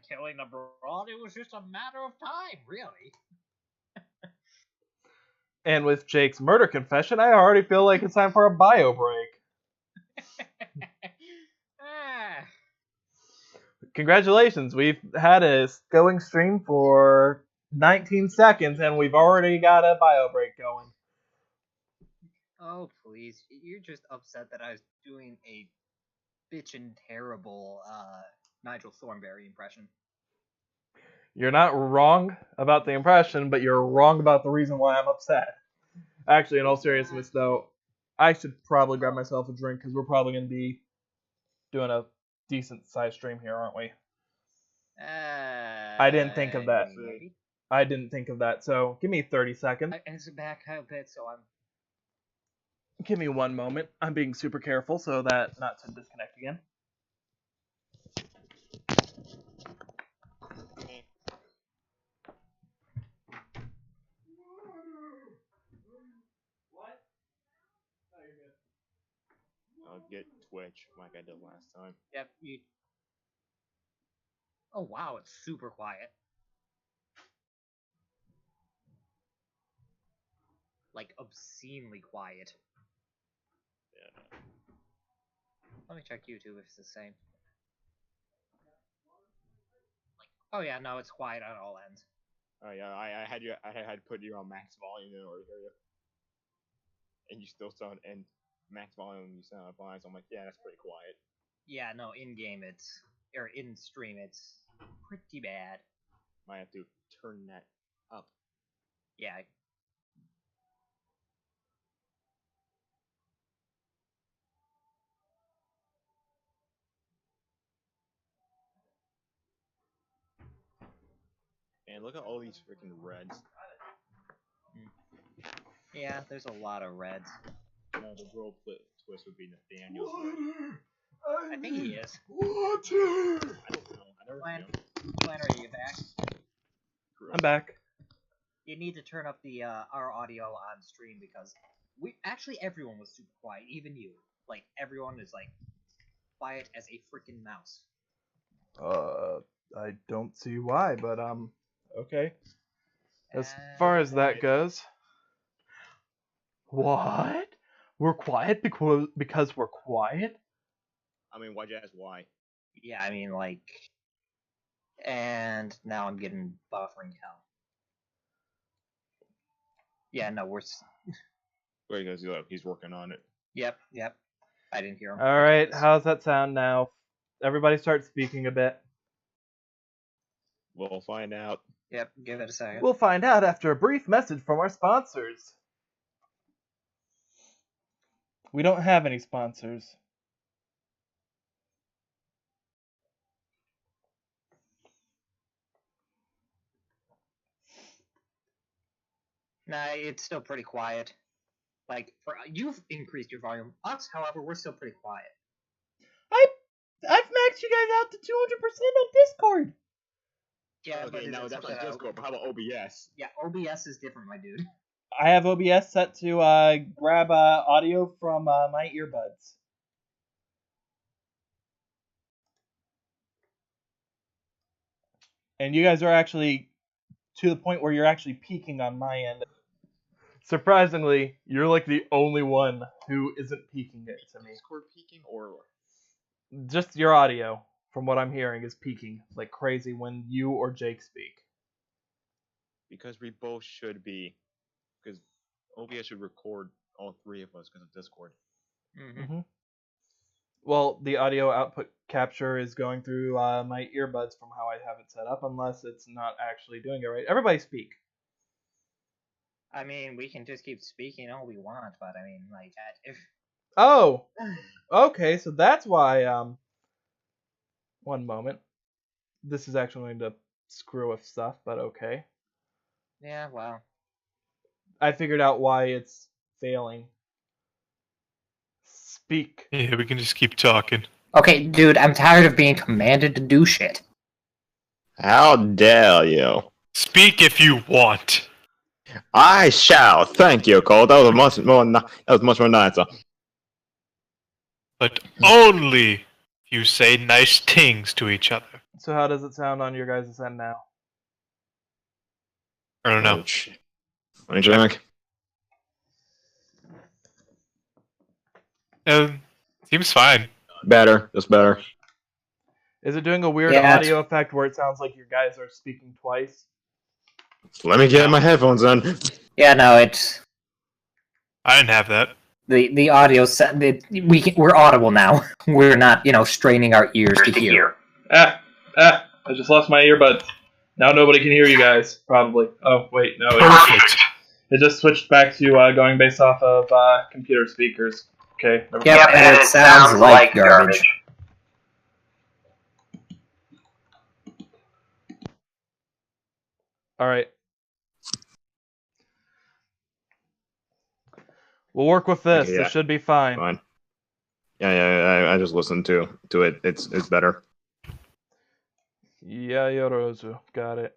killing the broad. It was just a matter of time, really. And with Jake's murder confession, I already feel like it's time for a bio break. Congratulations, we've had a going stream for 19 seconds and we've already got a bio break going. Oh, please. You're just upset that I was doing a bitchin' terrible Nigel Thornberry impression. You're not wrong about the impression, but you're wrong about the reason why I'm upset. Actually, in all seriousness, though, I should probably grab myself a drink because we're probably going to be doing a decent-sized stream here, aren't we? I didn't think of that. Maybe. I didn't think of that, so give me 30 seconds. I sit back a bit, so I'm... Give me 1 moment. I'm being super careful so that not to disconnect again. What? Oh, you're good. I'll get Twitch like I did last time. Yep, you... Oh, wow, it's super quiet. Like, obscenely quiet. Yeah. Let me check YouTube if it's the same. Like, oh yeah, no, it's quiet on all ends. Oh yeah, I had put you on max volume in order to hear you. And you still sound, and max volume you sound fine, so I'm like, yeah, that's pretty quiet. Yeah, no, in-game it's... Or in-stream it's pretty bad. Might have to turn that up. Yeah. And look at all these freaking reds. Yeah, there's a lot of reds. No, the real twist would be Nathaniel's red. I think he is. Water! I don't know. I never Plan, see him. Planner, are you back? I'm back. You need to turn up the our audio on stream because everyone was super quiet, even you. Like everyone is like quiet as a freaking mouse. I don't see why, but okay. As far as that goes. What? We're quiet because we're quiet? I mean, why'd you ask why? Yeah, I mean like, and now I'm getting buffering hell. Yeah, no, we're. Where he goes, he's working on it. Yep. I didn't hear him. All right, how's that sound now? Everybody start speaking a bit. We'll find out. Yep, give it a second. We'll find out after a brief message from our sponsors. We don't have any sponsors. Nah, it's still pretty quiet. Like, you've increased your volume. Us, however, we're still pretty quiet. I've maxed you guys out to 200% on Discord. Yeah, okay, no, that's not Discord, but how about OBS? Yeah, OBS is different, my dude. I have OBS set to grab audio from my earbuds. And you guys are actually to the point where you're actually peaking on my end. Surprisingly, you're like the only one who isn't peaking it to me. Discord peaking or just your audio, from what I'm hearing, is peaking like crazy when you or Jake speak. Because we both should be. Because OBS should record all three of us because of Discord. Mm-hmm. Well, the audio output capture is going through my earbuds from how I have it set up, unless it's not actually doing it right. Everybody speak. I mean, we can just keep speaking all we want, but I mean, like, if... Oh! Okay, so that's why, one moment. This is actually going to screw with stuff, but okay. Yeah, well. I figured out why it's failing. Speak. Yeah, we can just keep talking. Okay, dude, I'm tired of being commanded to do shit. How dare you? Speak if you want. I shall. Thank you, Cole. That was much more nicer. But only if you say nice things to each other. So how does it sound on your guys' end now? I don't know. Let me check. Seems fine. Better. Just better. Is it doing a weird Yeah, audio effect where it sounds like your guys are speaking twice? Let me get my headphones on. Yeah, no, it's I didn't have that. the audio set. We're audible now. We're not, straining our ears to hear. I just lost my earbuds. Now nobody can hear you guys, probably. Oh, wait, no. Perfect. It just switched back to going based off of computer speakers. Okay. Never Yep, mind. and it sounds like garbage. All right. We'll work with this. Okay, yeah. It should be fine. Fine. Yeah. I just listened to it. It's better. Yeah, Yorozu. Got it.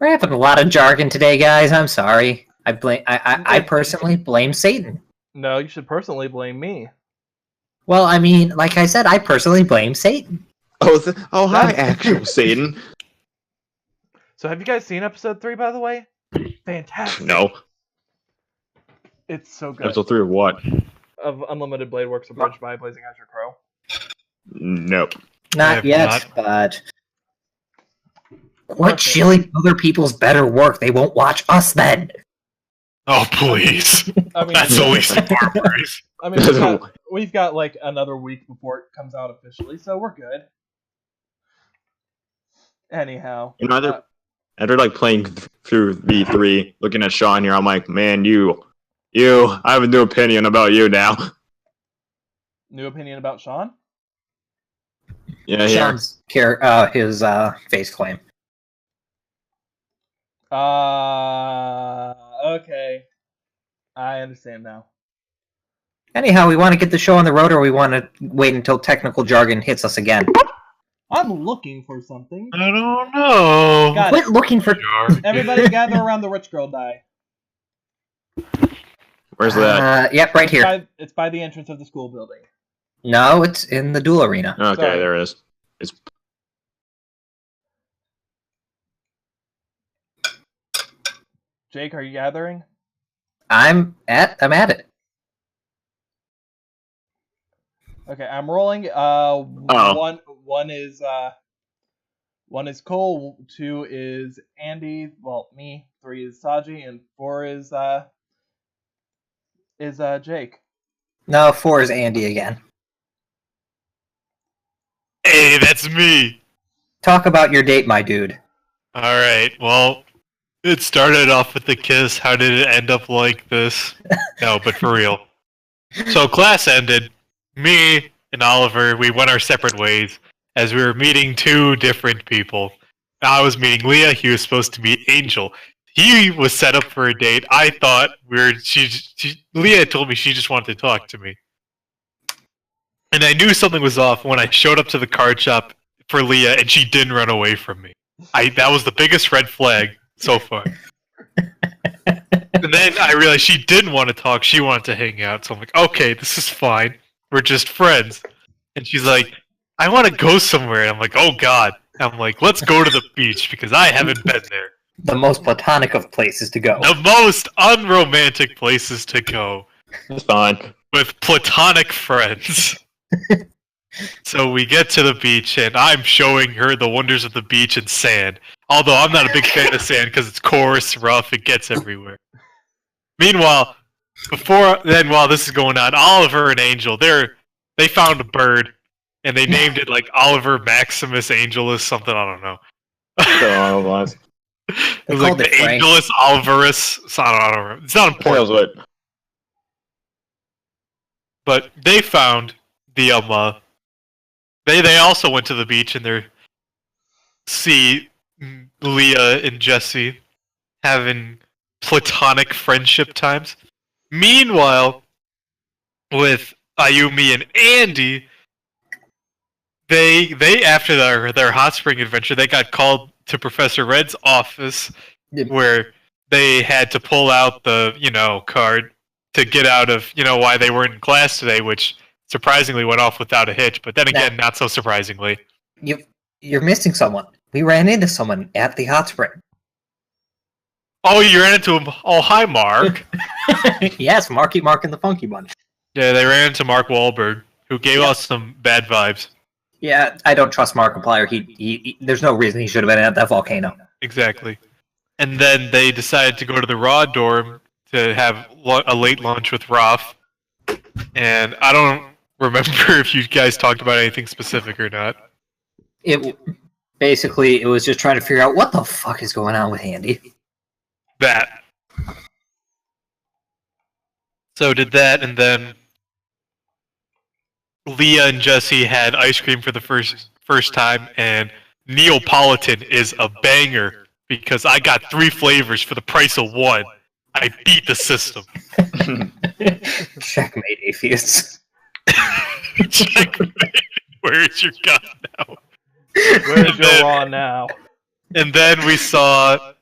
We're having a lot of jargon today, guys. I'm sorry. I personally blame Satan. No, you should personally blame me. Well, I mean, like I said, I personally blame Satan. Hi, actual Satan. So have you guys seen episode 3, by the way? Fantastic. No. It's so good. Episode 3 of what? Of Unlimited Blade Works Abridged by Blazing Azure Crow. Nope. Not yet, but... Quit Okay. shilling other people's better work. They won't watch us then. Oh, please. I mean, That's the least of our worries. I mean, we've got like another week before it comes out officially, so we're good. Anyhow, After like playing through V3, looking at Sean here, I'm like, man, you, I have a new opinion about you now. new opinion about Sean? Yeah. Sean's his face claim. Okay. I understand now. Anyhow, we want to get the show on the road, or we want to wait until technical jargon hits us again. I'm looking for something. I don't know. Got Quit it. looking for... Everybody gather around the rich girl die. Where's that? Yep, right here. It's by the entrance of the school building. No, it's in the duel arena. Okay, sorry. there it is. It's Jake, are you gathering? I'm at it. Okay, I'm rolling. One is Cole, 2 is Andy, well, me, 3 is Saji, and 4 is Jake. No, 4 is Andy again. Hey, that's me. Talk about your date, my dude. Alright, well, it started off with the kiss. How did it end up like this? No, but for real. So class ended. Me and Oliver, we went our separate ways as we were meeting 2 different people. I was meeting Leah. He was supposed to meet Angel. He was set up for a date. I thought Leah told me she just wanted to talk to me. And I knew something was off when I showed up to the card shop for Leah and she didn't run away from me. That was the biggest red flag so far. And then I realized she didn't want to talk. She wanted to hang out. So I'm like, okay, this is fine. We're just friends. And she's like, I want to go somewhere. And I'm like, oh God. And I'm like, let's go to the beach because I haven't been there. The most platonic of places to go. The most unromantic places to go. It's fine. With platonic friends. So we get to the beach and I'm showing her the wonders of the beach and sand. Although I'm not a big fan of sand because it's coarse, rough, it gets everywhere. Meanwhile, while this is going on, Oliver and Angel, they found a bird and they named it like Oliver Maximus Angelus something, I don't know. It was like the Angelus Alvarez. I don't know. It's not important. But they found the They also went to the beach and they see Leah and Jesse having platonic friendship times. Meanwhile, with Ayumi and Andy, they after their hot spring adventure, they got called to Professor Red's office where they had to pull out the, card to get out of, why they weren't in class today, which surprisingly went off without a hitch, but then again, not so surprisingly. You're missing someone. We ran into someone at the hot spring. Oh, you ran into him. Oh, hi, Mark. Yes, Marky Mark and the Funky Bunch. Yeah, they ran into Mark Wahlberg, who gave us some bad vibes. Yeah, I don't trust Markiplier. He there's no reason he should have been at that volcano. Exactly. And then they decided to go to the Raw dorm to have a late lunch with Roth. And I don't remember if you guys talked about anything specific or not. It was just trying to figure out what the fuck is going on with Andy. That. So did that, and then Leah and Jesse had ice cream for the first time, and Neapolitan is a banger because I got 3 flavors for the price of 1. I beat the system. Checkmate, atheists. Checkmate. Where is your gun now? Where's your raw now? And then we saw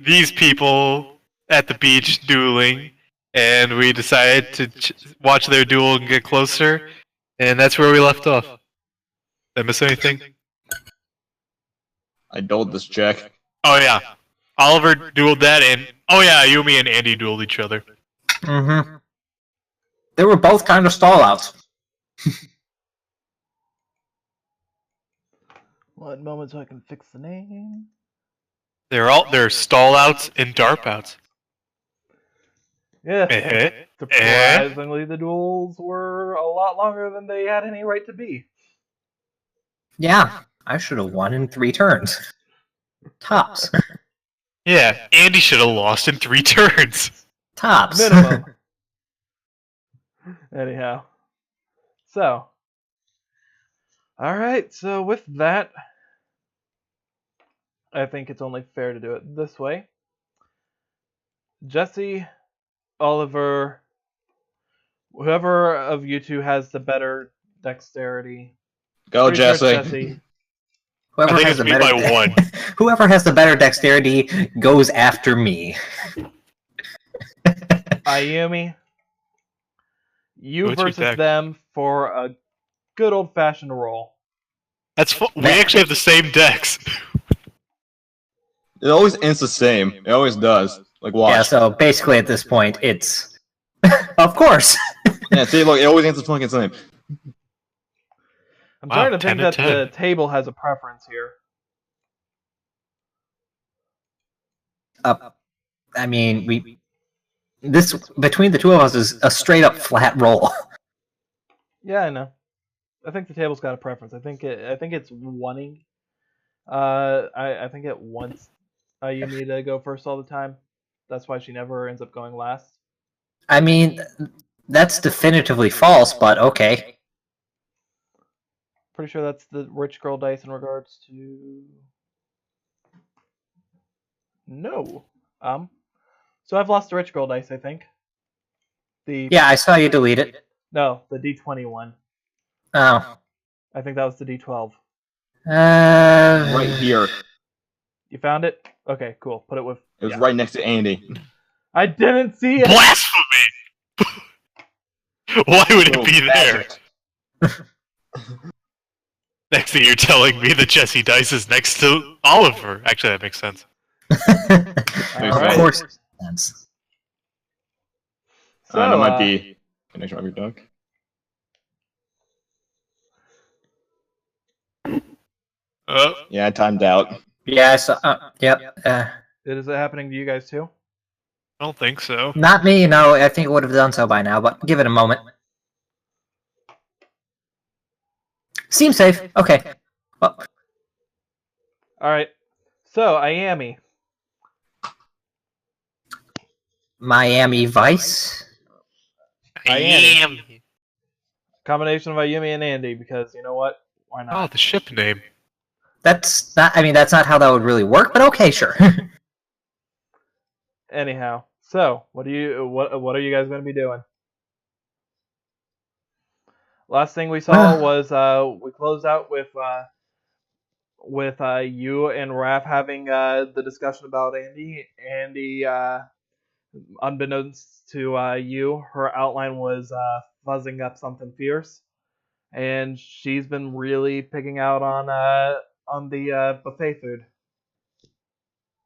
these people at the beach dueling, and we decided to watch their duel and get closer, and that's where we left off. Did I miss anything? I dueled this Jack. Oh yeah, Oliver dueled that, and oh yeah, Yumi and Andy dueled each other. Mm-hmm. They were both kind of stallouts. One moment so I can fix the name. They're stallouts and DARPouts. Yeah. Surprisingly, the duels were a lot longer than they had any right to be. Yeah, I should have won in 3 turns. Tops. Yeah, Andy should have lost in 3 turns. Tops. Minimum. Anyhow. So. Alright, so with that, I think it's only fair to do it this way. Jesse, Oliver, whoever of you two has the better dexterity. Go, Pretty sure Jesse. it's Jesse. Whoever I think has it's the me better by 1. Whoever has the better dexterity goes after me. Ayumi, you What's your versus dex? them for a good old-fashioned roll. That's we actually have the same decks. It always ends the same. It always does. Like, watch. Yeah, so basically at this point, it's... of course! Yeah, see, look, it always ends the fucking same. I'm Wow, starting to 10 think to that 10. the table has a preference here. I mean, this, between the two of us, is a straight-up flat roll. Yeah, I know. I think the table's got a preference. I think it's wanting. I think it wants Ayumi to go first all the time. That's why she never ends up going last. I mean, that's definitively false, but okay. Pretty sure that's the rich girl dice in regards to. No. So I've lost the rich girl dice, I think. Yeah, I saw you delete it. No, the D20 one. Oh. I think that was the D12. Right here. You found it? Okay, cool. Put it with. It was right next to Andy. I didn't see it. Blasphemy! Why would it be there? Next thing you're telling me that Jesse Dice is next to Oliver. Actually, that makes sense. Alright. Of course. So, That might be connection of your duck. Yeah, I timed out. Yeah, I saw, yep. is it happening to you guys too? I don't think so. Not me, no, I think it would have done so by now, but give it a moment. Seems safe. Okay. Well, Alright. So, Ayami. Miami Vice? I Andy. am. Combination of Ayumi and Andy, because you know what? Why Oh, not? the ship name. That's not, I mean, that's not how that would really work, but okay, sure. Anyhow. So, what are you guys going to be doing? Last thing we saw was we closed out with you and Raph having the discussion about Andy. Andy, unbeknownst to you, her outline was fuzzing up something fierce, and she's been really picking out on the buffet food.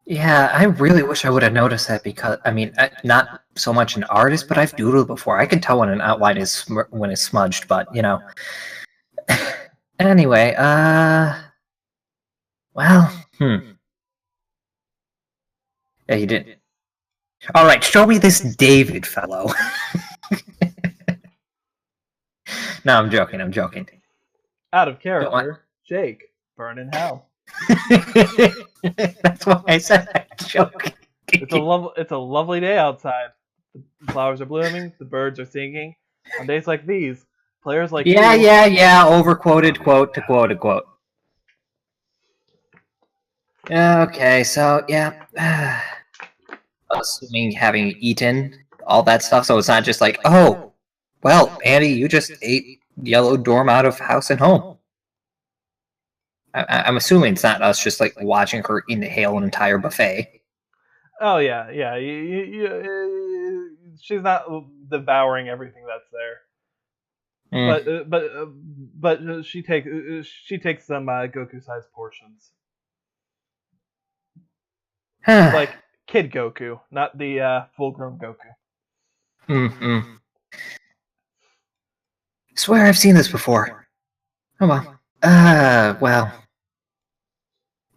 Yeah, I really wish I would have noticed that because, I mean, not so much an artist, but I've doodled before. I can tell when an outline is when it's smudged, but, you know. Anyway, well, Yeah, you didn't. Alright, show me this David fellow. No, I'm joking, I'm joking. Out of character, Jake, burn in hell. That's why I said I'm joking. It's a lovely day outside. The flowers are blooming, the birds are singing. On days like these, players like Yeah, you... overquoted quote to quote to quote. Okay, so, yeah. Assuming having eaten all that stuff, so it's not just like, oh, well, Andy, you just ate Yellow Dorm out of house and home. I'm assuming it's not us just, like, watching her inhale an entire buffet. Oh, yeah. She's not devouring everything that's there. But she takes some Goku-sized portions. Like Kid Goku, not the full-grown Goku. Swear I've seen this before. Oh well. Well.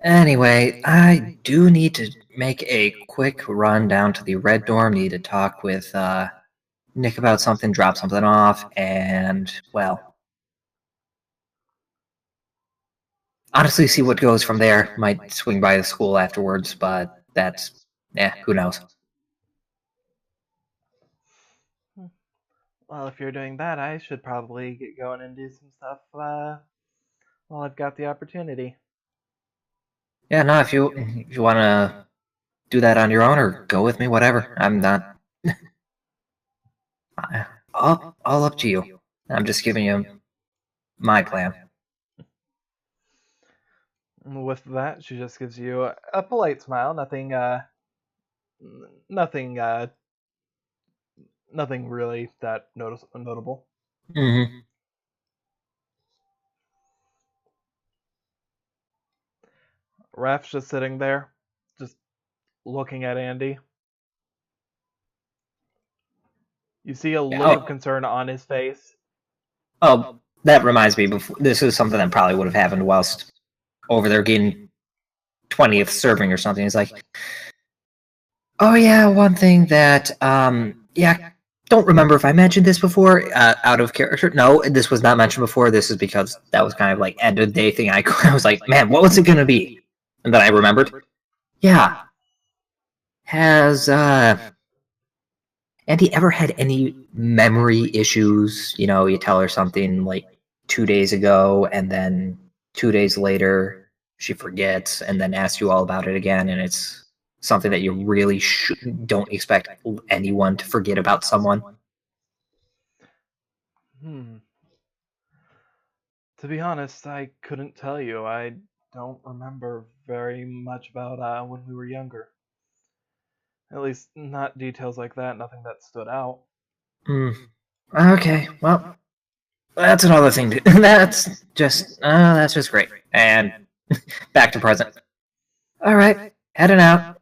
Anyway, I do need to make a quick run down to the Red Dorm. Need to talk with Nick about something, drop something off, and, well, honestly see what goes from there. Might swing by the school afterwards, but that's, who knows. Well, if you're doing that, I should probably get going and do some stuff while I've got the opportunity. Yeah, no, if you want to do that on your own or go with me, whatever. I'm not... all up to you. I'm just giving you my plan. With that, she just gives you a polite smile. Nothing really that notable. Mm-hmm. Raph's just sitting there, just looking at Andy. You see a look of concern on his face. Oh, that reminds me. This is something that probably would have happened whilst over there getting 20th serving or something. It's like, oh yeah, one thing that, don't remember if I mentioned this before, out of character. No, this was not mentioned before. This is because that was kind of like end of the day thing. I was like, man, what was it going to be? And then I remembered. Yeah. Has, Andy ever had any memory issues? You know, you tell her something like 2 days ago, and then 2 days later, she forgets, and then asks you all about it again, and it's something that you really don't expect anyone to forget about someone. To be honest, I couldn't tell you. I don't remember very much about when we were younger. At least, not details like that, nothing that stood out. Okay, well, that's another thing. That's just great. And back to present. Alright, heading out.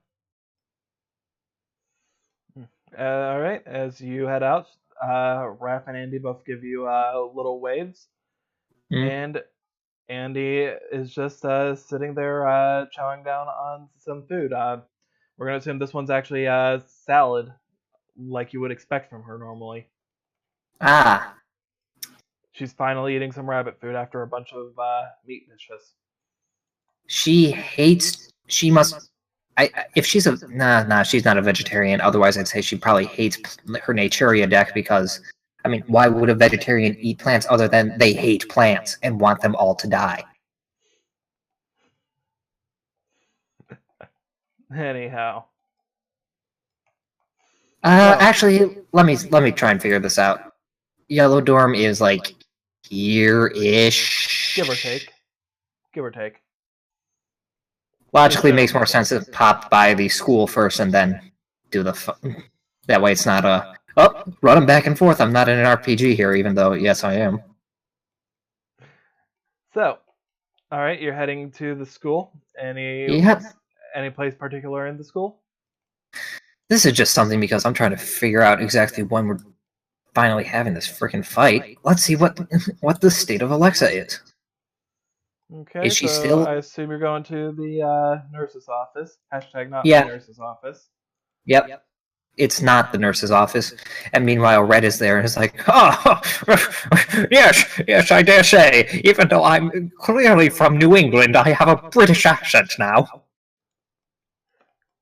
Alright, as you head out, Raph and Andy both give you little waves. And Andy is just sitting there chowing down on some food. We're going to assume this one's actually salad, like you would expect from her normally. She's finally eating some rabbit food after a bunch of meat dishes. If she's she's not a vegetarian. Otherwise, I'd say she probably hates her Naturia deck because, I mean, why would a vegetarian eat plants other than they hate plants and want them all to die? Anyhow. Actually, let me try and figure this out. Yellow Dorm is like here-ish. Give or take. Logically makes more sense to pop by the school first and then do the that way it's not running back and forth. I'm not in an RPG here, even though, yes, I am. So, all right, you're heading to the school. Any place particular in the school? This is just something because I'm trying to figure out exactly when we're finally having this freaking fight. Let's see what the state of Alexa is. Okay, Is she so still? I assume you're going to the nurse's office. Hashtag not Yeah. my nurse's office. Yep. It's not the nurse's office. And meanwhile, Red is there and is like, oh, yes, I dare say. Even though I'm clearly from New England, I have a British accent now.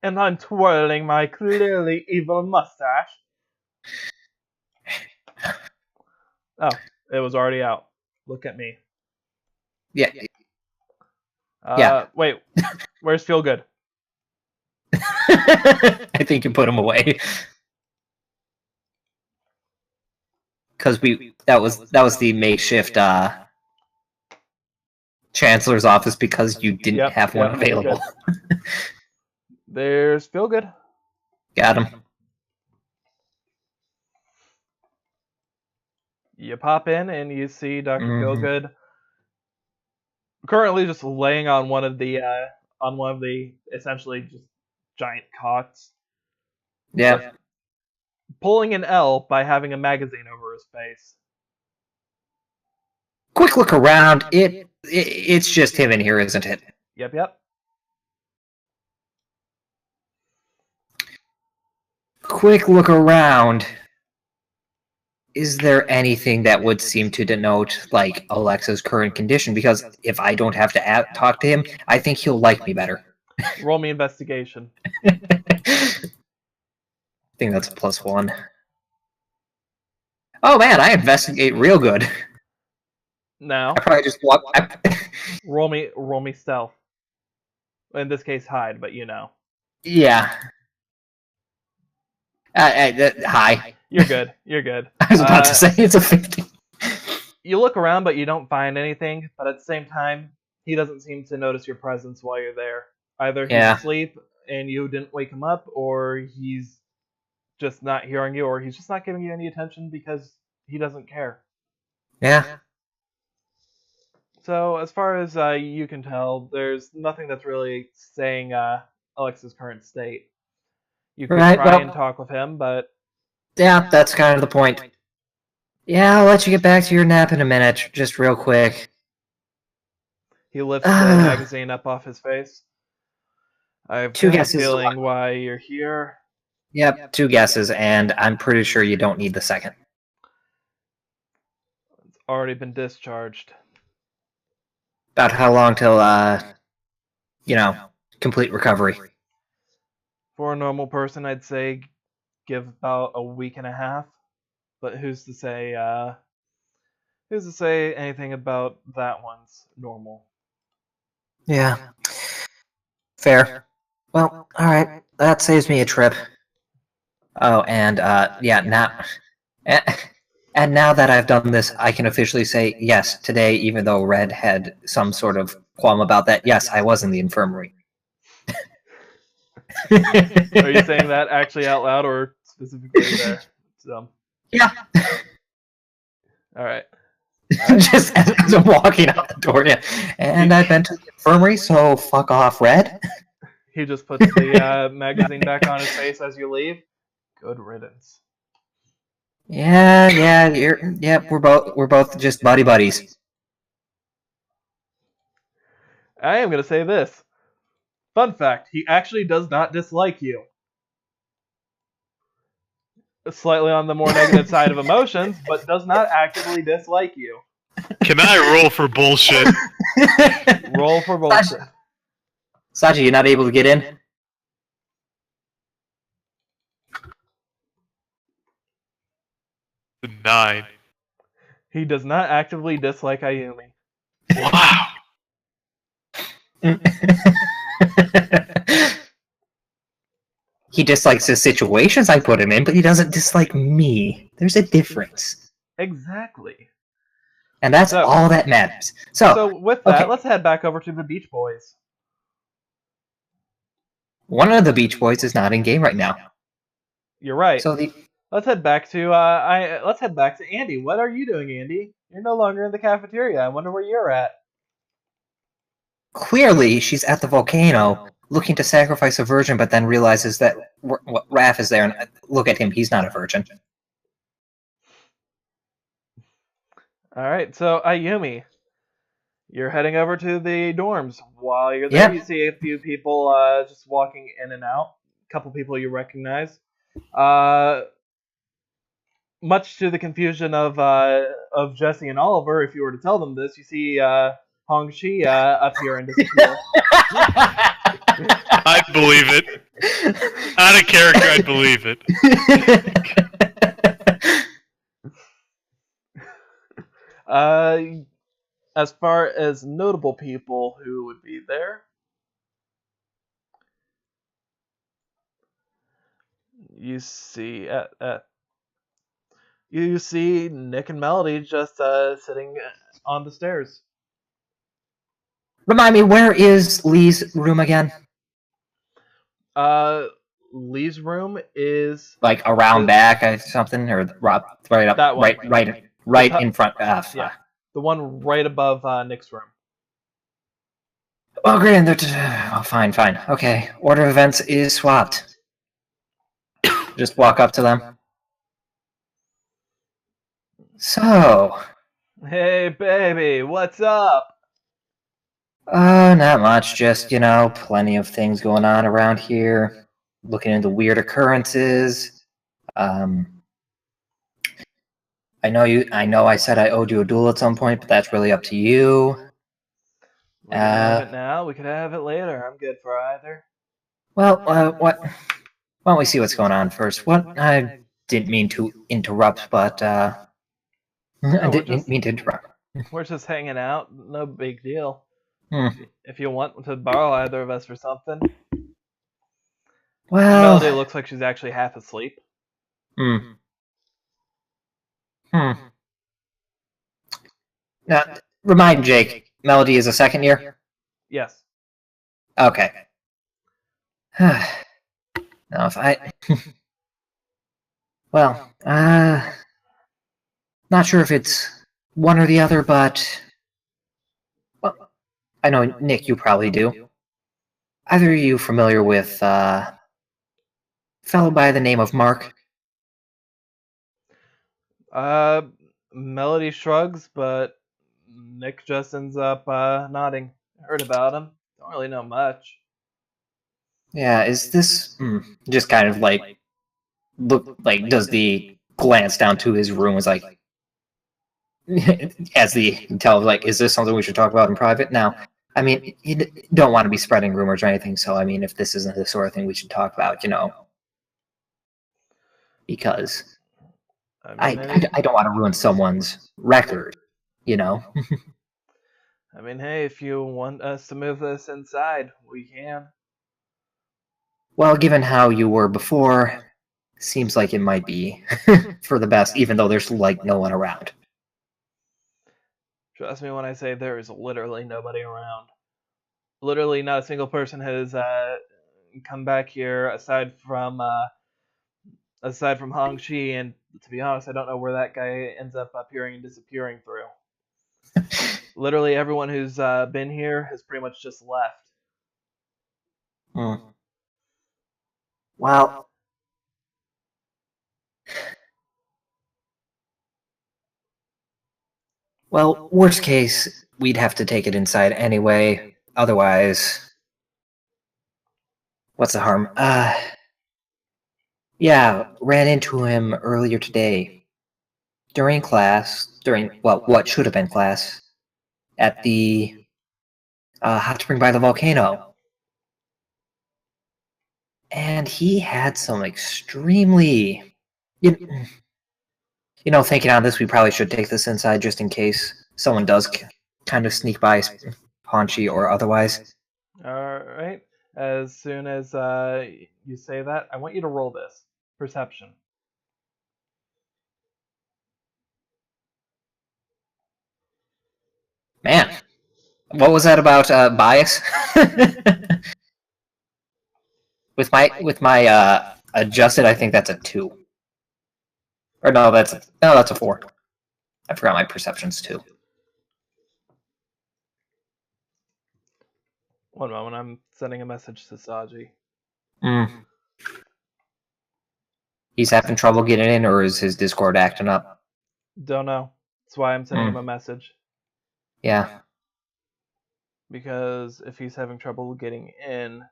And I'm twirling my clearly evil mustache. Oh, it was already out. Look at me. Yeah. Wait, where's Feel Good? I think you put him away. Because that was the makeshift chancellor's office because you didn't have one available. There's Feel Good. Got him. You pop in and you see Dr. Feelgood currently just laying on one of the essentially just giant cots. Yeah. Pulling an L by having a magazine over his face. Quick look around. It's just him in here, isn't it? Yep. Quick look around. Is there anything that would seem to denote, like, Alexa's current condition? Because if I don't have to talk to him, I think he'll like me better. Roll me investigation. I think that's a +1. Oh man, I investigate real good. Now, I probably just walk. roll me stealth. In this case, hide, but you know. Yeah. Hi. You're good. I was about to say it's a 50. You look around, but you don't find anything. But at the same time, he doesn't seem to notice your presence while you're there. Either he's asleep and you didn't wake him up, or he's just not hearing you, or he's just not giving you any attention because he doesn't care. Yeah. So as far as you can tell, there's nothing that's really saying Alexa's current state. You could try and talk with him, but... Yeah, that's kind of the point. Yeah, I'll let you get back to your nap in a minute, just real quick. He lifts the magazine up off his face. I have a feeling why you're here. Yep, 2 guesses, and I'm pretty sure you don't need the second. It's already been discharged. About how long till, complete recovery? For a normal person, I'd say give about a week and a half. But who's to say anything about that one's normal? Yeah. Fair. Well, alright. That saves me a trip. Oh, and, now... And now that I've done this, I can officially say, yes, today, even though Red had some sort of qualm about that, yes, I was in the infirmary. Are you saying that actually out loud or specifically there? So. Yeah. Alright. Just as I'm walking out the door, yeah. And I've been to the infirmary, so fuck off, Red. He just puts the magazine back on his face as you leave. Good riddance. Yeah, we're both just buddies. I am gonna say this. Fun fact, he actually does not dislike you. Slightly on the more negative side of emotions, but does not actively dislike you. Can I roll for bullshit? Roll for bullshit. Sachi, you're not able to get in? The 9. He does not actively dislike Ayumi. Wow. He dislikes the situations I put him in, but he doesn't dislike me. There's a difference. Exactly. And that's all that matters. So with that, let's head back over to the Beach Boys. One of the Beach Boys is not in game right now. You're right. So let's head back to Andy. What are you doing, Andy? You're no longer in the cafeteria. I wonder where you're at. clearly she's at the volcano looking to sacrifice a virgin, but then realizes that Raph is there, and look at him, he's not a virgin. Alright, so Ayumi, you're heading over to the dorms. While you're there, you see a few people just walking in and out. A couple people you recognize. Much to the confusion of Jesse and Oliver, if you were to tell them this, you see Hongxi appear and disappear. I'd believe it. Out of character, I'd believe it. As far as notable people who would be there, you see Nick and Melody just sitting on the stairs. Remind me, where is Lee's room again? Lee's room is like around back or something, or right up, that one. right in front. Yeah, the one right above Nick's room. Oh, great. Oh, fine. Okay. Order of events is swapped. Just walk up to them. So. Hey, baby, what's up? Not much. Just, plenty of things going on around here. Looking into weird occurrences. I know I said I owed you a duel at some point, but that's really up to you. We can have it now. We could have it later. I'm good for either. Well, why don't we see what's going on first? I didn't mean to interrupt, but I didn't mean to interrupt. We're just hanging out. No big deal. If you want to borrow either of us for something. Well, Melody looks like she's actually half asleep. Now, remind Jake, Melody is a second year? Yes. Okay. Now, if I... well, not sure if it's one or the other, but... Well, I know, Nick, you probably do. Either of you familiar with, a fellow by the name of Mark? Melody shrugs, but Nick just ends up nodding. Heard about him. Don't really know much. Yeah, is this just kind of like does the glance down to his room, is like as the tell like, is this something we should talk about in private? Now, I mean, you don't want to be spreading rumors or anything, so I mean, if this isn't the sort of thing we should talk about, because I don't want to ruin someone's record, I mean, hey, if you want us to move this inside, we can. Well, given how you were before, seems like it might be for the best, even though there's like no one around. Trust me when I say there is literally nobody around. Literally not a single person has come back here aside from Hongxi, and to be honest, I don't know where that guy ends up appearing and disappearing through. Literally everyone who's been here has pretty much just left. Well, worst case, we'd have to take it inside anyway. Otherwise, what's the harm? Yeah, ran into him earlier today. During what should have been class, at the hot spring by the volcano. And he had some extremely... thinking on this, we probably should take this inside just in case someone does kind of sneak by, paunchy or otherwise. Alright, as soon as you say that, I want you to roll this. Perception. Man, what was that about bias? with my adjusted, I think that's a 2. Or no, that's a 4. I forgot my perceptions too. One moment, I'm sending a message to Saji. Mm. He's having trouble getting in, or is his Discord acting up? Don't know. That's why I'm sending him a message. Yeah. Because if he's having trouble getting in,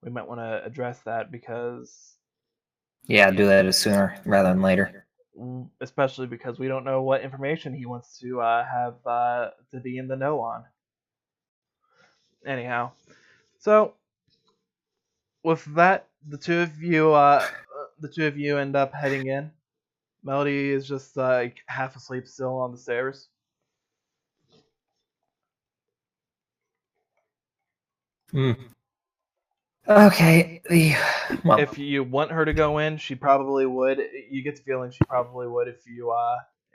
we might want to address that because... Yeah, do that sooner rather than later. Especially because we don't know what information he wants to have to be in the know on. Anyhow, so with that, the two of you end up heading in. Melody is just like half asleep still on the stairs. Okay. Well, If you want her to go in, she probably would. You get the feeling she probably would if you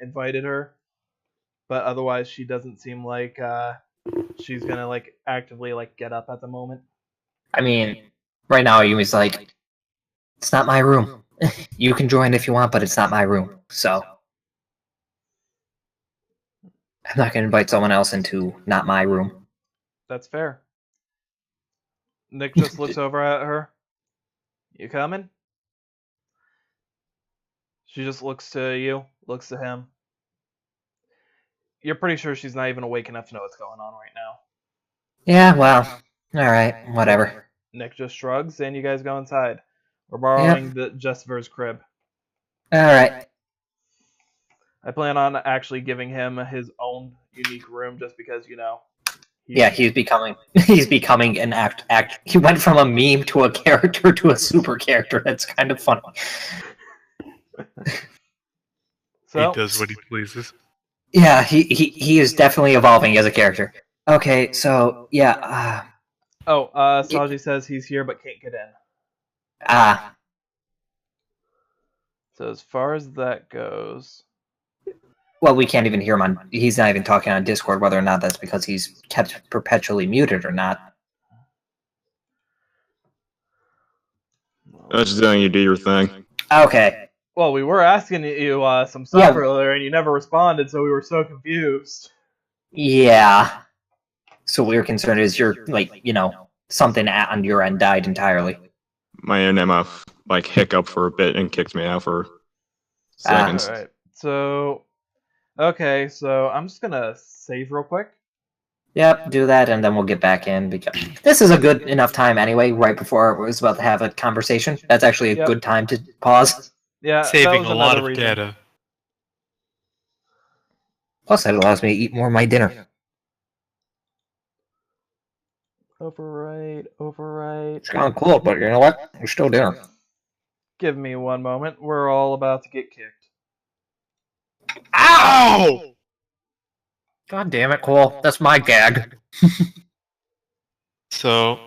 invited her. But otherwise, she doesn't seem like she's gonna like actively like get up at the moment. I mean, right now Yumi's like, it's not my room. You can join if you want, but it's not my room. So I'm not gonna invite someone else into not my room. That's fair. Nick just looks over at her. You coming? She just looks to you, looks to him. You're pretty sure she's not even awake enough to know what's going on right now. Yeah, well, alright, whatever. Nick just shrugs, and you guys go inside. We're borrowing the Jessifer's crib. Alright. I plan on actually giving him his own unique room just because, you know. He's becoming an act. He went from a meme to a character to a super character. That's kind of funny. So, he does what he pleases. Yeah, he is definitely evolving as a character. Okay, so yeah. Saji says he's here but can't get in. So as far as that goes, well, we can't even hear him on. He's not even talking on Discord. Whether or not that's because he's kept perpetually muted or not. I was just letting you do your thing. Okay. Well, we were asking you some stuff earlier, and you never responded, so we were so confused. Yeah. So what we're concerned is you're like, something on your end died entirely. My internet like hiccup for a bit and kicked me out for seconds. Alright, so okay, so I'm just gonna save real quick. Yep, do that, and then we'll get back in, because this is a good enough time anyway, right before I was about to have a conversation. That's actually a good time to pause. Yeah, saving a lot of data. Plus, that allows me to eat more of my dinner. Overwrite. It's kind of cool, but you know what? It's still dinner. Give me one moment. We're all about to get kicked. Ow! God damn it, Cole. That's my gag. So,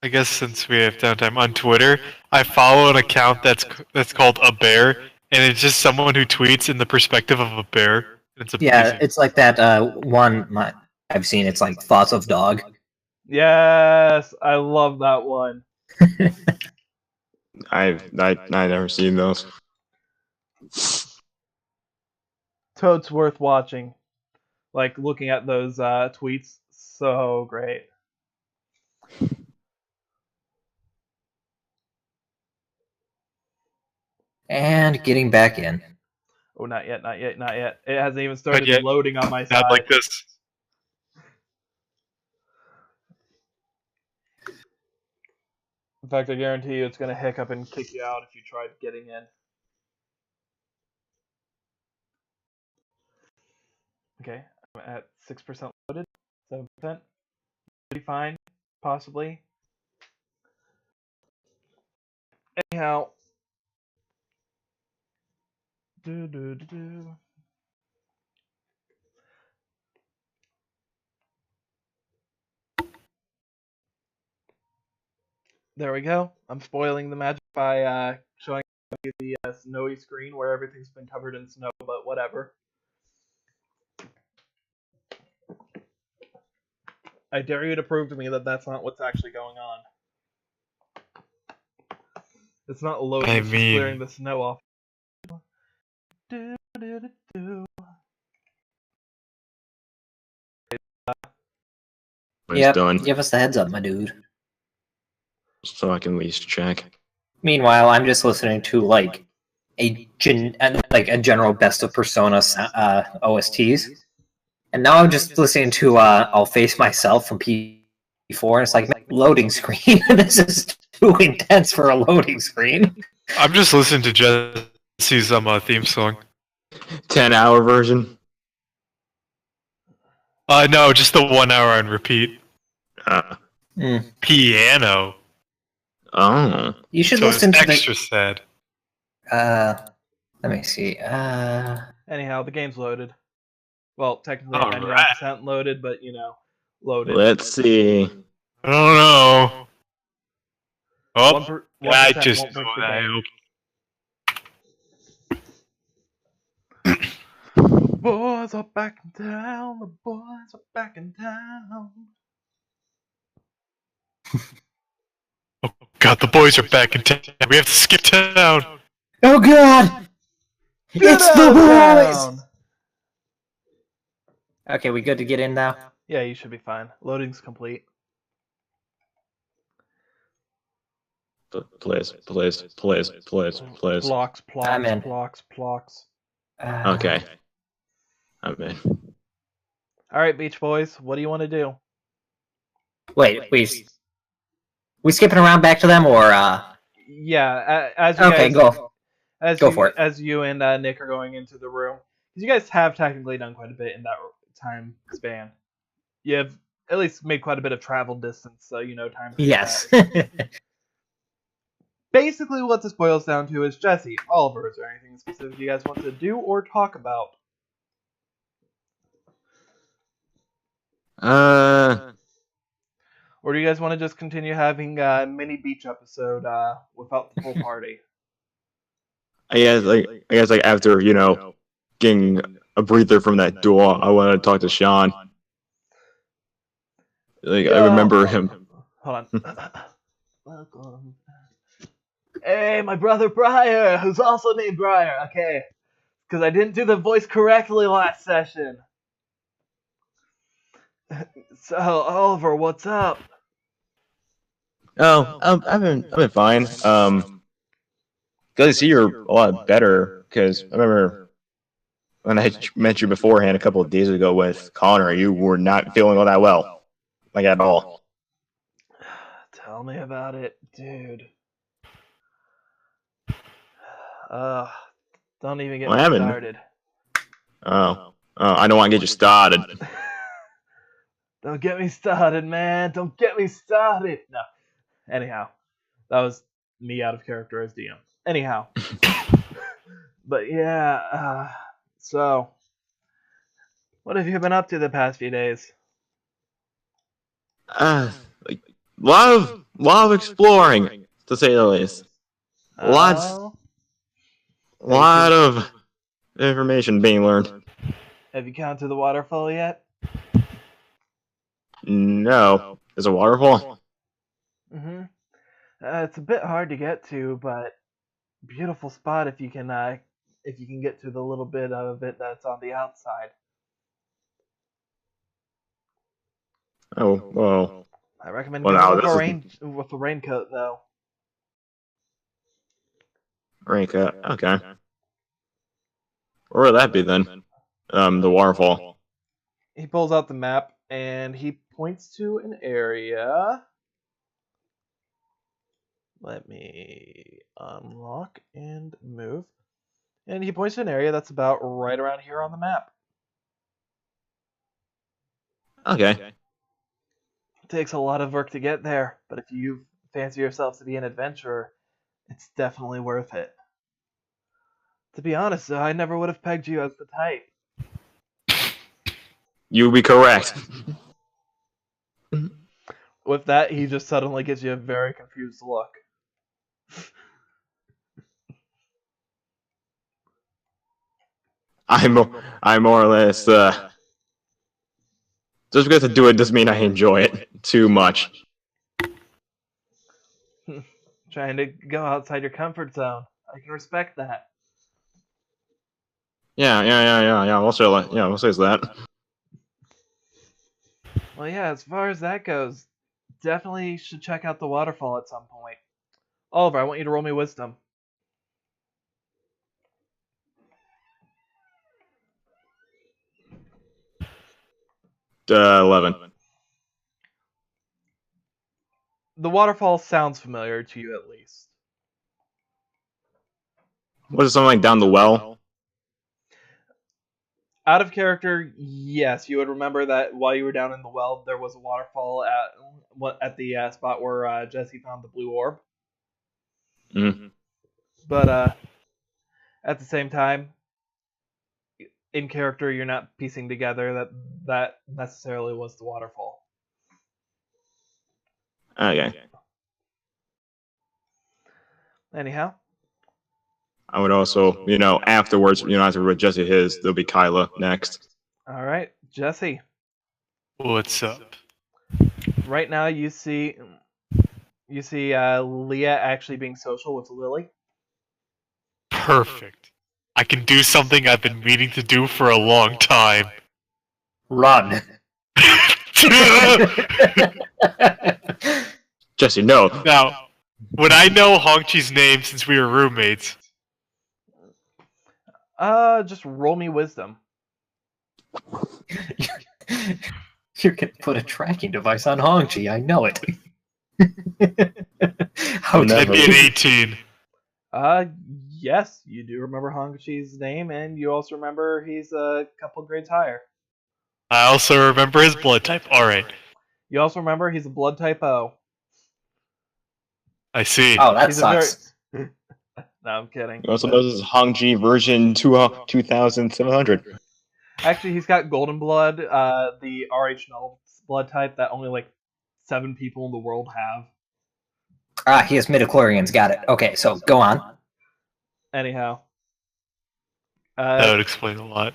I guess since we have downtime on Twitter, I follow an account that's called A Bear, and it's just someone who tweets in the perspective of a bear. It's amazing. Yeah, it's like that one I've seen. It's like Thoughts of Dog. Yes, I love that one. I've never seen those. Toad's worth watching. Like looking at those tweets, so great. And getting back in. Oh, not yet. It hasn't even started loading on my side. Not like this. In fact, I guarantee you it's going to hiccup and kick you out if you tried getting in. Okay, I'm at 6% loaded, 7%. Be fine, possibly. Anyhow. There we go. I'm spoiling the magic by showing you the snowy screen where everything's been covered in snow, but whatever. I dare you to prove to me that that's not what's actually going on. It's not loading, it's just clearing the snow off. Yep, done, give us the heads up, my dude. so I can at least check. Meanwhile, I'm just listening to like a general best of Persona OSTs, and now I'm just listening to "I'll Face Myself" from P4, and it's like loading screen. This is too intense for a loading screen. I'm just listening to Jesse's theme song. 10-hour version. No, just the 1 hour on repeat. Mm. Piano. Oh. You should So listen it's to extra sad. Let me see. Anyhow, the game's loaded. Well, technically All 99% loaded, but loaded. Let's see. I don't know. Oh, 1% I just won't break know the that. game. The boys are back in town. The boys are back in town. Oh God, the boys are back in town. We have to skip town. Oh God! It's the boys! Okay, we good to get in now? Yeah, you should be fine. Loading's complete. Please. Blocks, I'm in. blocks. Okay. I'm in. Alright, Beach Boys, what do you want to do? Wait, we skipping around back to them, or Yeah, as you Okay, guys, go. As Go you, for it. As you and Nick are going into the room, because you guys have technically done quite a bit in that time span. You have at least made quite a bit of travel distance, so you know time. Yes. Basically, what this boils down to is Jesse, Oliver, is there anything specific you guys want to do or talk about? Or do you guys want to just continue having a mini beach episode without the full party? I guess after getting a breather from that duel, I want to talk to Sean. I remember him. Hold on. Welcome. Hey, my brother Briar, who's also named Briar. Okay, because I didn't do the voice correctly last session. So, Oliver, what's up? Oh, I've been fine. Good to see you're a lot better, because I remember when I met you beforehand a couple of days ago with Connor, you were not feeling all that well, like at all. Tell me about it, dude. Don't even get What me happened? started. Oh, I don't want to get you started. Don't get me started, man. Don't get me started. No. Anyhow, that was me out of character as DM. Anyhow. But yeah, so what have you been up to the past few days? Like lot of exploring, to say the least. Oh? Lot of information being learned. Have you gone to the waterfall yet? No, there's a waterfall. Mm-hmm. It's a bit hard to get to, but beautiful spot if you can get to the little bit of it that's on the outside. Oh, well. I recommend Well, going now with a raincoat though. Ranka. Okay. Where would that be then? The waterfall. He pulls out the map and he points to an area. Let me unlock and move. And he points to an area that's about right around here on the map. Okay. It takes a lot of work to get there, but if you fancy yourself to be an adventurer, it's definitely worth it. To be honest, though, I never would have pegged you as the type. You would be correct. With that, he just suddenly gives you a very confused look. I'm more or less just because I do it doesn't mean I enjoy it too much. Trying to go outside your comfort zone. I can respect that. Yeah. We'll say that. Well, yeah, as far as that goes, definitely should check out the waterfall at some point. Oliver, I want you to roll me wisdom. Uh, 11. The waterfall sounds familiar to you, at least. Was it something like down the well? Out of character, yes, you would remember that while you were down in the well, there was a waterfall at the spot where Jesse found the blue orb. Mm-hmm. But at the same time, in character, you're not piecing together that necessarily was the waterfall. Okay. Anyhow, I would also, afterwards, after what Jesse is, there'll be Kyla next. all right, Jesse. What's up? Right now, you see Leah actually being social with Lily. Perfect. I can do something I've been meaning to do for a long time. Run. Jesse, no. Now, would I know Hongchi's name since we were roommates? Just roll me wisdom. You're gonna put a tracking device on Hongchi, I know it. How Never. That'd be an 18. Yes, you do remember Hongchi's name, and you also remember he's a couple grades higher. I also remember his blood type. Alright, You also remember he's a blood type O. I see. Oh, that He's sucks. no, I'm kidding. He also knows this is Hongji version 2700. Actually, he's got golden blood, the RH null blood type that only like 7 people in the world have. Ah, he has midichlorians, got it. Okay, so go on. Anyhow. That would explain a lot.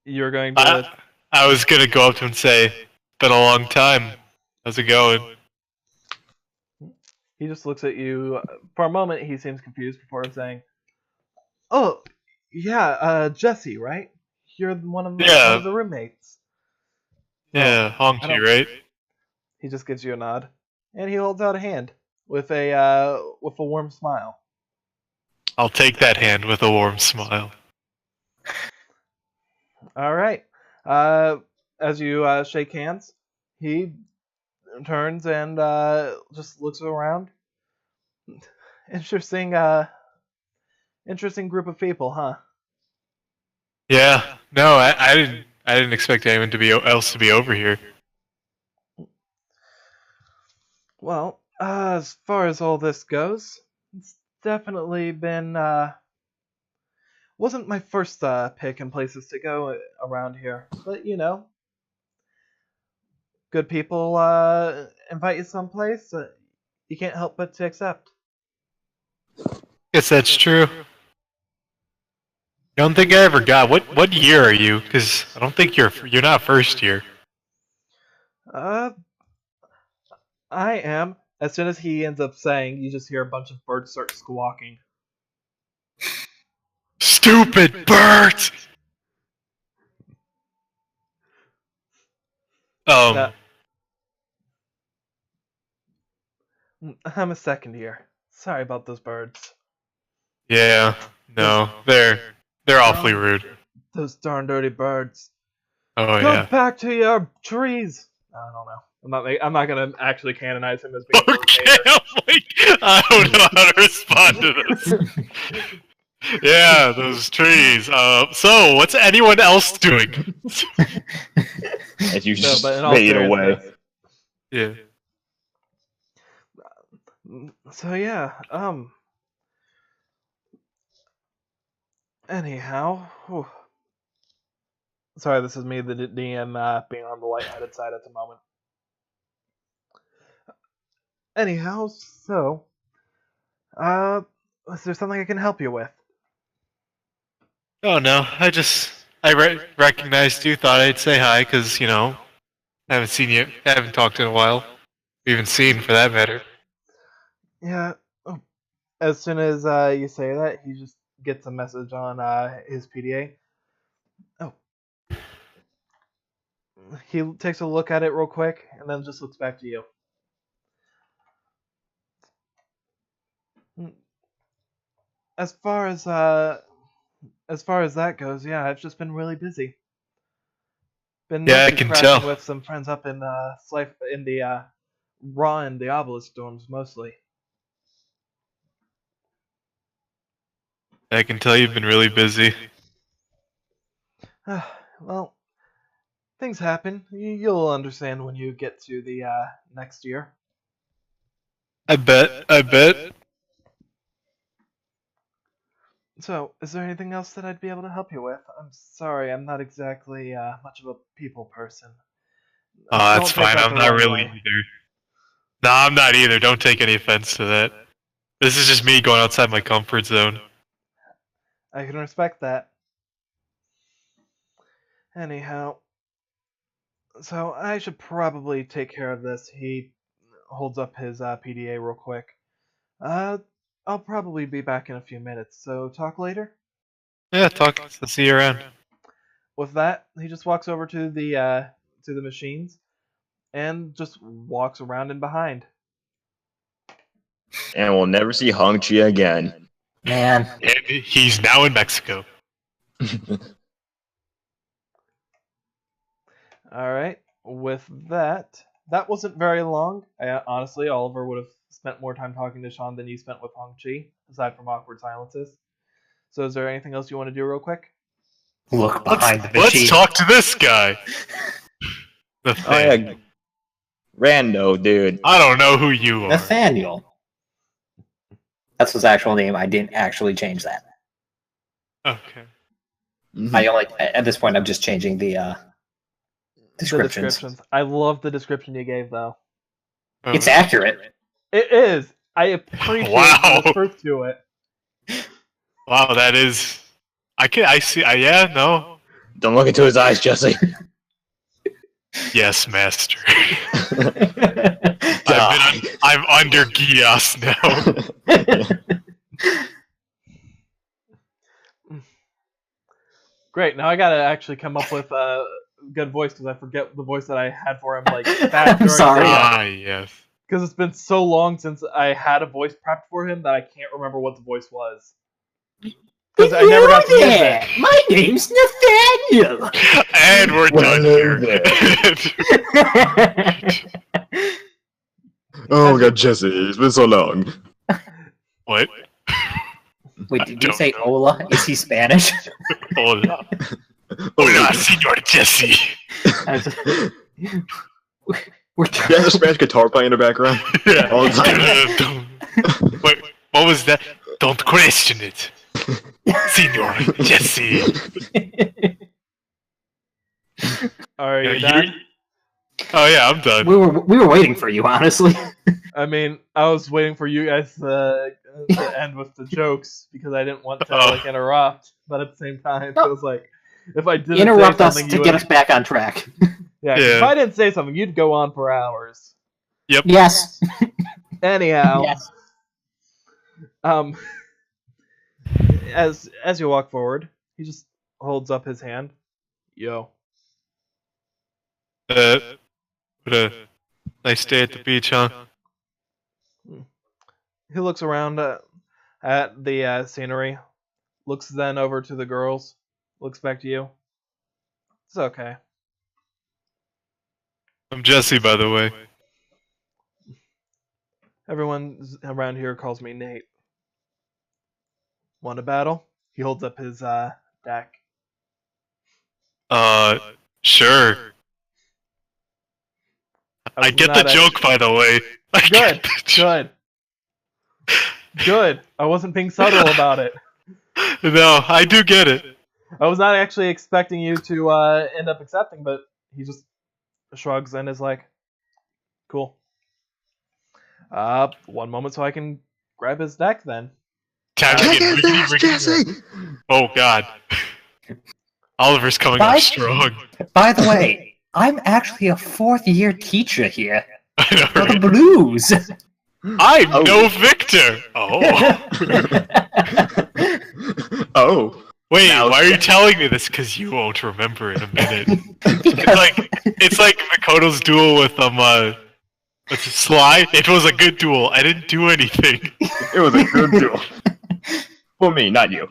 You're going to... I was gonna go up to him and say, been a long time. How's it going? He just looks at you. For a moment, he seems confused before saying, "Oh, yeah, Jesse, right? You're one of the roommates." Yeah, Hongchi, right? He just gives you a nod, and he holds out a hand with a warm smile. I'll take that hand with a warm smile. All right. As you shake hands, he turns and just looks around. Interesting group of people, huh? Yeah, no, I didn't expect anyone else to be over here. Well, as far as all this goes, it's definitely been wasn't my first pick in places to go around here, but good people invite you someplace, you can't help but to accept. Guess that's true. I don't think I ever got. What year are you? Because I don't think you're not first year. I am. As soon as he ends up saying, you just hear a bunch of birds start squawking. Stupid birds! I'm a second year. Sorry about those birds. Yeah, no, they're awfully rude. Those darn dirty birds. Oh Go yeah. back to your trees. I don't know. I'm not gonna actually canonize him as being a Okay, I don't know how to respond to this. Yeah, those trees. So, what's anyone else doing? As you No, just but in all fade away. seriousness- Yeah. So yeah, anyhow, whew. Sorry, this is me, the DM, being on the lightheaded side at the moment. Anyhow, so, is there something I can help you with? Oh no, I recognized you. Thought I'd say hi because I haven't seen you, haven't talked in a while. Even seen for that matter. Yeah. Oh, as soon as you say that, he just gets a message on his PDA. Oh. he takes a look at it real quick and then just looks back to you. As far as that goes, yeah, I've just been really busy. Been Yeah, I mostly can crashing tell. with some friends up in the Raw and the Obelisk dorms mostly. I can tell you've been really busy. Well, things happen. You'll understand when you get to the next year. I bet. So, is there anything else that I'd be able to help you with? I'm sorry, I'm not exactly much of a people person. Oh, Don't that's take fine. that I'm the not wrong really way. either. No, I'm not either. Don't take any offense to that. This is just me going outside my comfort zone. I can respect that. Anyhow, so I should probably take care of this. He holds up his PDA real quick. I'll probably be back in a few minutes, so talk later? Yeah, talk. I'll see you around. With that, he just walks over to the machines and just walks around in behind. And we'll never see Hong Chi again. Man, And he's now in Mexico. Alright, with that wasn't very long. Honestly, Oliver would have spent more time talking to Sean than you spent with Hong-Chi, aside from awkward silences. So is there anything else you want to do real quick? look behind the Let's machine. talk to this guy. The Oh thing. yeah, Rando, dude. I don't know who you are. Nathaniel. That's his actual name. I didn't actually change that. Okay. I only at this point I'm just changing the descriptions. The descriptions. I love the description you gave, though. It's accurate. It is. I appreciate Wow. the truth to it. Wow, that is. I see. Yeah, no. Don't look into his eyes, Jesse. Yes, master. Die. I'm under Gios now. Great. Now I gotta actually come up with a good voice because I forget the voice that I had for him. Like back I'm sorry. Ah, yes. Because it's been so long since I had a voice prepped for him that I can't remember what the voice was. Because I never got to use it. My name's Nathaniel. And we're done here. Oh my god, Jesse, it's been so long. What? Wait, did you don't say know. Ola? Is he Spanish? Hola. Hola, Senor Jesse. We're You have a Spanish guitar playing in the background? Yeah. All the time. Wait, what was that? Don't question it. Senor Jesse. Are you done? Oh yeah, I'm done. we were waiting for you, honestly. I mean, I was waiting for you guys to end with the jokes because I didn't want to like interrupt, but at the same time, it was like if I didn't Interrupt say us something, to you get would... us back on track. Yeah, Yeah. if I didn't say something, you'd go on for hours. Yes. Anyhow, Yes. As you walk forward, he just holds up his hand. Yo. What a nice day at the beach, huh? He looks around at the scenery, looks then over to the girls, looks back to you. It's okay. I'm Jesse, by the way. Everyone around here calls me Nate. Want a battle? He holds up his deck. Sure. I get the joke, by the way. I get the joke. Good. I wasn't being subtle about it. No, I do get it. I was not actually expecting you to end up accepting, but he just shrugs and is like, cool. One moment so I can grab his deck then. Time to get riggedy. Oh god. Oliver's coming up strong. By the way, I'm actually a fourth-year teacher here I know, for the right? blues. I'm no victor. Oh. Oh. Wait, Now- why are you telling me this? Because you won't remember in a minute. Because It's like Makoto's duel with what's it, Sly? It was a good duel. I didn't do anything. It was a good duel. For me, not you.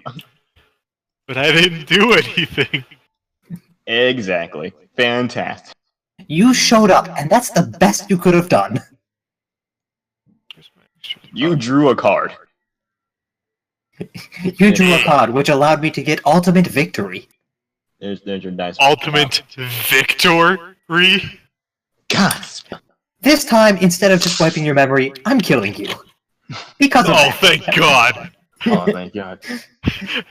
But I didn't do anything. Exactly. Fantastic. you showed up, and that's the best you could have done. You drew a card. You drew a card, which allowed me to get ultimate victory. There's your dice. Ultimate victory? Gasp. This time, instead of just wiping your memory, I'm killing you. Because of Oh, that. thank God. Oh, thank God.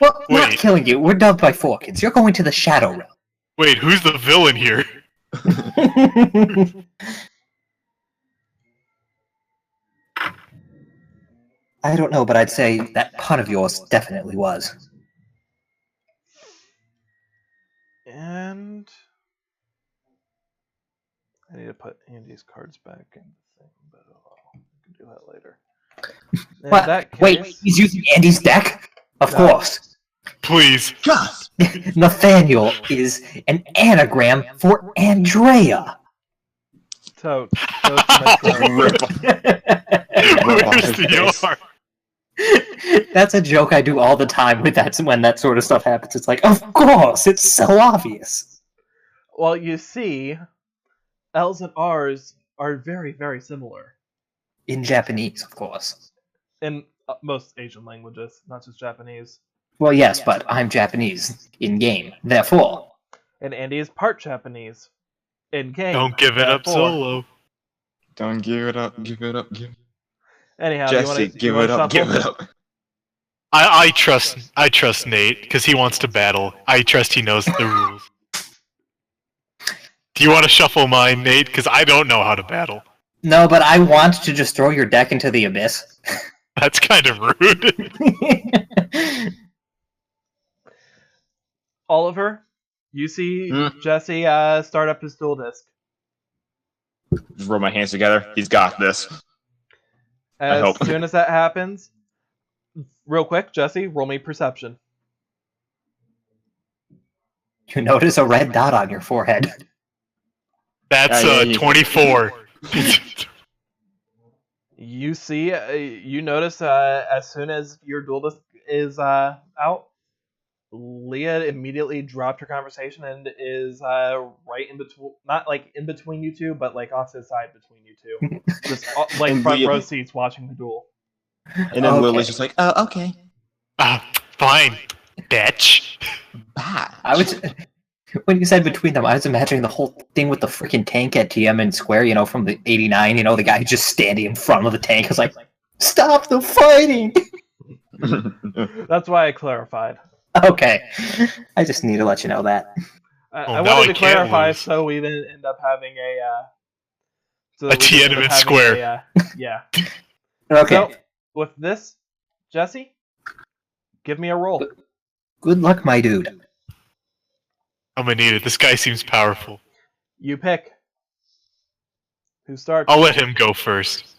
Well, not Wait. killing you. We're dubbed by Forkins. You're going to the Shadow Realm. Wait, who's the villain here? I don't know, but I'd say that pun of yours definitely was. And I need to put Andy's cards back in the thing, but I can do that later. In What? that Wait, case, he's using Andy's deck? Of No. course. Please. Gasp. Nathaniel is an anagram for Andrea. Totes. Totes my throat. Rip off Where's his the face. yard? That's a joke I do all the time with that when that sort of stuff happens. It's like, of course, it's so obvious. Well, you see, L's and R's are very, very similar In Japanese, of course. in most Asian languages, not just Japanese. Well, yes, but I'm Japanese in game. Therefore, And Andy is part Japanese in game. Don't give it up Therefore. solo. Don't give it up. Give it up. Give it up. Anyhow, Jesse, give it up. Give it up. I trust Nate because he wants to battle. I trust he knows the rules. Do you want to shuffle mine, Nate? Because I don't know how to battle. no, but I want to just throw your deck into the abyss. That's kind of rude. Oliver, you see Jesse start up his dual disc. Just rub my hands together. He's got this. I As hope. soon as that happens, real quick, Jesse, roll me perception. You notice a red dot on your forehead. That's Yeah, you- 24. You see, you notice as soon as your dual disc is out, Leah immediately dropped her conversation and is right in between, not like in between you two, but like off to the side between you two, just like And front Leah- row seats watching the duel. And then Okay. Lily's just like, oh, okay. Fine, bitch. Bye. I was when you said between them, I was imagining the whole thing with the freaking tank at Tiananmen Square, you know, from the '89. You know, the guy just standing in front of the tank. I was like, "Stop the fighting!" That's why I clarified. Okay, I just need to let you know that. I now wanted I to can't clarify lose. so we didn't end up having a so A that we didn't end Tiananmen up having Square. Yeah. Okay, So with this, Jesse, give me a roll. good luck, my dude. I'm gonna need it. This guy seems powerful. You pick. Who starts? I'll let him go first.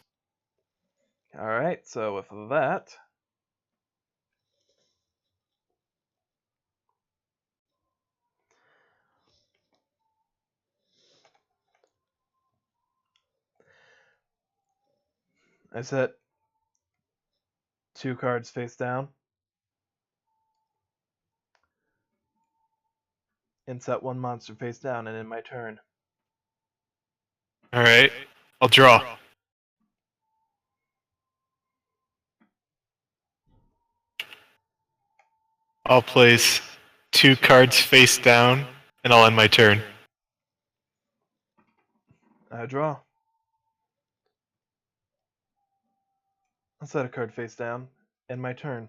All right. So with that, I set 2 cards face down and set 1 monster face down, and in my turn, All right, I'll draw. I'll place 2 cards face down, and I'll end my turn. I draw. I'll set a card face down, end my turn.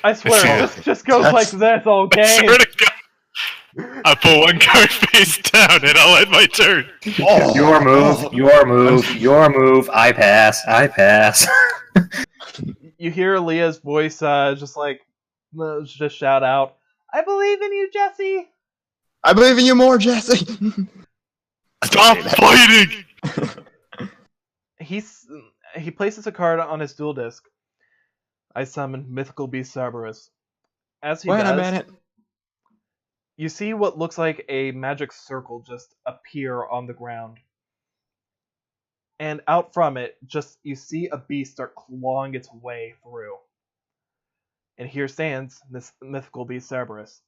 I swear, see it just goes like this all I game. swear to God. I put 1 card face down, and I'll end my turn. Oh. Your move, your move, your move. I pass. I pass. You hear Leah's voice just like just shout out, "I believe in you, Jesse." I believe in you more, Jesse. Stop fighting! He places a card on his dual disc. I summon Mythical Beast Cerberus. As he Wait a does, minute. you see what looks like a magic circle just appear on the ground. And out from it, just you see a beast start clawing its way through. And here stands this mythical beast Cerberus.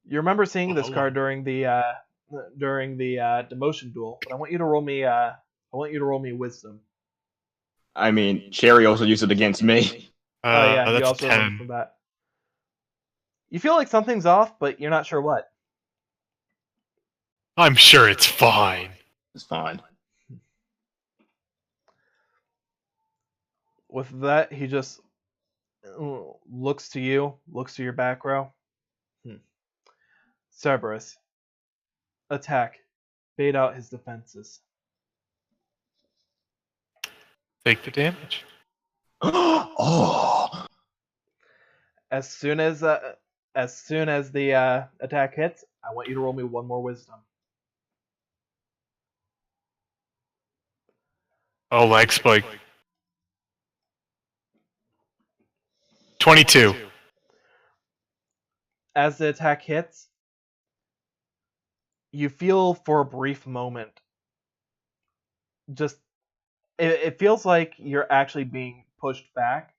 You remember seeing this card during the demotion duel, but I want you to roll me wisdom. I mean, Cherry also used it against me. Oh yeah, you That's also a remember 10. from that. You feel like something's off, but you're not sure what. I'm sure it's fine. It's fine. With that, he just looks to you, looks to your back row. Cerberus, attack. Bait out his defenses. Take the damage. Oh. As soon as the attack hits, I want you to roll me one more wisdom. Oh, leg spike. 22. As the attack hits, you feel for a brief moment, just it feels like you're actually being pushed back,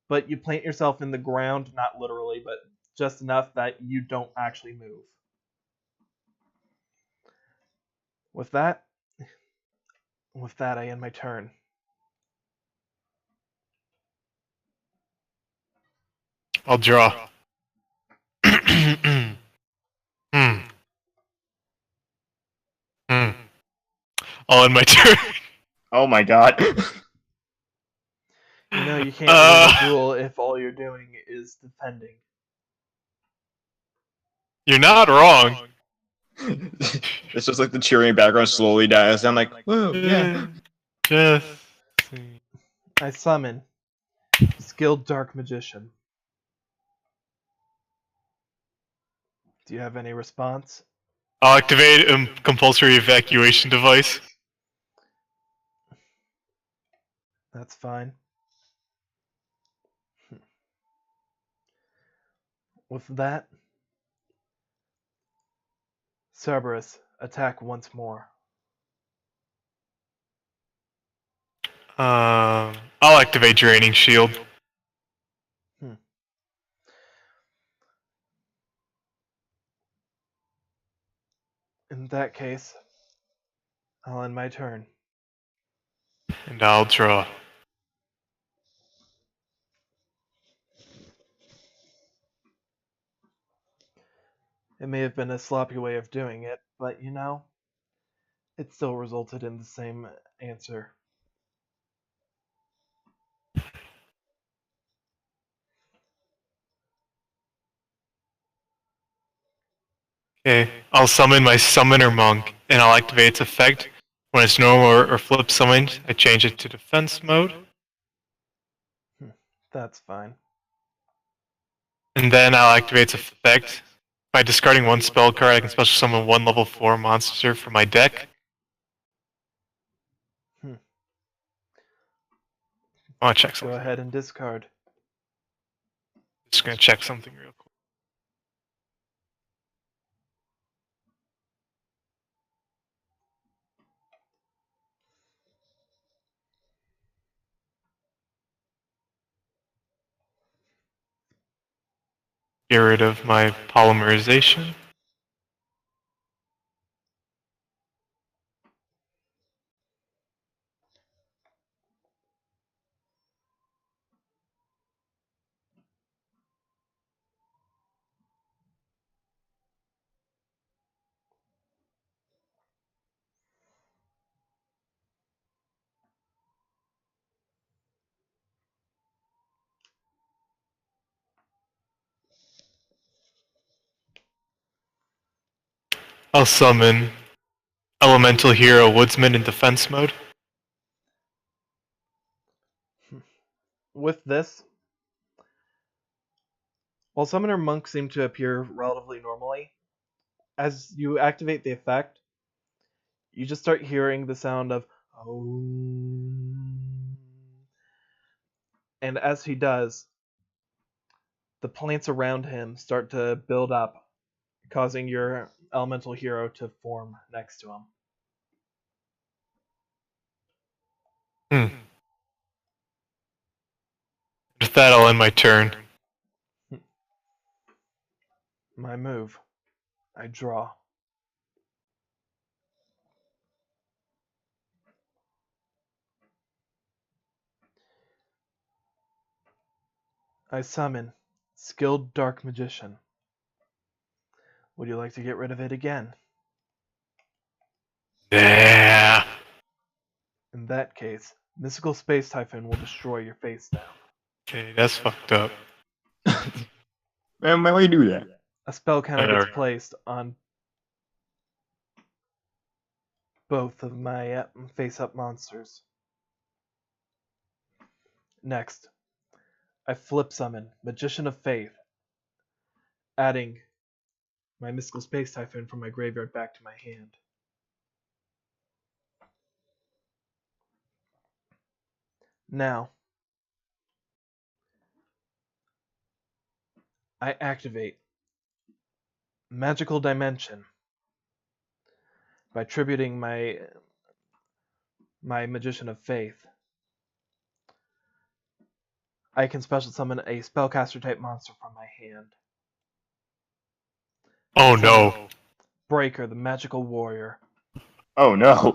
but you plant yourself in the ground, not literally, but just enough that you don't actually move. With that, I end my turn. I'll draw. Hmm. I'll end my turn. Oh my god. You know you can't win a duel if all you're doing is defending. You're not wrong. It's just like the cheering background slowly dies. I'm like, whoa, yeah. Just. I summon Skilled Dark Magician. Do you have any response? I'll activate a compulsory evacuation device. That's fine. With that, Cerberus, attack once more. I'll activate Draining Shield. In that case, I'll end my turn. And I'll draw. It may have been a sloppy way of doing it, but you know, it still resulted in the same answer. Okay, I'll summon my Summoner Monk, and I'll activate its effect. When it's normal or flip summoned, I change it to defense mode. That's fine. And then I'll activate its effect. By discarding one spell card, I can special summon one level 4 monster from my deck. I want to check something. Go ahead and discard. Just gonna check something real quick. Get rid of my polymerization. I'll summon Elemental Hero Woodsman in defense mode. With this, while Summoner Monk seemed to appear relatively normally, as you activate the effect, you just start hearing the sound of oh. And as he does, The plants around him start to build up, causing your elemental hero to form next to him. With that, I'll end my turn. My move. I draw. I summon Skilled Dark Magician. Would you like to get rid of it again? Yeah. In that case, Mystical Space Typhoon will destroy your face now. Okay, that's fucked up. Man, why you do that? A spell counter Whatever. gets placed on both of my face-up monsters. Next, I flip summon Magician of Faith, adding my Mystical Space Typhoon from my graveyard back to my hand. Now, I activate Magical Dimension by tributing my Magician of Faith. I can special summon a spellcaster type monster from my hand. Oh no. Breaker, the Magical Warrior. Oh no.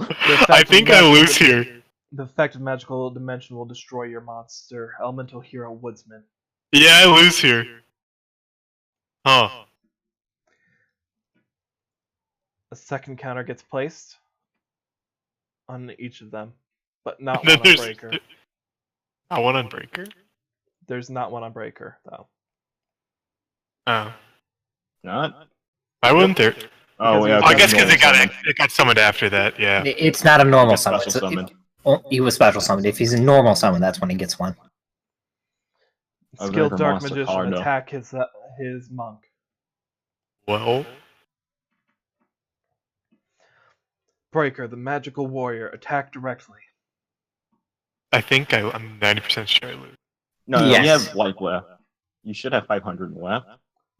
I think I lose here. The effect of Magical Dimension will destroy your monster, Elemental Hero Woodsman. Yeah, I lose here. Huh. A second counter gets placed on each of them, but not Then one on there's Breaker. I one on Breaker. There's not one on Breaker, though. Oh. Not? Why wouldn't there? Oh, yeah. I guess because normal it got summoned after that. Yeah. It's not a normal It's summon. special summon. He was special summoned. If he's a normal summon, that's when he gets one. I was Skilled looking for Dark monster Magician, card, though. attack his monk. Well. Breaker, the Magical Warrior, attack directly. I think I'm 90% sure I lose. No, Yes. you have like left. You should have 500 left.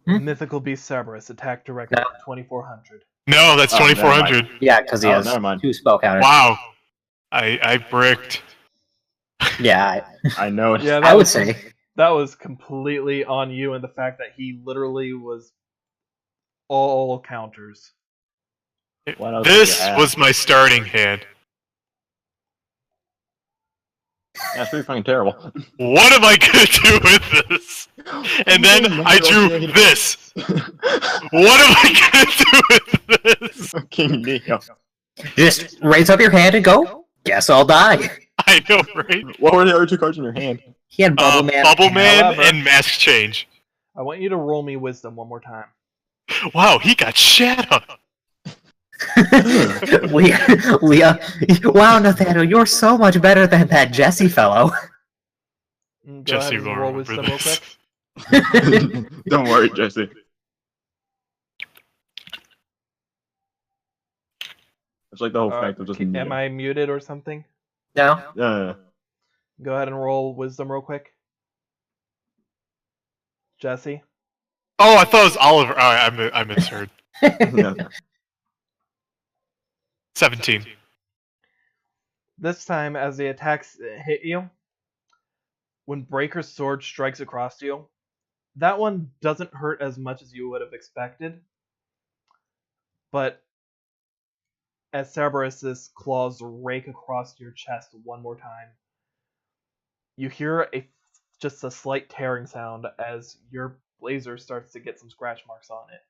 Mythical Beast Cerberus, attack directly, No. 2400. No, that's Oh, never 2400. Yeah, because he Oh, has never mind. 2 spell counters. Wow. I bricked. Yeah, I know it. Yeah, I would say. that was completely on you, and the fact that he literally was all counters. What else did This you have? was my starting hand. That's pretty fucking terrible. What am I gonna do with this? And then I drew this. What am I gonna do with this? King Neo. Just raise up your hand and go. Guess I'll die. I know, right? What were the other 2 cards in your hand? He had Bubble Man. Bubble Man However- and Mask Change. I want you to roll me Wisdom one more time. Wow, he got shat on. Wow, Nathaniel, you're so much better than that Jesse fellow. Go Jesse ahead and will roll remember Wisdom real this. quick. Don't worry, Jesse. It's like the whole fact of just. Am I muted or something? No? Go ahead and roll Wisdom real quick. Jesse? Oh, I thought it was Oliver. Oh, I misheard. Yeah. 17. This time, as the attacks hit you, when Breaker's sword strikes across you, that one doesn't hurt as much as you would have expected. But as Cerberus's claws rake across your chest one more time, you hear just a slight tearing sound as your blazer starts to get some scratch marks on it.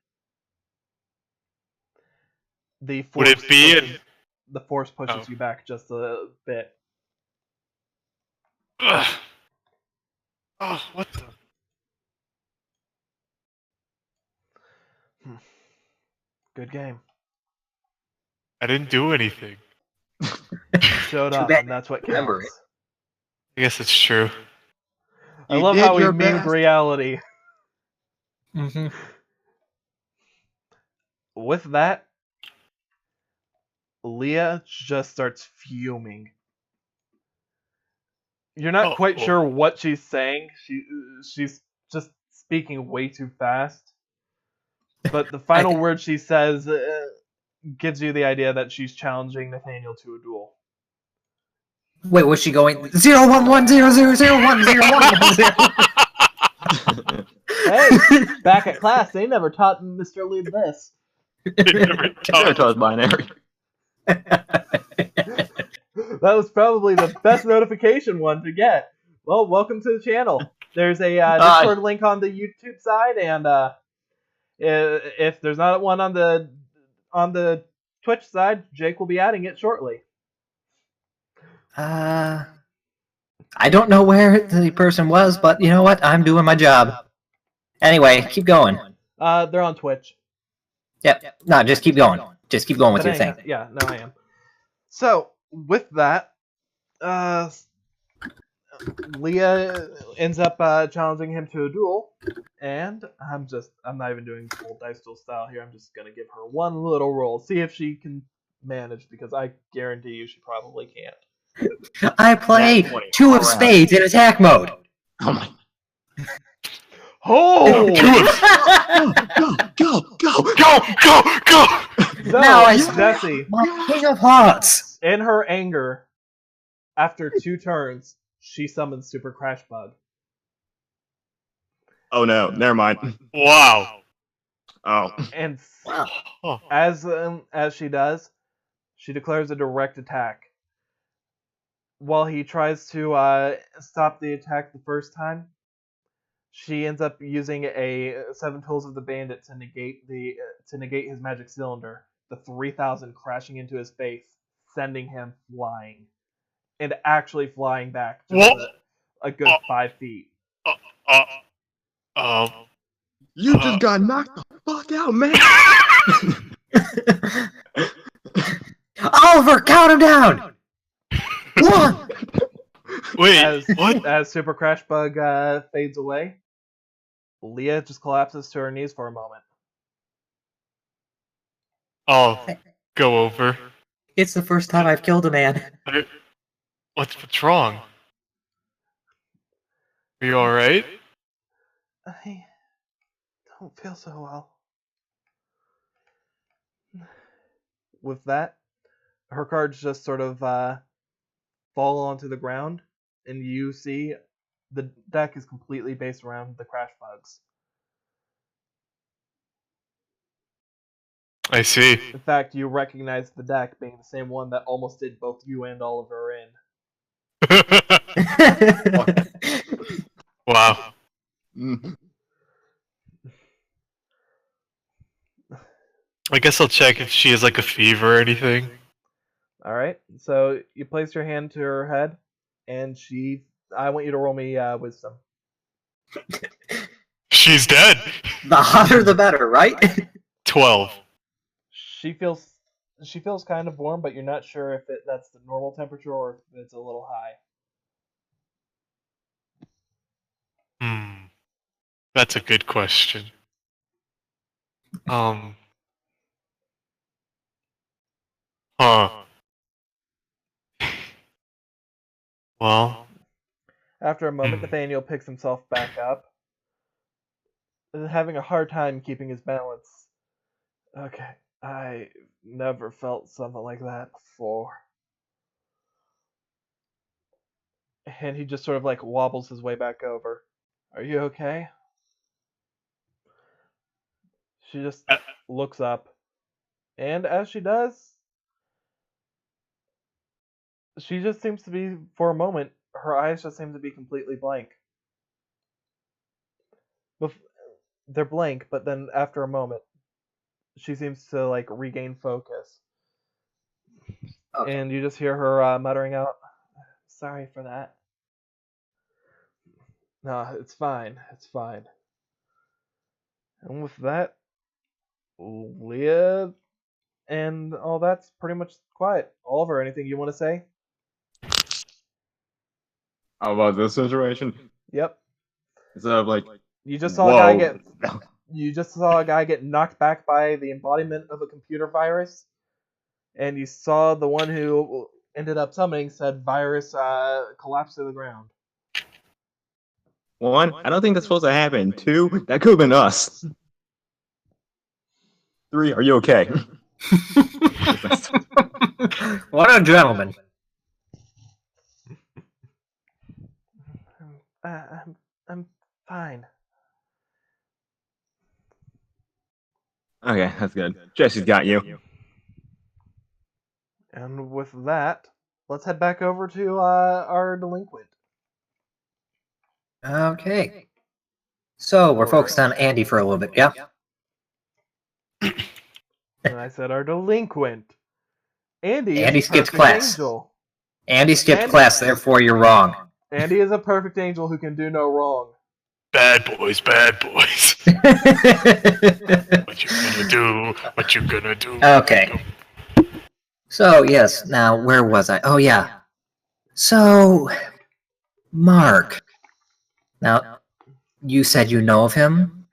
The Would it be the force pushes you back just a bit. Ugh. Oh, what the? Good game. I didn't do anything. Showed up, bad. and that's what Remember counts. I guess it's true. I You love did how we your memed best. reality. Mm-hmm. With that, Leah just starts fuming. You're not quite sure what she's saying. She's just speaking way too fast. But the final word she says gives you the idea that she's challenging Nathaniel to a duel. Wait, was she going 01100010110? Hey, back at class, they never taught Mr. Lee this. Never taught binary. That was probably the best notification one to get. Well, welcome to the channel. There's a Discord link on the YouTube side, and if there's not one on the Twitch side, Jake will be adding it shortly. I don't know where the person was, but you know what? I'm doing my job. Anyway, keep going. They're on Twitch. Yep. No, just keep going. Just keep going with your thing. Yeah, no, I am. So, with that, Leah ends up challenging him to a duel, and I'm not even doing full dice duel style here. I'm just gonna give her one little roll, see if she can manage, because I guarantee you she probably can't. I play 2 of spades in attack mode. Oh my. Oh! Go! So, Now I Jesse, my King of Hearts. in her anger, after 2 turns, she summons Super Crash Bug. Oh no, never mind. Wow. Oh. And Wow. as she does, she declares a direct attack. While he tries to stop the attack the first time, she ends up using a 7 Tools of the Bandit to negate his magic cylinder. The 3000 crashing into his face, sending him flying, and actually flying back just a good 5 feet. You just got knocked the fuck out, man. Oliver, count him down. 1. Wait, what? As Super Crash Bug fades away, Leah just collapses to her knees for a moment. I'll go over. It's the first time I've killed a man. What's wrong? Are you alright? I don't feel so well. With that, her cards just sort of fall onto the ground, and you see the deck is completely based around the Crash Bugs. I see. In fact, you recognize the deck being the same one that almost did both you and Oliver in. Wow. I guess I'll check if she has like a fever or anything. Alright, so you place your hand to her head, and I want you to roll me wisdom. She's dead. The hotter the better, right? 12. She feels kind of warm, but you're not sure if that's the normal temperature or if it's a little high. That's a good question. Huh. Well. After a moment, Nathaniel picks himself back up, having a hard time keeping his balance. Okay, I never felt something like that before. And he just sort of like wobbles his way back over. Are you okay? She just looks up. And as she does, she just seems to be, for a moment, her eyes just seem to be completely blank. They're blank, but then after a moment, she seems to like regain focus. Okay. And you just hear her muttering out, "Sorry for that." No, it's fine. It's fine. And with that, Leah and all that's pretty much quiet. Oliver, anything you want to say? How about this situation? Yep. Instead of like, you just saw a guy get knocked back by the embodiment of a computer virus, and you saw the one who ended up summoning said virus collapse to the ground. 1, I don't think that's supposed to happen. 2, that could have been us. 3, are you okay? What a gentleman. I'm fine. Okay, that's good. Jesse's got you. And with that, let's head back over to our delinquent. Okay. So we're focused on Andy for a little bit, yeah? And I said our delinquent. Andy Andy is a skipped perfect class. angel. Andy skipped Andy- class, therefore you're wrong. Andy is a perfect angel who can do no wrong. Bad boys, bad boys. What you gonna do? What you gonna do? Okay. So, yes, now where was I? Oh, yeah. So, Mark. Now, you said you know of him?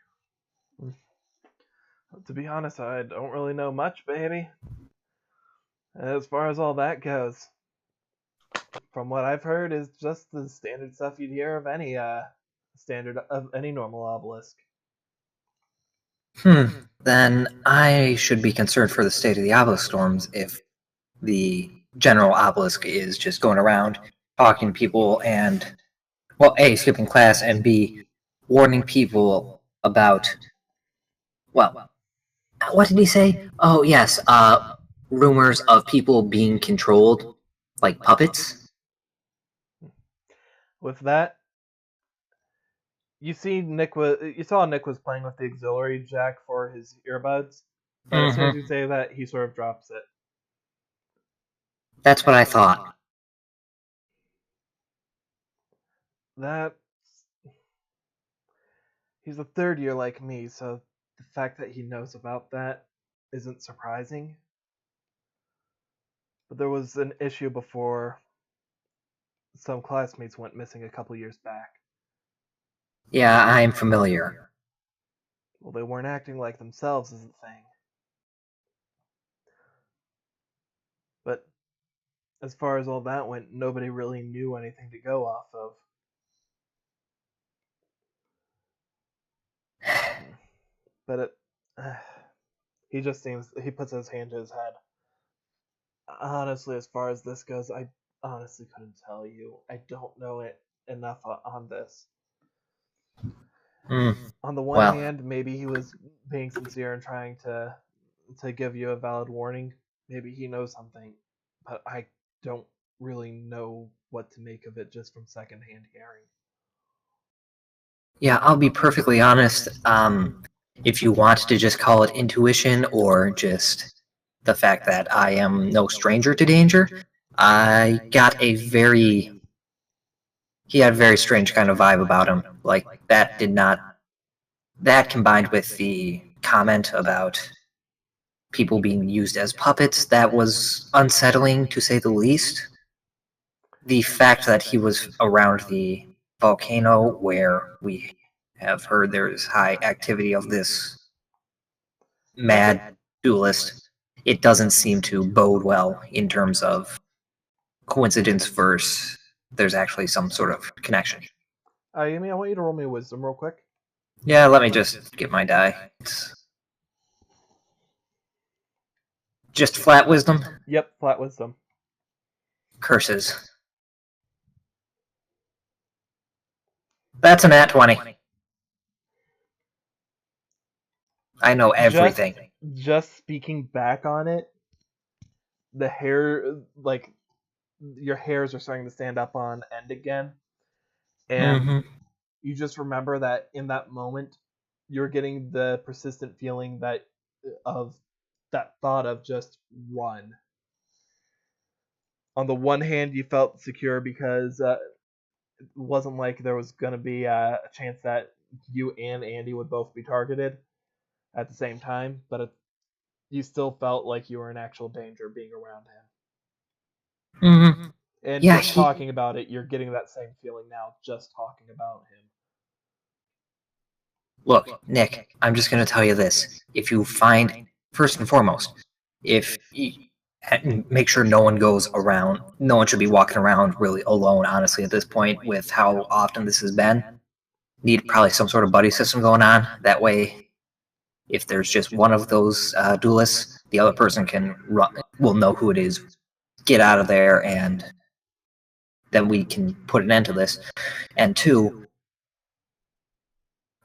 To be honest, I don't really know much, baby. As far as all that goes, from what I've heard, is just the standard stuff you'd hear of any normal obelisk. Then I should be concerned for the state of the obelisk storms if the general obelisk is just going around talking to people and, well, A, skipping class, and B, warning people about, well, what did he say? Oh, yes, rumors of people being controlled like puppets. With that, you saw Nick was playing with the auxiliary jack for his earbuds. But as soon as you say that, he sort of drops it. That's what I thought. He's a third year like me, so the fact that he knows about that isn't surprising. But there was an issue before some classmates went missing a couple years back. Yeah, I'm familiar. Well, they weren't acting like themselves is the thing. But as far as all that went, nobody really knew anything to go off of. But he puts his hand to his head. Honestly, as far as this goes, I honestly couldn't tell you. I don't know it enough on this. On the one hand, maybe he was being sincere and trying to give you a valid warning. Maybe he knows something, but I don't really know what to make of it just from secondhand hearing. Yeah, I'll be perfectly honest. If you want to just call it intuition or just the fact that I am no stranger to danger, I got he had a very strange kind of vibe about him. Like, that combined with the comment about people being used as puppets, that was unsettling to say the least. The fact that he was around the volcano where we have heard there's high activity of this mad duelist, it doesn't seem to bode well in terms of coincidence versus there's actually some sort of connection. Yumi, I want you to roll me a wisdom real quick. Yeah, let me just get my die. It's just flat wisdom? Yep, flat wisdom. Curses. That's an nat 20. I know everything. Just speaking back on it, the hair, like, your hairs are starting to stand up on end again. And you just remember that in that moment, you're getting the persistent feeling that thought of just run. On the one hand, you felt secure because it wasn't like there was going to be a chance that you and Andy would both be targeted at the same time, but you still felt like you were in actual danger being around him. And yeah, just talking about it, you're getting that same feeling now, just talking about him. Look, Nick, I'm just going to tell you this. If you find, first and foremost, make sure no one goes around, no one should be walking around really alone, honestly, at this point, with how often this has been. need probably some sort of buddy system going on. That way, if there's just one of those duelists, the other person will know who it is, get out of there, and then we can put an end to this. And two,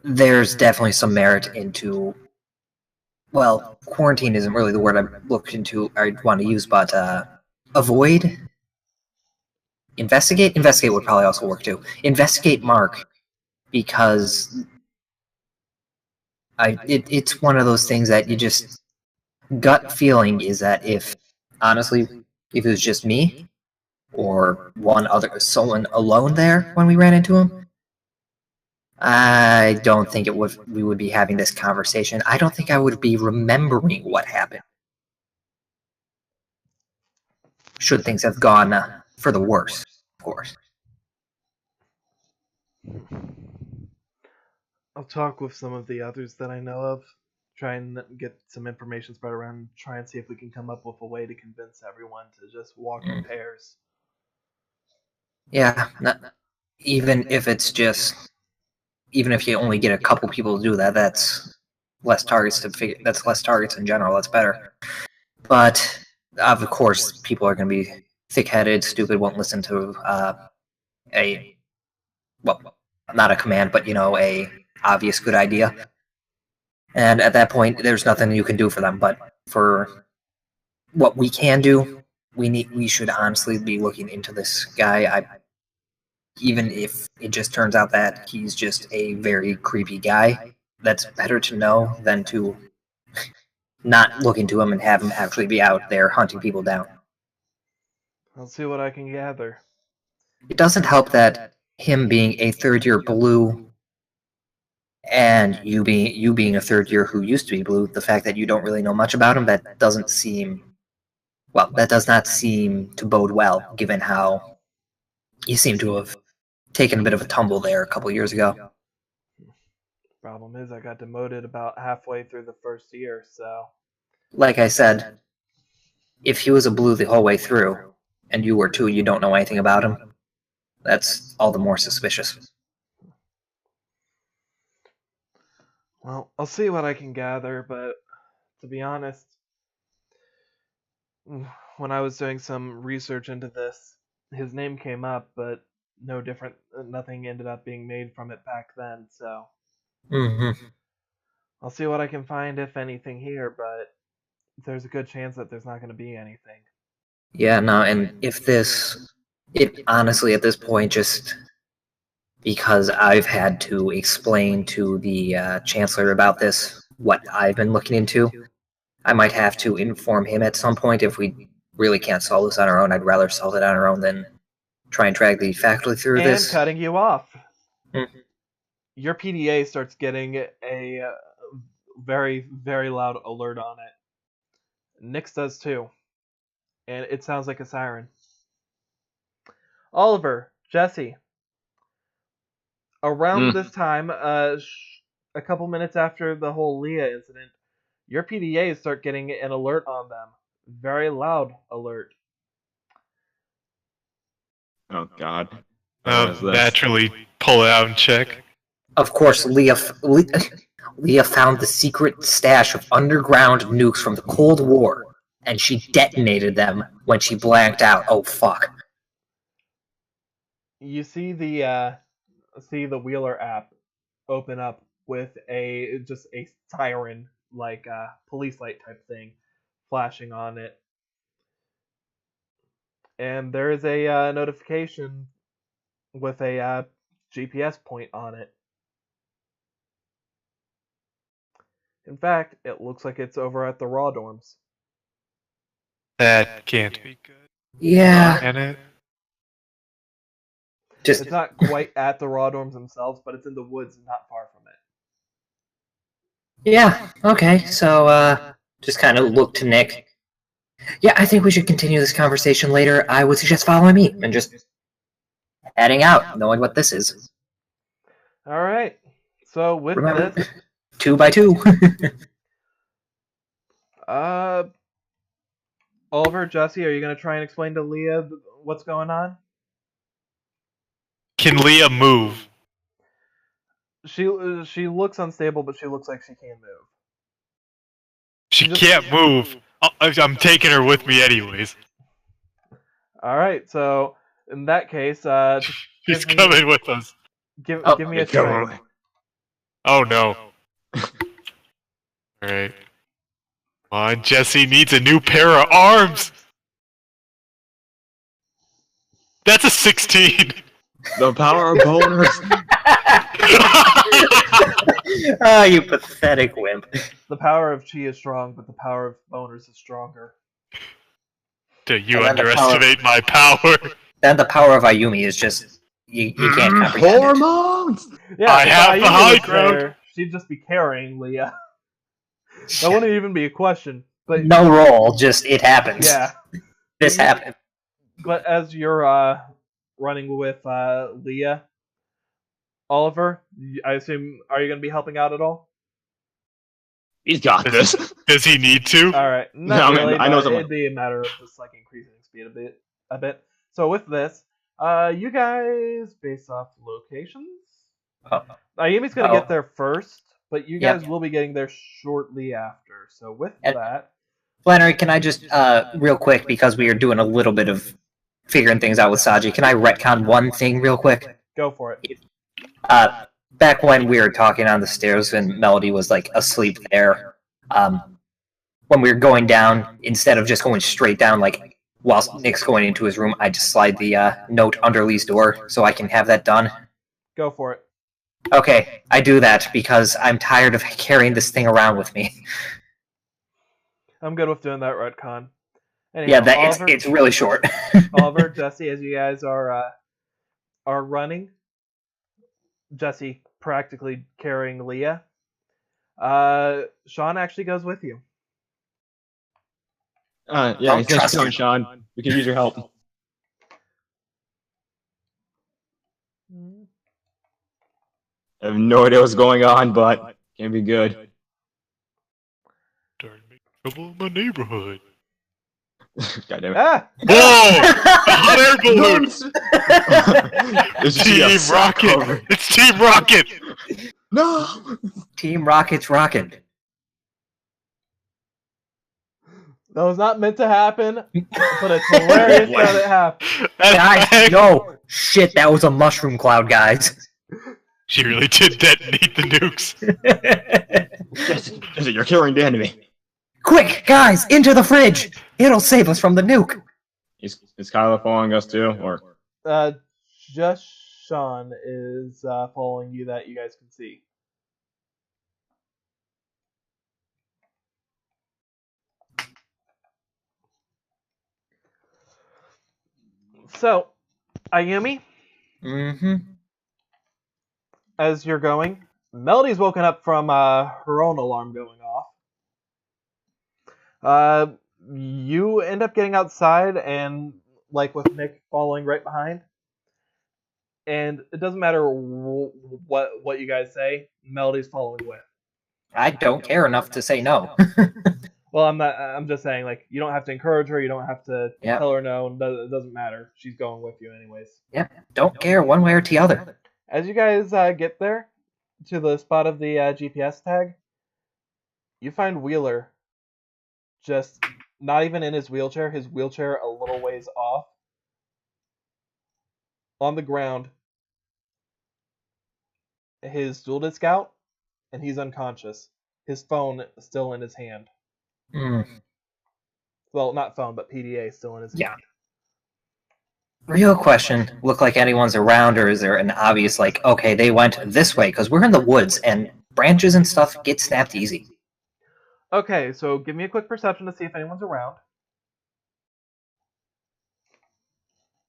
there's definitely some merit into, well, quarantine isn't really the word I'd want to use, but avoid, investigate would probably also work too. Investigate Mark, because it's one of those things that you just, gut feeling is that honestly, if it was just me, or someone alone there when we ran into him, I don't think we would be having this conversation. I don't think I would be remembering what happened. Should things have gone for the worse, of course. I'll talk with some of the others that I know of, try and get some information spread around, try and see if we can come up with a way to convince everyone to just walk in pairs. Yeah, even if you only get a couple people to do that, that's less targets that's less targets in general, that's better. But, of course, people are going to be thick-headed, stupid, won't listen to not a command, but, a obvious good idea. And at that point, there's nothing you can do for them. But for what we can do, we should honestly be looking into this guy. Even if it just turns out that he's just a very creepy guy, that's better to know than to not look into him and have him actually be out there hunting people down. I'll see what I can gather. It doesn't help that him being a third-year blue and you being a third year who used to be blue, the fact that you don't really know much about him, that does not seem to bode well, given how you seem to have taken a bit of a tumble there a couple years ago. Problem is, I got demoted about halfway through the first year, so... Like I said, if he was a blue the whole way through, and you were too, you don't know anything about him, that's all the more suspicious. Well, I'll see what I can gather, but to be honest, when I was doing some research into this, his name came up, but nothing ended up being made from it back then, so... I'll see what I can find, if anything, here, but there's a good chance that there's not going to be anything. Yeah, no, and honestly, at this point, just because I've had to explain to the Chancellor about this, what I've been looking into, I might have to inform him at some point. If we really can't solve this on our own, I'd rather solve it on our own than try and drag the faculty through this. And cutting you off. Your PDA starts getting a very, very loud alert on it. Nyx does too. And it sounds like a siren. Oliver, Jesse. Around this time, a couple minutes after the whole Leah incident, your PDAs start getting an alert on them. Very loud alert. Oh, God. Naturally pull it out and check. Of course, Leah found the secret stash of underground nukes from the Cold War, and she detonated them when she blanked out. Oh, fuck. You see the Wheeler app open up with just a siren, like a police light type thing, flashing on it. And there is a notification with a GPS point on it. In fact, it looks like it's over at the Raw dorms. That can't be good. Yeah. Can it? It's not quite at the Raw dorms themselves, but it's in the woods not far from it. Yeah, okay, so, just kind of look to Nick. Yeah, I think we should continue this conversation later. I would suggest following me and just heading out, knowing what this is. Alright, so with this... 2 by 2. Oliver, Jesse, are you going to try and explain to Leah what's going on? Can Leah move? She looks unstable, but she looks like she can move. She can't move. I'm taking her with me anyways. All right, so in that case, She's give me coming with us. give Oh, me a strength. Oh no. Alright. Come on, Jesse needs a new pair of arms! That's a 16! The power of boners. Ah, you pathetic wimp. The power of chi is strong, but the power of boners is stronger. Do you And then the underestimate my power? Then the power of Ayumi is just you can't comprehend it. Hormones. Yeah, I if have the Ayumi high was ground. there, she'd just be carrying Leah. That wouldn't even be a question. But No roll, just it happens. yeah, This happened. but as you're running with Leah, Oliver, I assume, are you going to be helping out at all? He's got this. Does he need to? All right, No, not I mean, really. I know but someone- it'd be a matter of just like increasing speed a bit. So with this, you guys, based off locations, Oh. Ayumi's gonna get there first, but you Yep. guys will be getting there shortly after. So with And- that, Flannery, can I just, real quick, because we are doing a little bit of figuring things out with Saji, can I retcon one thing real quick? go for it. Back when we were talking on the stairs and Melody was, like, asleep there, when we were going down, instead of just going straight down, like, whilst Nick's going into his room, I just slide the note under Lee's door so I can have that done. Go for it. Okay, I do that because I'm tired of carrying this thing around with me. I'm good with doing that retcon. Anyhow, Yeah, that Oliver, it's really short. Oliver, Jesse, as you guys are running, Jesse practically carrying Leah. Sean actually goes with you. Yeah, Don't thanks trust for coming, him. Sean. We can use your help. I have no idea what's going on, but can be good. Starting to make trouble in my neighborhood. God damn it. Ah! Whoa! Hot air balloon! This is a Team sock Rocket! cover. It's Team Rocket! No! Team Rocket's rocking. That was not meant to happen, but it's hilarious that it happened. Guys, no! Shit, that was a mushroom cloud, guys. She really did detonate the nukes. Jesse, you're killing the enemy. Quick, guys, into the fridge! It'll save us from the nuke! Is Kyla following us too, or? Just Sean is following you that you guys can see. So, Ayumi, Mm-hmm. as you're going, Melody's woken up from her own alarm going off. You end up getting outside and, like, with Nick following right behind. And it doesn't matter what you guys say, Melody's following with. I don't care enough to say no. Well, I'm not. I'm just saying, like, you don't have to encourage her. You don't have to Yeah. tell her no. It doesn't matter. She's going with you anyways. Don't care one way or the other. As you guys get there to the spot of the GPS tag, you find Wheeler just not even in his wheelchair a little ways off, on the ground, his dual disc out, and he's unconscious. His phone still in his hand. Hmm. Well, not phone, but PDA still in his Yeah. hand. Real question, look like anyone's around, or is there an obvious, like, okay, they went this way, because we're in the woods, and branches and stuff get snapped easy. Okay, so give me a quick perception to see if anyone's around.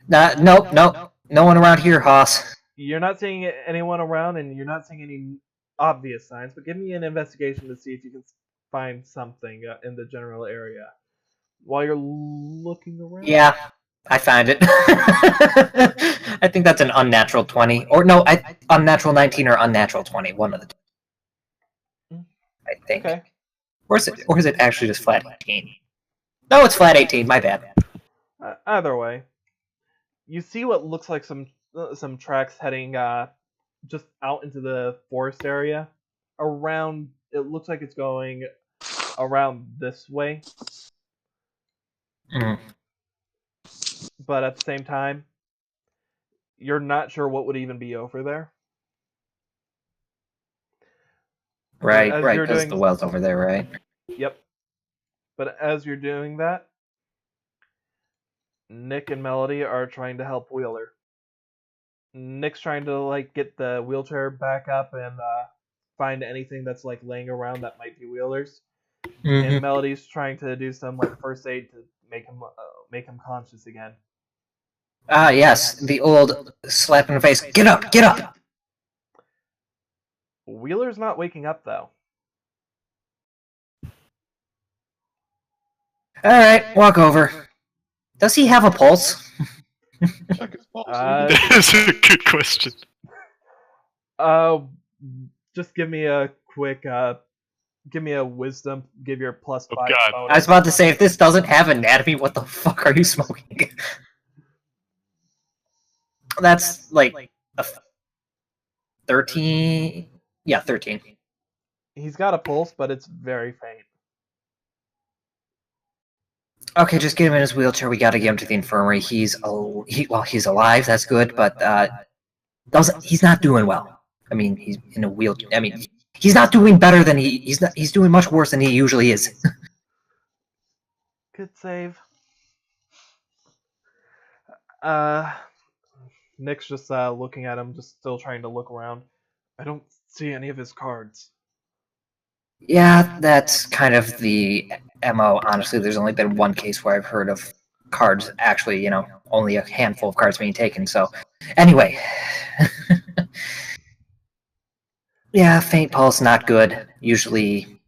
Nope, no one around here, Hoss. You're not seeing anyone around, and you're not seeing any obvious signs, but give me an investigation to see if you can find something in the general area. While you're looking around? Yeah, I find it. I think that's an unnatural 20. Or no, unnatural 19 or unnatural 20. One of the two. I think. Okay. Or is it actually just flat 18? No, it's flat 18. My bad. Either way, you see what looks like some tracks heading just out into the forest area. Around, it looks like it's going around this way. Mm. But at the same time, you're not sure what would even be over there. Right, as right, you're because doing- the well's over there, right? Yep. But as you're doing that, Nick and Melody are trying to help Wheeler. Nick's trying to like get the wheelchair back up and find anything that's like laying around that might be Wheeler's. Mhm. And Melody's trying to do some like first aid to make him conscious again. Ah, yes, the old slap in the face. Get up, get up! Wheeler's not waking up though. Alright, walk over. Does he have a pulse? Check his pulse. That is a good question. Just give me a quick give me a wisdom. Give your +5 Oh, God. bonus. I was about to say, if this doesn't have anatomy, what the fuck are you smoking? That's like a 13. Yeah, 13. He's got a pulse, but it's very faint. Okay, just get him in his wheelchair. We gotta get him to the infirmary. He's alive. That's good, but he's not doing well. I mean, he's in a wheelchair. I mean, he's not doing better than he's doing much worse than he usually is. Good save. Nick's just looking at him, just still trying to look around. I don't see any of his cards. Yeah, that's kind of the MO. Honestly, there's only been one case where I've heard of cards actually, only a handful of cards being taken. So, anyway. Yeah, faint pulse, not good. Usually,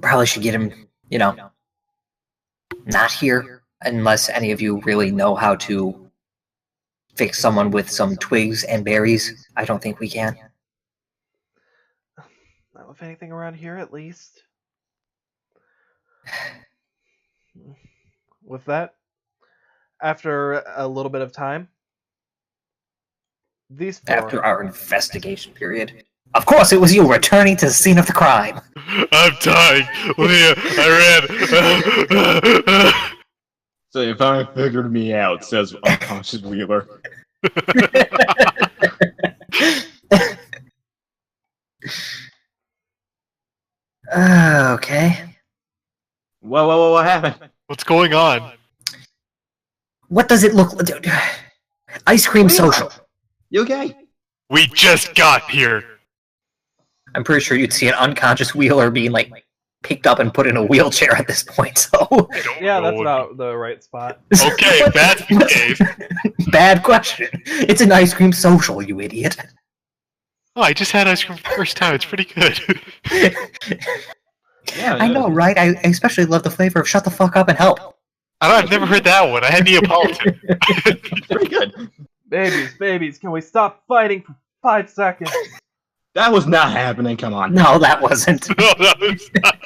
probably should get him, not here, unless any of you really know how to fix someone with some twigs and berries. I don't think we can. Not with anything around here, at least. With that, after a little bit of time, these four... After our investigation period. Of course, it was you returning to the scene of the crime. I'm dying. Leah, I ran. So you finally figured me out, says unconscious Wheeler. Okay. Whoa, what happened? What's going on? What does it look like? Ice cream social. You okay? We just got here. I'm pretty sure you'd see an unconscious Wheeler being like picked up and put in a wheelchair at this point. So I don't Yeah, know that's what- about the right spot. Okay, that's the case. Bad question. It's an ice cream social, you idiot. Oh, I just had ice cream for the first time. It's pretty good. Yeah, I know, right? I especially love the flavor of "Shut the fuck up and help." I've never heard that one. I had Neapolitan. Pretty good. Babies, can we stop fighting for 5 seconds? That was not happening. Come on. No, that wasn't. No, that was not.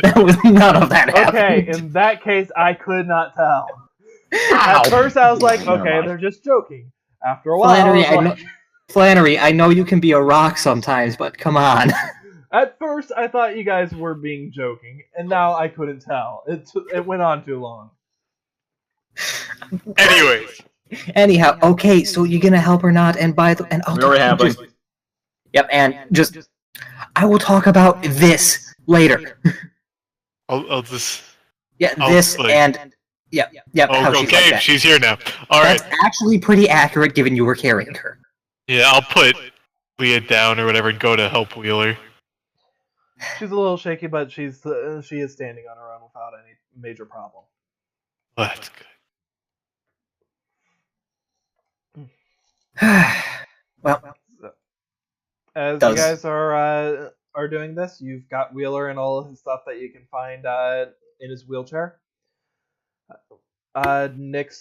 That was none of that Okay, happened. in that case, I could not tell. Ow. At first, I was like, Never okay, mind. they're just joking. After a while, Flannery, I know you can be a rock sometimes, but come on. At first, I thought you guys were being joking, and now I couldn't tell. It went on too long. Anyways, Anyhow, okay, so you gonna help or not? And We already have just, yep, and just I will talk about this later. I'll just. Yeah, Oh, this like- and yep. Oh, how she's okay, like that. she's here now. All right. That's actually pretty accurate, given you were carrying her. Yeah, I'll put Leah down or whatever and go to help Wheeler. She's a little shaky, but she is standing on her own without any major problem. Well, that's good. Well, As you guys are doing this, you've got Wheeler and all of his stuff that you can find in his wheelchair. Nick's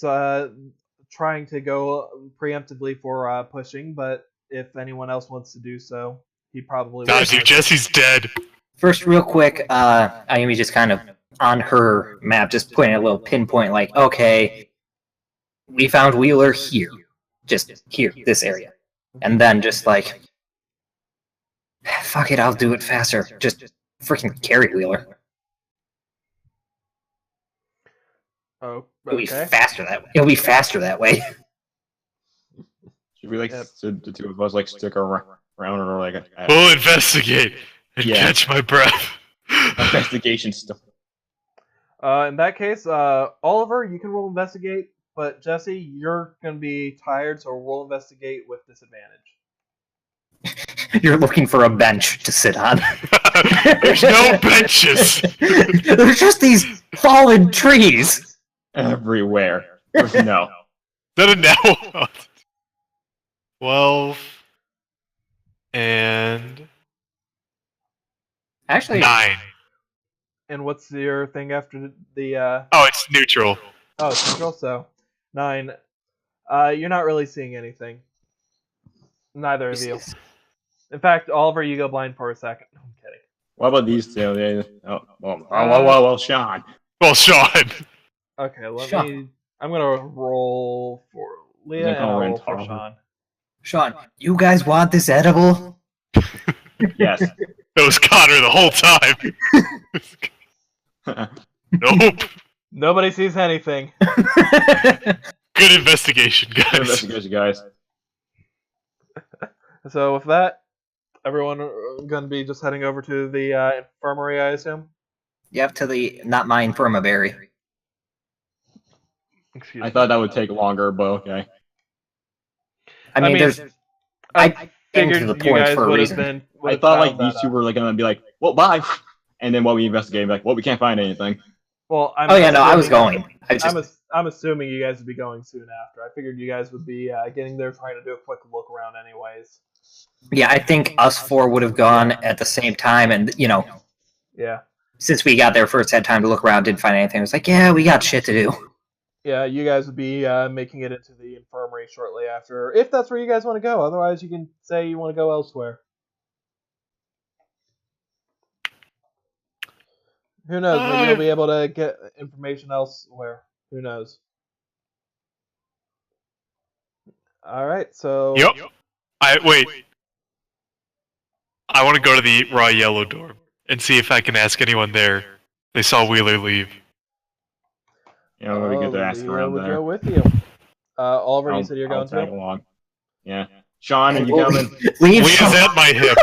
trying to go preemptively for pushing, but if anyone else wants to do so, he probably will. Dodgy, Jesse's dead. first, real quick, Ayumi just kind of on her map, just putting a little pinpoint, like, okay, we found Wheeler here, just here, this area. and then just like, fuck it, I'll do it faster. Just freaking carry Wheeler. Oh, It'll be okay. faster that way. It'll be faster that way. Should we like Yep. the two of us like stick around or like We'll investigate and Yeah. catch my breath. investigation stuff? In that case, Oliver, you can roll investigate, but Jesse, you're gonna be tired, so roll investigate with disadvantage. You're looking for a bench to sit on. There's no benches. There's just these fallen trees. Everywhere. No. No. 12 and Actually, 9. And what's your thing after the Oh, it's neutral. Oh, it's neutral, so 9. You're not really seeing anything. Neither of you. In fact, Oliver, you go blind for a second. I'm kidding. What about these two? Well, Sean. Well, Sean. Okay, let Sean. me. I'm gonna roll for Leah and I'll roll for Sean. Sean, you guys want this edible? Yes. That was Connor the whole time. Nope. Nobody sees anything. Good investigation, guys. Good investigation, guys. So with that, everyone gonna be just heading over to the infirmary, I assume. Yep, to the not my infirmary. Excuse I me. thought that would take longer, but okay. I mean, there's. I I came figured to the you point guys for a would have reason. been. I thought like these two were like gonna be like, well, bye, and then while we investigate, like, well, we can't find anything. Well, I'm Oh yeah, no, I was assuming- going. I just. I'm assuming you guys would be going soon after. I figured you guys would be getting there, trying to do a quick look around, anyways. Yeah, I think us four would have gone at the same time, and Yeah. since we got there first, had time to look around, didn't find anything. It was like, yeah, we got shit to do. Yeah, you guys would be making it into the infirmary shortly after, if that's where you guys want to go. Otherwise, you can say you want to go elsewhere. Who knows? Maybe you'll be able to get information elsewhere. Who knows? All right, so Yep. Wait. I want to go to the raw yellow dorm and see if I can ask anyone there. They saw Wheeler leave. You know, we get to ask Leah around would there. go with you. Oliver, you I'll- said you're I'll going tag to. along. Yeah. Sean, are you coming? Leave. Leah's at my hip.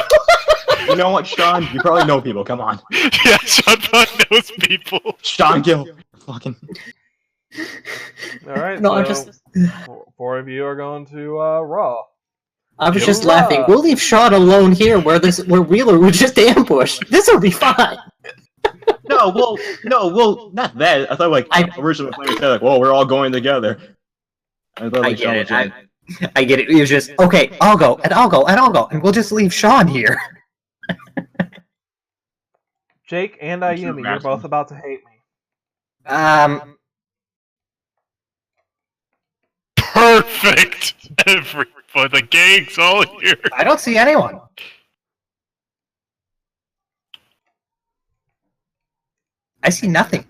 You know what, Sean? You probably know people. Come on. Yeah, Sean probably knows people. Sean, Gil. Fucking. All right, No, so I'm just. four of you are going to Raw. I was just Hurrah! laughing. We'll leave Sean alone here, where Wheeler would just ambush. This will be fine. No, well, not that. I thought like originally when we said like, well, we're all going together. I thought I like Sean get was it. I get it. It was just okay. I'll go, and I'll go, and I'll go, and we'll just leave Sean here. Jake and I'm sure Ayumi, you're Max- both about to hate me. Perfect. Everyone, the gang's all here. I don't see anyone. I see nothing.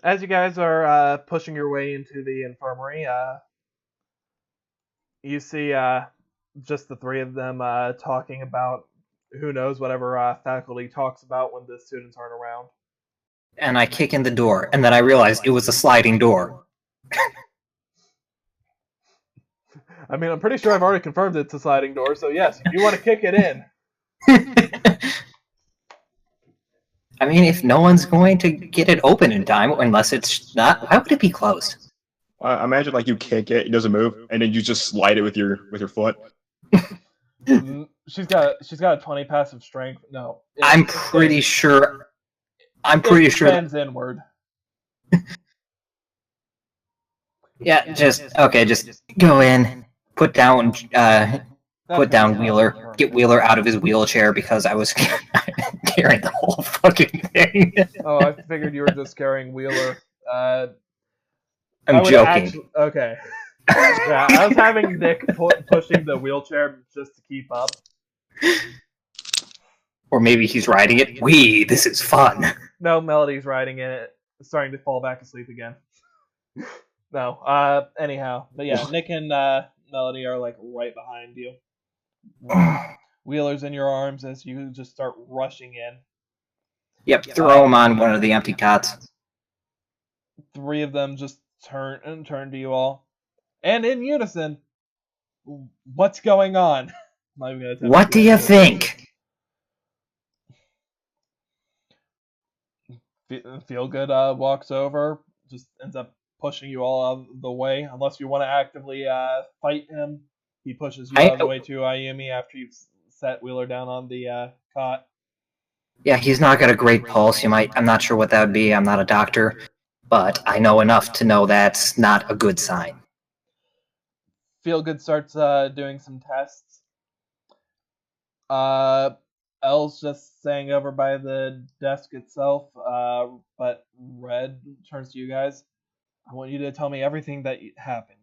As you guys are pushing your way into the infirmary, you see just the three of them talking about who knows whatever faculty talks about when the students aren't around. And I kick in the door, and then I realize it was a sliding door. I mean, I'm pretty sure I've already confirmed it's a sliding door, so yes, if you want to kick it in. I mean, if no one's going to get it open in time, unless it's not, why would it be closed? I imagine like you kick it, it doesn't move, and then you just slide it with your foot. She's got a 20 passive strength. No, I'm pretty sure. I'm pretty sure. Bends inward. Yeah, just go in, put down Wheeler, get Wheeler out of his wheelchair because I was carrying the whole fucking thing. Oh, I figured you were just carrying Wheeler. I'm would joking. Okay. Yeah, I was having Nick pushing the wheelchair just to keep up. Or maybe he's riding it. This is fun. No, Melody's riding in it. starting to fall back asleep again. No. Anyhow, but yeah, Nick and Melody are like right behind you. Wheeler's in your arms as you just start rushing in. Yep, throw him on one of the empty cots. 3 of them just turn to you all, and in unison, what's going on? What do you think? Feel Good walks over, just ends up pushing you all out of the way. Unless you want to actively fight him, he pushes you out of the way to Ayumi after you've set Wheeler down on the cot. Yeah, he's not got a great pulse. I'm not sure what that would be. I'm not a doctor, but I know enough to know that's not a good sign. Feel Good starts doing some tests. Elle's just staying over by the desk itself, but Red turns to you guys. I want you to tell me everything that happened.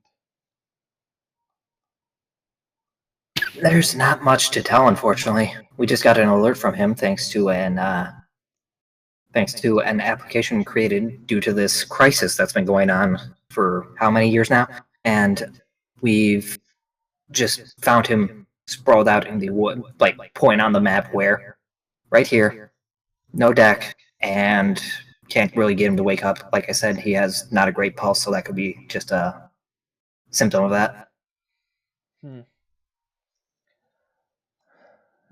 There's not much to tell, unfortunately. We just got an alert from him thanks to an application created due to this crisis that's been going on for how many years now, and we've just found him sprawled out in the wood, like point on the map where, right here, no deck, and can't really get him to wake up. Like I said, he has not a great pulse, so that could be just a symptom of that.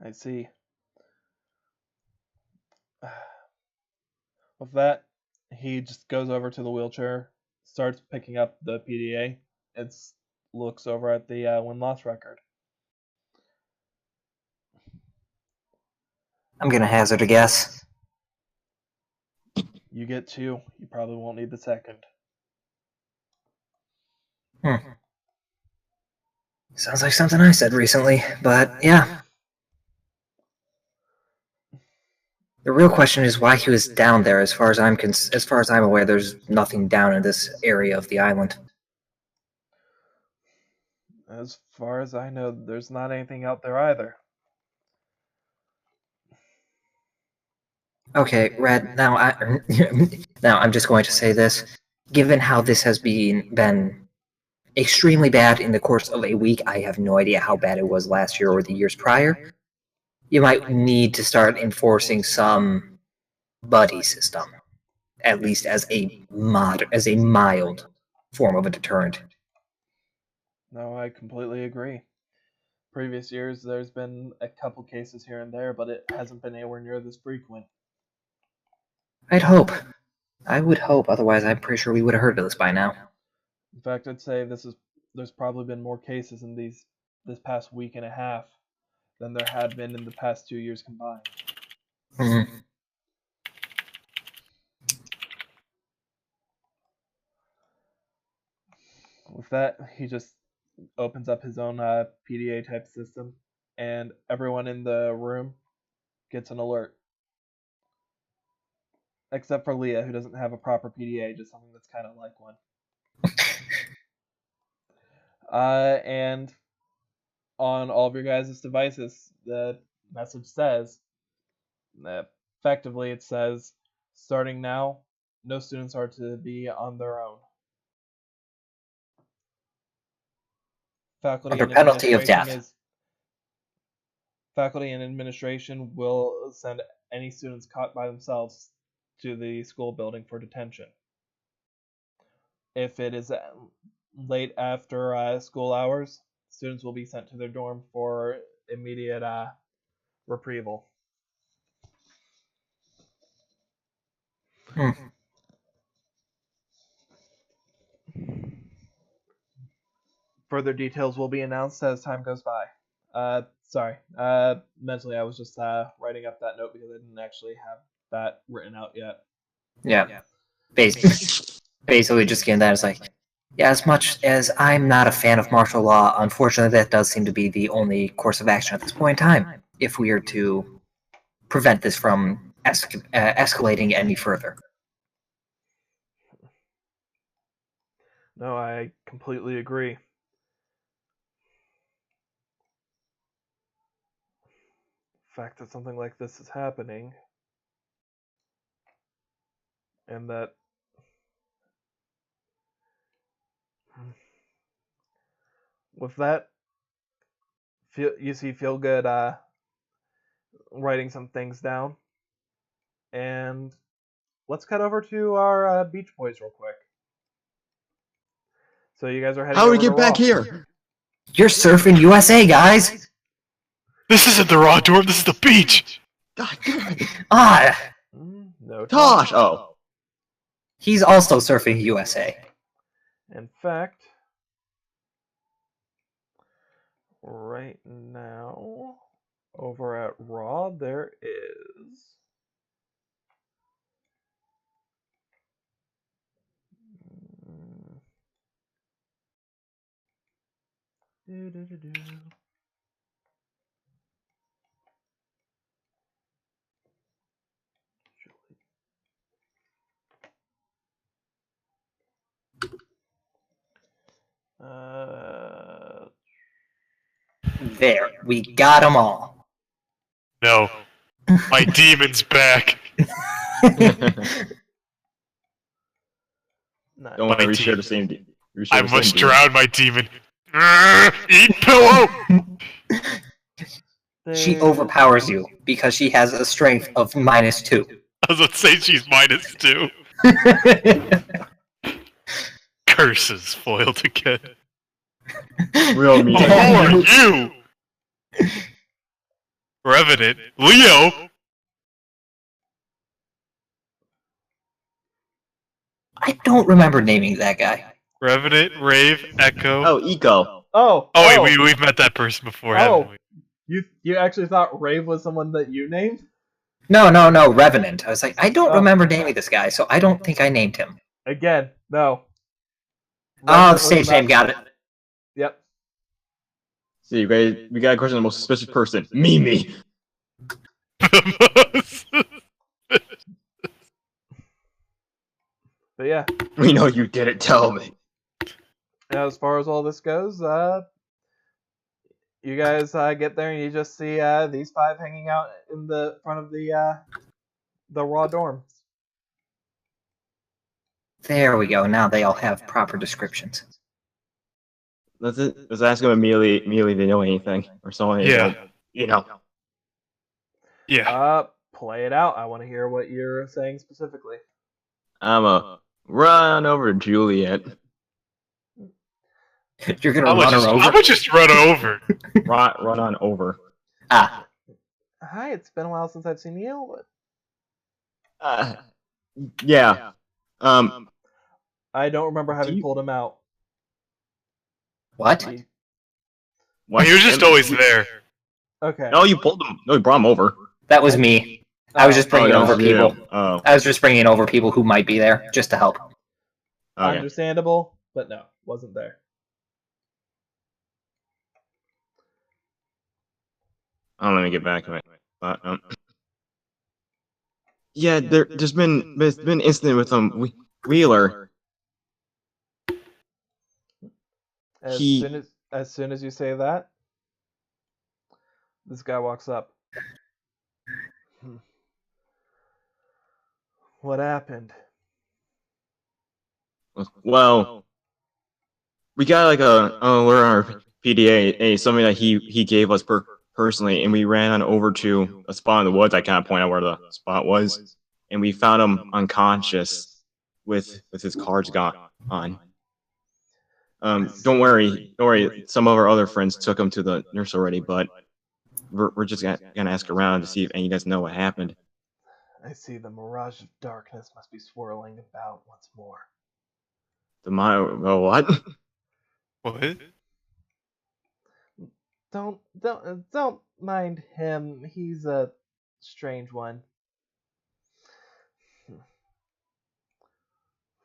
I see. With that, he just goes over to the wheelchair, starts picking up the PDA, and looks over at the win-loss record. I'm gonna hazard a guess. You get 2. You probably won't need the second. Sounds like something I said recently, but yeah. The real question is why he was down there. As far as I'm aware, there's nothing down in this area of the island. As far as I know, there's not anything out there either. Okay, Red. Now I'm just going to say this. Given how this has been extremely bad in the course of a week, I have no idea how bad it was last year or the years prior. You might need to start enforcing some buddy system, at least as a mild form of a deterrent. No, I completely agree. Previous years, there's been a couple cases here and there, but it hasn't been anywhere near this frequent. I'd hope. I would hope, otherwise I'm pretty sure we would have heard of this by now. In fact, I'd say there's probably been more cases in this past week and a half than there had been in the past 2 years combined. Mm-hmm. With that, he just opens up his own PDA type system, and everyone in the room gets an alert. Except for Leah, who doesn't have a proper PDA, just something that's kind of like one. And on all of your guys' devices, the message says, effectively it says, starting now, no students are to be on their own. Under penalty of death. Faculty and administration will send any students caught by themselves to the school building for detention. If it is late after school hours, students will be sent to their dorm for immediate retrieval. Further details will be announced as time goes by. Sorry. Mentally, I was just writing up that note because I didn't actually have that written out yet. Yeah. Basically just getting that, it's like, yeah, as much as I'm not a fan of martial law, unfortunately that does seem to be the only course of action at this point in time, if we are to prevent this from escalating any further. No, I completely agree. The fact that something like this is happening, and that with that, feel good writing some things down, and let's cut over to our Beach Boys real quick. So you guys are heading How do over we get to back Raw. here? You're surfing USA, guys. This isn't the raw dorm. This is the beach. God damn it. Ah, No Tosh! talk. Oh. he's also surfing USA. In fact, right now, over at Raw, there is... There, we got them all. No, my demon's back. Nice. Don't worry, we share the same. I must drown my demon. Eat pillow. She There's- overpowers you because she has a strength of -2. I was about to say she's -2. Curses foiled again. Real mean. Who are you? Revenant. Leo. I don't remember naming that guy. Revenant, Rave, Echo. Oh, Eco. Oh, Oh wait, we've met that person before, haven't we? You actually thought Rave was someone that you named? No, Revenant. I was like, I don't remember naming this guy, so I don't think I named him. Again, no. Oh, Revenant the was stage not- name, got it. Yep. See, we got a question on the most suspicious person. Mimi. But yeah, We know you did it. Tell me. as far as all this goes, you guys get there and you just see these 5 hanging out in the front of the Raw dorm. There we go. Now they all have proper descriptions. Let's ask them immediately if they know anything or something. Yeah. You know. Yeah. Play it out. I want to hear what you're saying specifically. I'm a run over to Juliet. You're gonna I run her over. would just run over. Run on over. Ah, Hi, it's been a while since I've seen you. Yeah. I don't remember having you- pulled him out. what? What? He was just always there. Okay. No, you pulled him. No, you brought him over. That was me. I was just bringing that over was you. people. Oh. I was just bringing over people who might be there just to help. Okay. Understandable, but no, wasn't there. Let me get back to it. Yeah, there's been an incident with Wheeler. As He- soon as you say that, this guy walks up. What happened? Well, we got like a alert on our PDA, something that he gave us personally, and we ran on over to a spot in the woods. I can't point out where the spot was, and we found him unconscious with his cards gone on. Don't worry. Some of our other friends took him to the nurse already, but we're just gonna ask around to see if any of you guys know what happened. I see the mirage of darkness must be swirling about once more. What? What? Don't mind him. He's a strange one.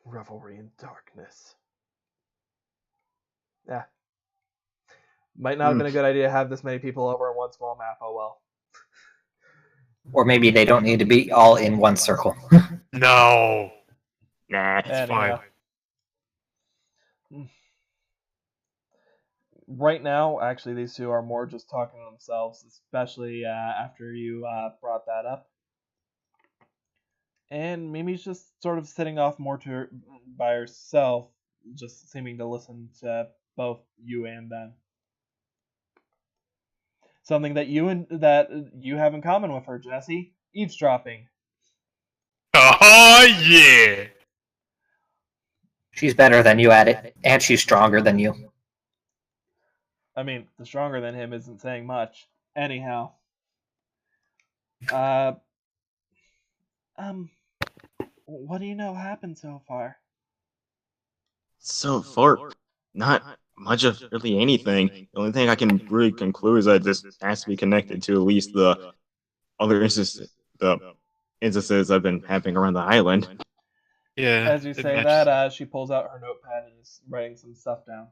Revelry in darkness. Yeah. Might not have been a good idea to have this many people over in one small map. Oh well. Or maybe they don't need to be all in one circle. No. Nah. It's fine. Right now, actually, these two are more just talking to themselves, especially after you brought that up. And Mimi's just sort of sitting off more by herself, just seeming to listen to both you and them. Something that you have in common with her, Jesse. Eavesdropping. Oh yeah. She's better than you at it, and she's stronger than you. I mean, the stronger than him isn't saying much. Anyhow. What do you know happened so far? So far, not much of really anything. The only thing I can really conclude is that this has to be connected to at least the other instances that have been happening around the island. Yeah. As you it say matches. that, she pulls out her notepad and is writing some stuff down.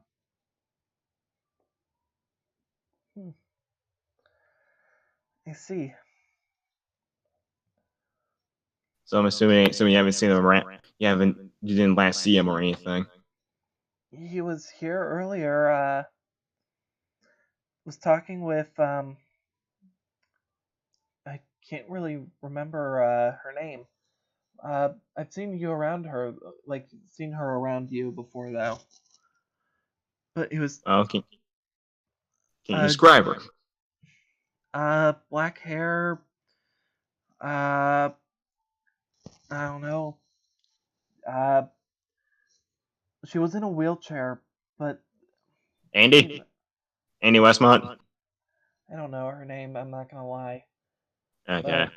I see. So I'm assuming you haven't seen him around. You didn't last see him or anything. He was here earlier, was talking with, I can't really remember, her name. I've seen you around her, seen her around you before, though. But he was, Oh, can you describe her? black hair, I don't know. She was in a wheelchair, but Andy Westmont. I don't know her name, I'm not gonna lie. Okay.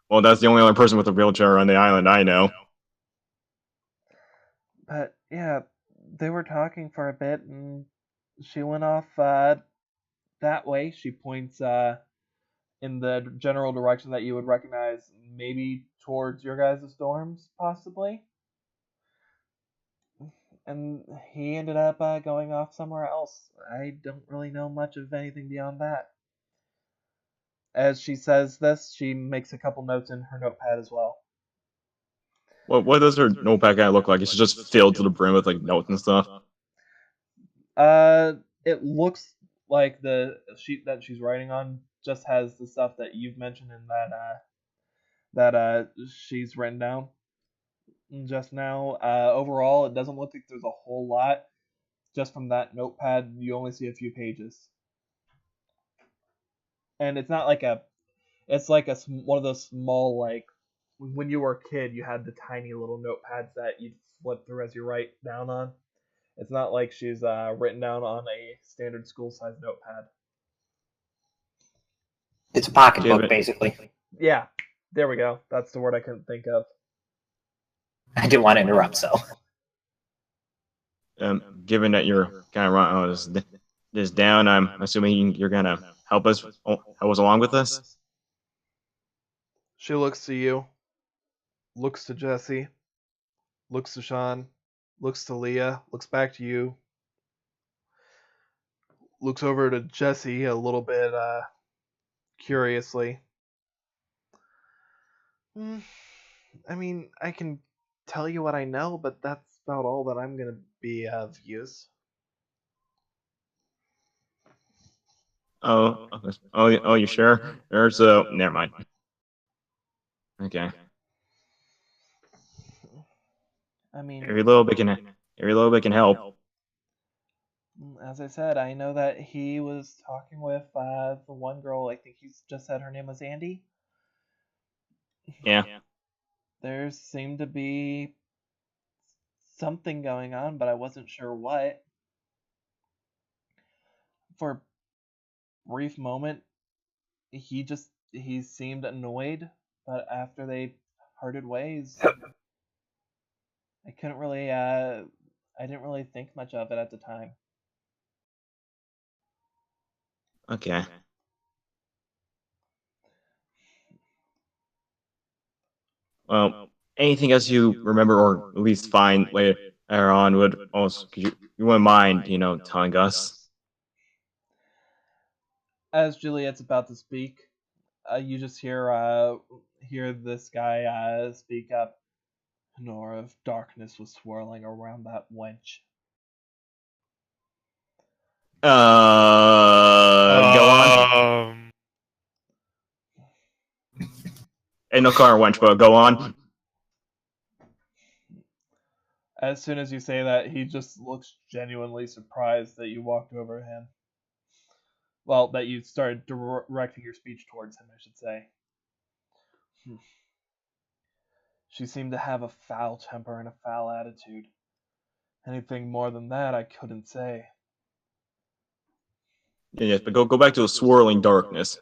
Well, that's the only other person with a wheelchair on the island I know. But yeah, they were talking for a bit, and she went off that way. She points in the general direction that you would recognize, maybe towards your guys' dorms, possibly. And he ended up going off somewhere else. I don't really know much of anything beyond that. As she says this, she makes a couple notes in her notepad as well. What does her notepad guy look like? It's just filled to the brim with like notes and stuff. It looks like the sheet that she's writing on just has the stuff that you've mentioned in that she's written down just now. Overall, it doesn't look like there's a whole lot. Just from that notepad, you only see a few pages, and it's not like it's like one of those small, like when you were a kid, you had the tiny little notepads that you'd flip through as you write down on. It's not like she's written down on a standard school-size notepad. It's a pocketbook, basically. Yeah, there we go. That's the word I couldn't think of. I didn't want to interrupt, so. Given that you're kind of running this down, I'm assuming you're gonna help us along with this. She looks to you, looks to Jesse, looks to Sean, looks to Leah, looks back to you, looks over to Jesse a little bit curiously. I mean, I can tell you what I know, but that's about all that I'm gonna be of use. Oh, you sure? There's never mind. Okay. I mean, Every little bit can help. as I said, I know that he was talking with the one girl. I think he's just said her name was Andy. Yeah. There seemed to be something going on, but I wasn't sure what. For a brief moment, he seemed annoyed, but after they parted ways, I couldn't really I didn't really think much of it at the time. Okay. Well, anything else you remember or at least find later on would also you wouldn't mind, telling us. As Juliet's about to speak, you just hear this guy speak up. An aura of darkness was swirling around that wench. Go on. Ain't no car wench, but go on. As soon as you say that, he just looks genuinely surprised that you walked over to him. Well, that you started directing your speech towards him, I should say. She seemed to have a foul temper and a foul attitude. Anything more than that, I couldn't say. Yes, but go back to the swirling darkness.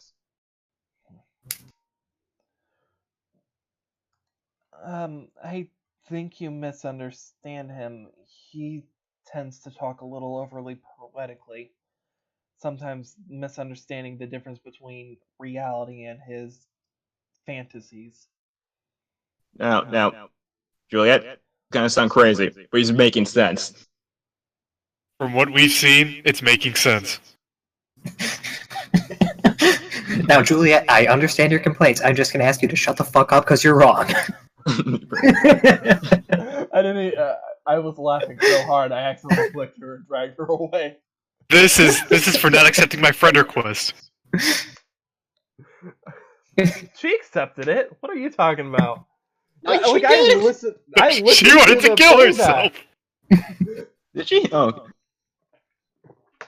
I think you misunderstand him. He tends to talk a little overly poetically, sometimes misunderstanding the difference between reality and his fantasies. Now, Juliet, kind of sound crazy, but he's making sense. From what we've seen, it's making sense. Now, Juliet, I understand your complaints. I'm just going to ask you to shut the fuck up because you're wrong. I was laughing so hard I accidentally flicked her and dragged her away. This is for not accepting my friend request. She accepted it. What are you talking about? No, she didn't. I listened She wanted to them kill say herself. Did she? Oh,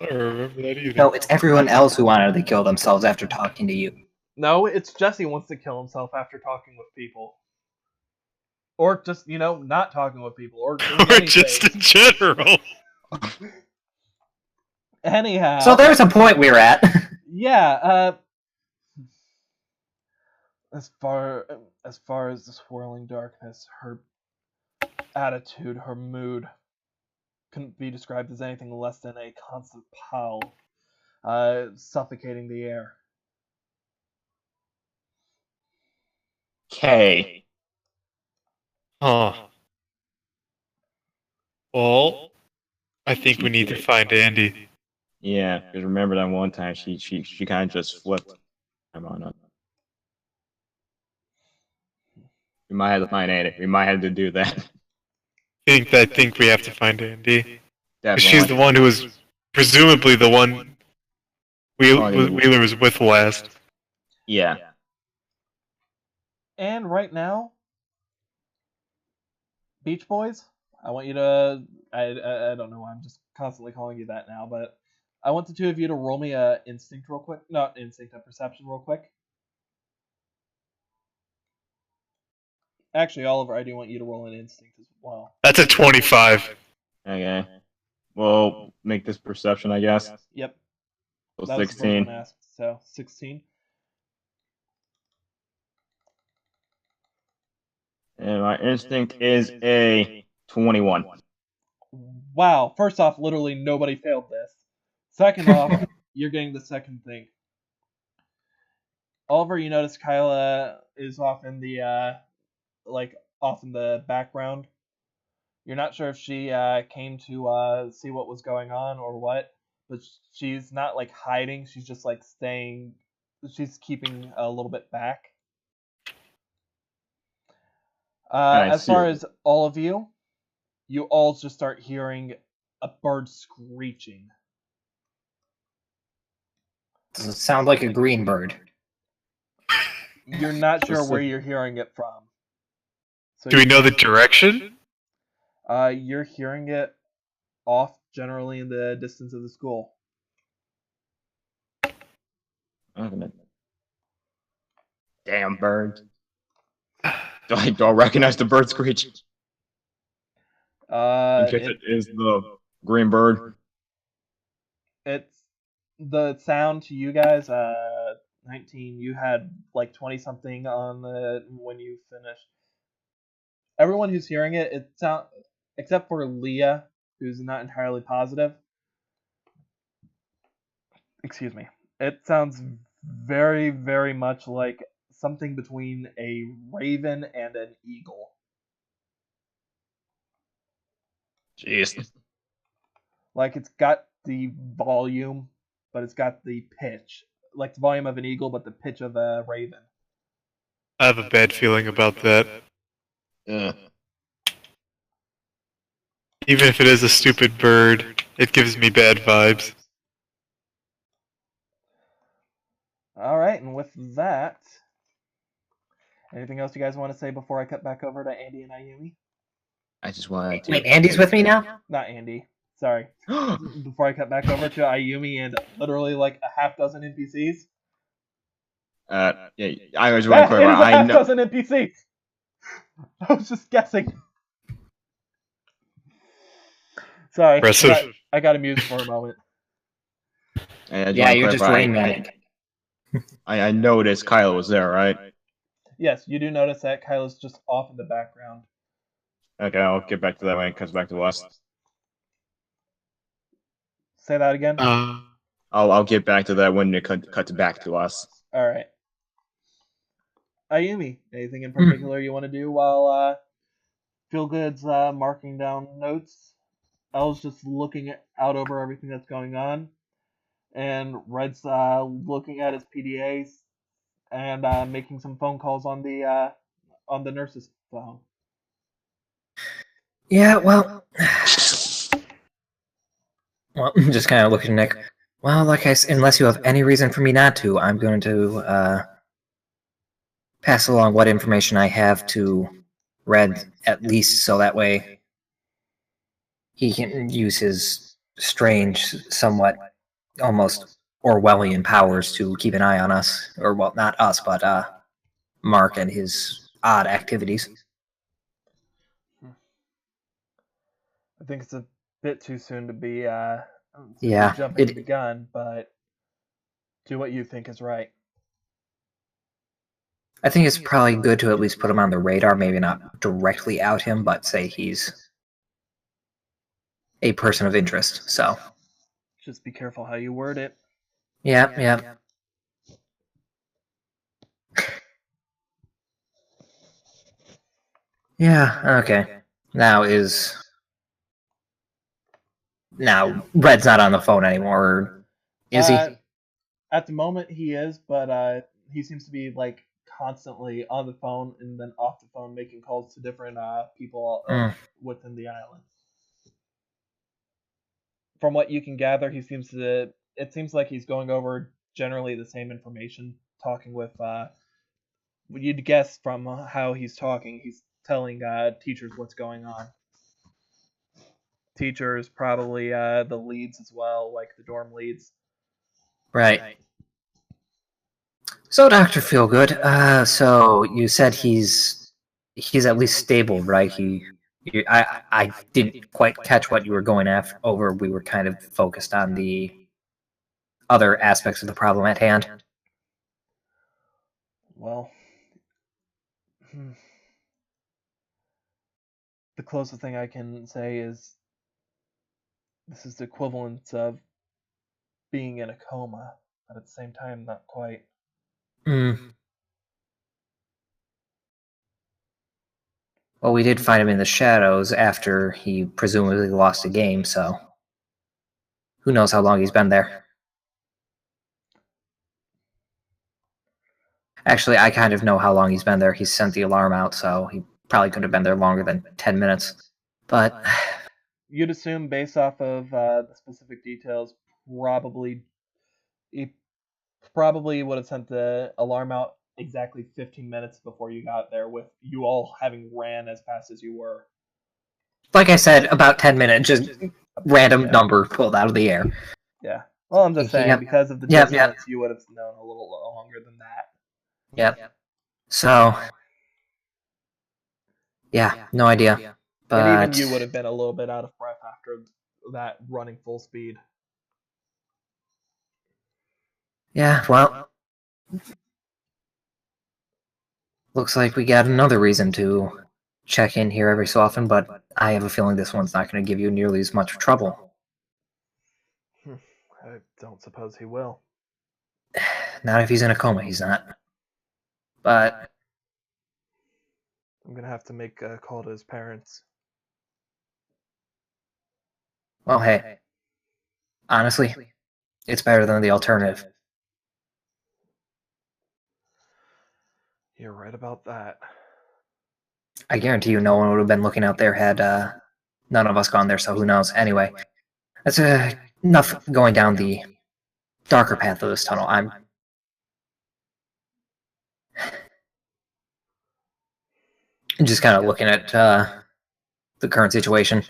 I don't remember that either. No, it's everyone else who wanted to kill themselves after talking to you. No, it's Jesse wants to kill himself after talking with people. Or just, not talking with people. Or just in general. Anyhow. So there's a point we're at. Yeah, as far as the swirling darkness, her attitude, her mood couldn't be described as anything less than a constant pall, suffocating the air. K. Huh. Well, I think we need to find Andy. Yeah, because remember that one time she kind of just flipped. I'm on up. We might have to find Andy. We might have to do that. I think we have to find Andy. Definitely. She's the one who was presumably the one Wheeler was with last. Yeah. And right now, Beach Boys, I want you to... I don't know why I'm just constantly calling you that now, but I want the two of you to roll me a instinct real quick. Not instinct, a perception real quick. Actually, Oliver, I do want you to roll an instinct as well. That's a 25. Okay. Well, make this perception, I guess. Yep. So That was the first 16. one asked, so 16. And my instinct is a 21. Wow. First off, literally nobody failed this. Second off, you're getting the second thing. Oliver, you notice Kyla is off in the off in the background. You're not sure if she came to see what was going on or what, but she's not hiding. She's just staying. She's keeping a little bit back. As far as all of you, you all just start hearing a bird screeching. Does it sound like a green bird? You're not sure where you're hearing it from. So Do we know the direction? You're hearing it off generally in the distance of the school. Damn bird. Do I recognize the bird screech? It is the green bird. It's the sound to you guys. 19. You had 20 something on the when you finished. Everyone who's hearing it, it sound except for Leah, who's not entirely positive. Excuse me. It sounds very, very much like something between a raven and an eagle. Jeez. It's got the volume, but it's got the pitch. Like the volume of an eagle, but the pitch of a raven. I have a bad feeling about that. Yeah. Even if it is a stupid bird, it gives me bad vibes. Alright, and with that, anything else you guys want to say before I cut back over to Andy and Ayumi? I just wanted to. Wait, Andy's with me now? Not Andy. Sorry. Before I cut back over to Ayumi and literally like a half dozen NPCs. Yeah, I was It want is to a clarify. I half know. dozen NPCs. I was just guessing. Sorry, Impressive. I got amused for a moment. I just Yeah, wanna you're just clarify, Rain Man. I noticed Kylo was there, right? Yes, you do notice that Kylo's just off in the background. Okay, I'll get back to that when it comes back to us. Say that again. I'll get back to that when it cuts back to us. All right. Ayumi, anything in particular you want to do while Feelgood's marking down notes? Elle's just looking out over everything that's going on, and Red's looking at his PDAs and making some phone calls on the nurse's phone. Yeah, well, I'm just kind of looking at Nick. Well, like I said, unless you have any reason for me not to, I'm going to pass along what information I have to Red, at least so that way he can use his strange, somewhat almost Orwellian powers to keep an eye on us. Or, well, not us, but Mark and his odd activities. I think it's a bit too soon to be Yeah, jumping the gun, but do what you think is right. I think it's probably good to at least put him on the radar, maybe not directly out him, but say he's a person of interest, so. Just be careful how you word it. Yeah. Yeah, okay. Now Red's not on the phone anymore, is he? At the moment he is, but he seems to be like constantly on the phone and then off the phone making calls to different people within the island. From what you can gather, it seems like he's going over generally the same information, talking with you'd guess from how he's talking, he's telling teachers what's going on. Teachers, probably the leads as well, like the dorm leads. Right. So, Dr. Feelgood, so you said he's at least stable, right? I didn't quite catch what you were going over. We were kind of focused on the other aspects of the problem at hand. Well, the closest thing I can say is this is the equivalent of being in a coma, but at the same time, not quite. Well, we did find him in the shadows after he presumably lost a game, so who knows how long he's been there. Actually, I kind of know how long he's been there. He sent the alarm out, so he probably could have been there longer than 10 minutes. But you'd assume, based off of the specific details, he probably would have sent the alarm out exactly 15 minutes before you got there, with you all having ran as fast as you were. Like I said, about 10 minutes, just random number pulled out of the air. Yeah. Well, I'm just saying, because of the distance, you would have known a little longer than that. Yep. So, yeah, no idea. But and even you would have been a little bit out of breath after that running full speed. Yeah, well, looks like we got another reason to check in here every so often, but I have a feeling this one's not going to give you nearly as much trouble. I don't suppose he will. Not if he's in a coma, he's not. But I'm going to have to make a call to his parents. Well, hey, honestly, it's better than the alternative. You're right about that. I guarantee you no one would have been looking out there had none of us gone there, so who knows. Anyway, that's enough going down the darker path of this tunnel. I'm just kind of looking at the current situation.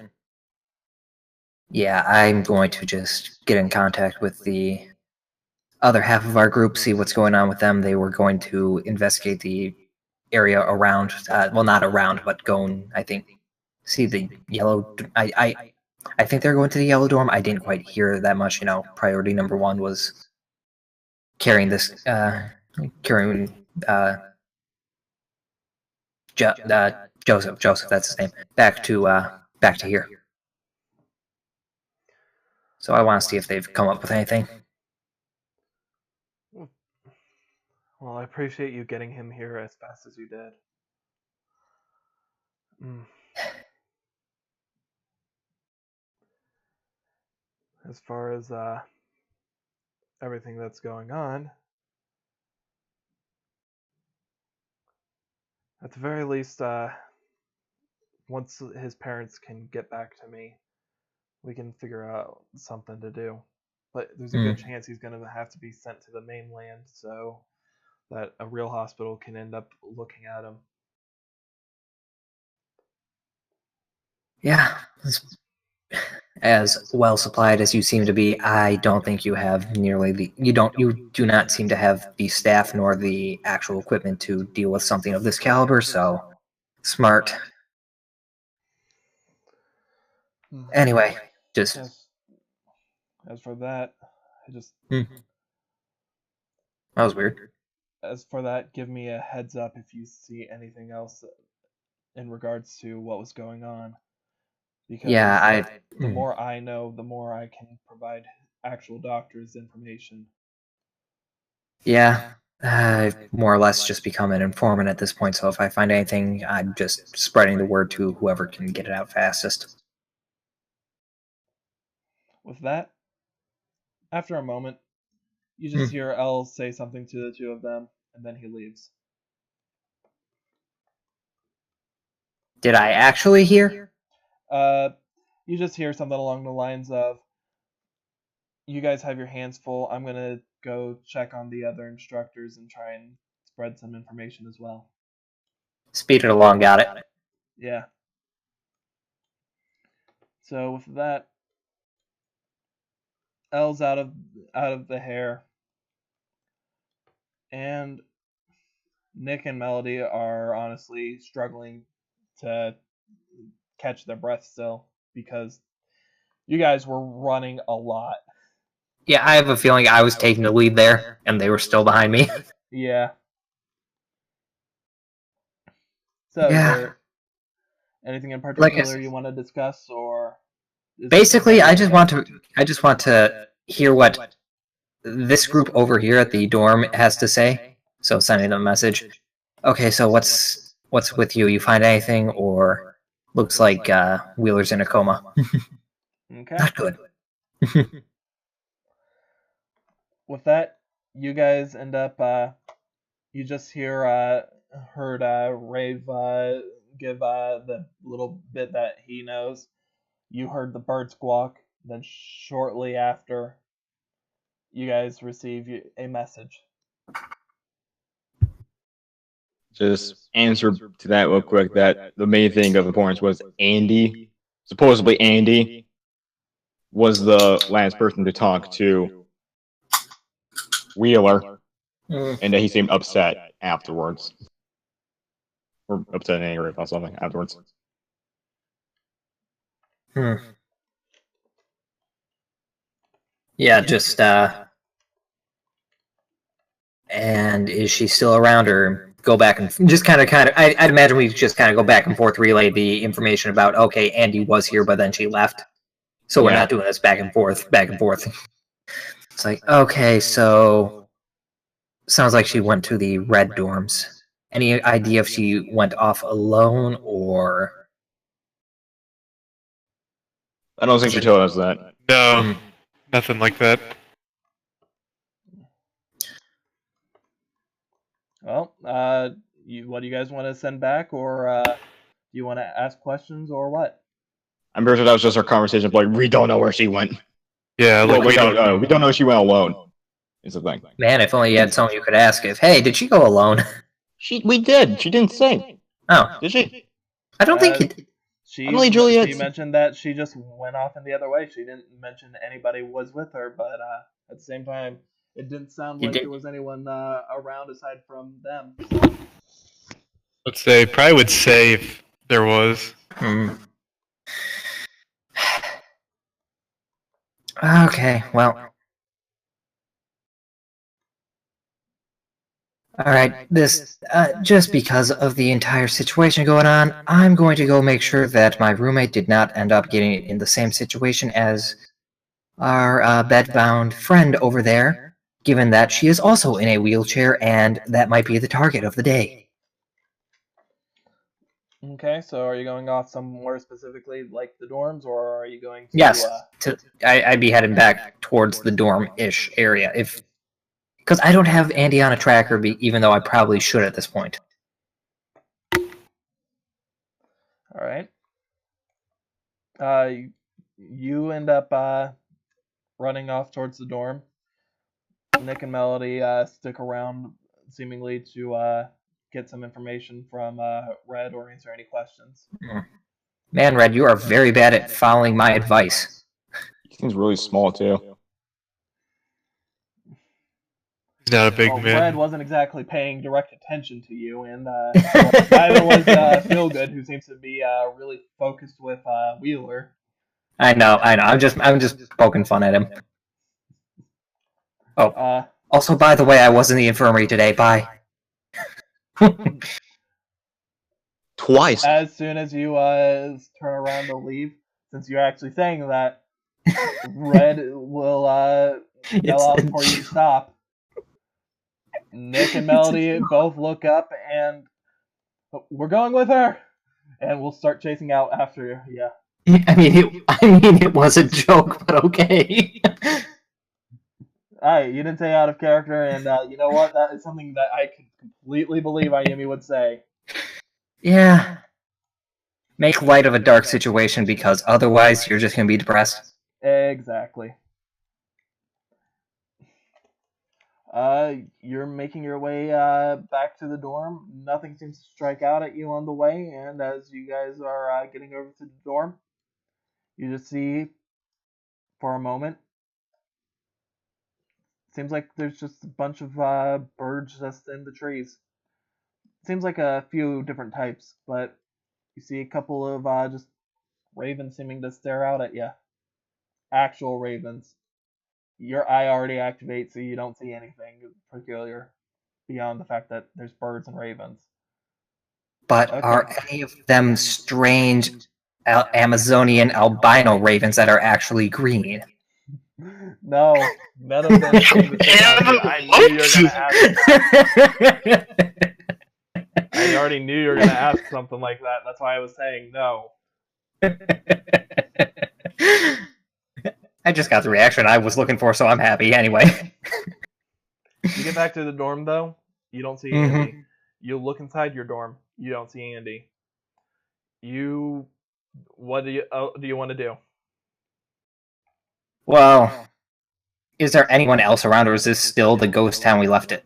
Yeah, I'm going to just get in contact with the other half of our group, see what's going on with them. They were going to investigate the area around, well, not around, but going, I think, see the yellow. I think they're going to the yellow dorm. I didn't quite hear that much. You know, priority number one was carrying this, Joseph, that's his name, back to here. So I want to see if they've come up with anything. Well, I appreciate you getting him here as fast as you did. As far as everything that's going on, at the very least, once his parents can get back to me, we can figure out something to do. But there's a good chance he's going to have to be sent to the mainland so that a real hospital can end up looking at him. Yeah, as well supplied as you seem to be, I don't think you have nearly the you do not seem to have the staff nor the actual equipment to deal with something of this caliber, so smart. Anyway, just as for that, that was weird. As for that, give me a heads up if you see anything else in regards to what was going on. Because the more I know, the more I can provide actual doctors information. Yeah, I've more or less just become an informant at this point, so if I find anything, I'm just spreading the word to whoever can get it out fastest. With that, after a moment, you just hear Elle say something to the two of them, and then he leaves. Did I actually hear? You just hear something along the lines of, you guys have your hands full, I'm going to go check on the other instructors and try and spread some information as well. Speed it along, got it. Yeah. So with that, Elle's out of the hair, and Nick and Melody are honestly struggling to catch their breath still because you guys were running a lot. Yeah, I have a feeling I was taking the lead there, and they were still behind me. Yeah. So, is there anything in particular you want to discuss, or? Basically, I just want to hear what this group over here at the dorm has to say. So, sending them a message. Okay, so what's with you? You find anything, or looks like Wheeler's in a coma? Okay. Not good. With that, you guys end up. You just heard Rave give the little bit that he knows. You heard the bird squawk. Then shortly after, you guys receive a message. Just answer to that real quick. That the main thing of importance was Andy. Supposedly, Andy was the last person to talk to Wheeler, and that he seemed upset afterwards, or upset and angry about something afterwards. Yeah, just and is she still around, or go back and just kind of I'd imagine we just kind of go back and forth, relay the information about, okay, Andy was here, but then she left. So we're not doing this back and forth. It's like, okay, so sounds like she went to the red dorms. Any idea if she went off alone, or? I don't think she told us that. No, nothing like that. Well, what do you guys want to send back, or do you want to ask questions, or what? I'm pretty sure that was just our conversation. Like, we don't know where she went. Yeah, like we don't know. We don't know if she went alone. Is the thing. Man, if only you had someone you could ask if, hey, did she go alone? We did. She didn't say. Oh, Did she? I don't think it. She Emily Juliet. She mentioned that she just went off in the other way. She didn't mention anybody was with her, but at the same time, it didn't sound like there was anyone around aside from them. So. Let's say, probably would say if there was. Okay, well. Alright, just because of the entire situation going on, I'm going to go make sure that my roommate did not end up getting in the same situation as our bedbound friend over there, given that she is also in a wheelchair and that might be the target of the day. Okay, so are you going off somewhere specifically, like the dorms, or are you going to... Yes, I'd be heading back towards the dorm-ish area, because I don't have Andy on a tracker, even though I probably should at this point. Alright. You end up running off towards the dorm. Nick and Melody stick around, seemingly to get some information from Red or answer any questions. Man, Red, you are very bad at following my advice. He seems really small, too. He's not a big man. Red wasn't exactly paying direct attention to you, and neither was Feelgood, who seems to be really focused with Wheeler. I know. I'm just poking fun at him. Oh, also, by the way, I was in the infirmary today. Bye. Twice. As soon as you turn around to leave, since you're actually saying that, Red will yell out for you to stop. Nick and Melody both look up and we're going with her, and we'll start chasing out after you. Yeah. I mean, it was a joke, but okay. Alright, you didn't say out of character, and you know what? That is something that I could completely believe Ayumi would say. Yeah. Make light of a dark situation, because otherwise you're just going to be depressed. Exactly. You're making your way back to the dorm. Nothing seems to strike out at you on the way, and as you guys are getting over to the dorm, you just see, for a moment, seems like there's just a bunch of birds just in the trees. Seems like a few different types, but you see a couple of just ravens seeming to stare out at you. Actual ravens. Your eye already activates, so you don't see anything peculiar beyond the fact that there's birds and ravens. But are any of them strange Amazonian albino ravens that are actually green? No, none of them seem to stick out to you. I knew you were going to ask. I already knew you were going to ask something like that. That's why I was saying no. I just got the reaction I was looking for, so I'm happy anyway. You get back to the dorm, though, you don't see Andy. You look inside your dorm, you don't see Andy. What do you want to do? Well, is there anyone else around, or is this still the ghost town we left it?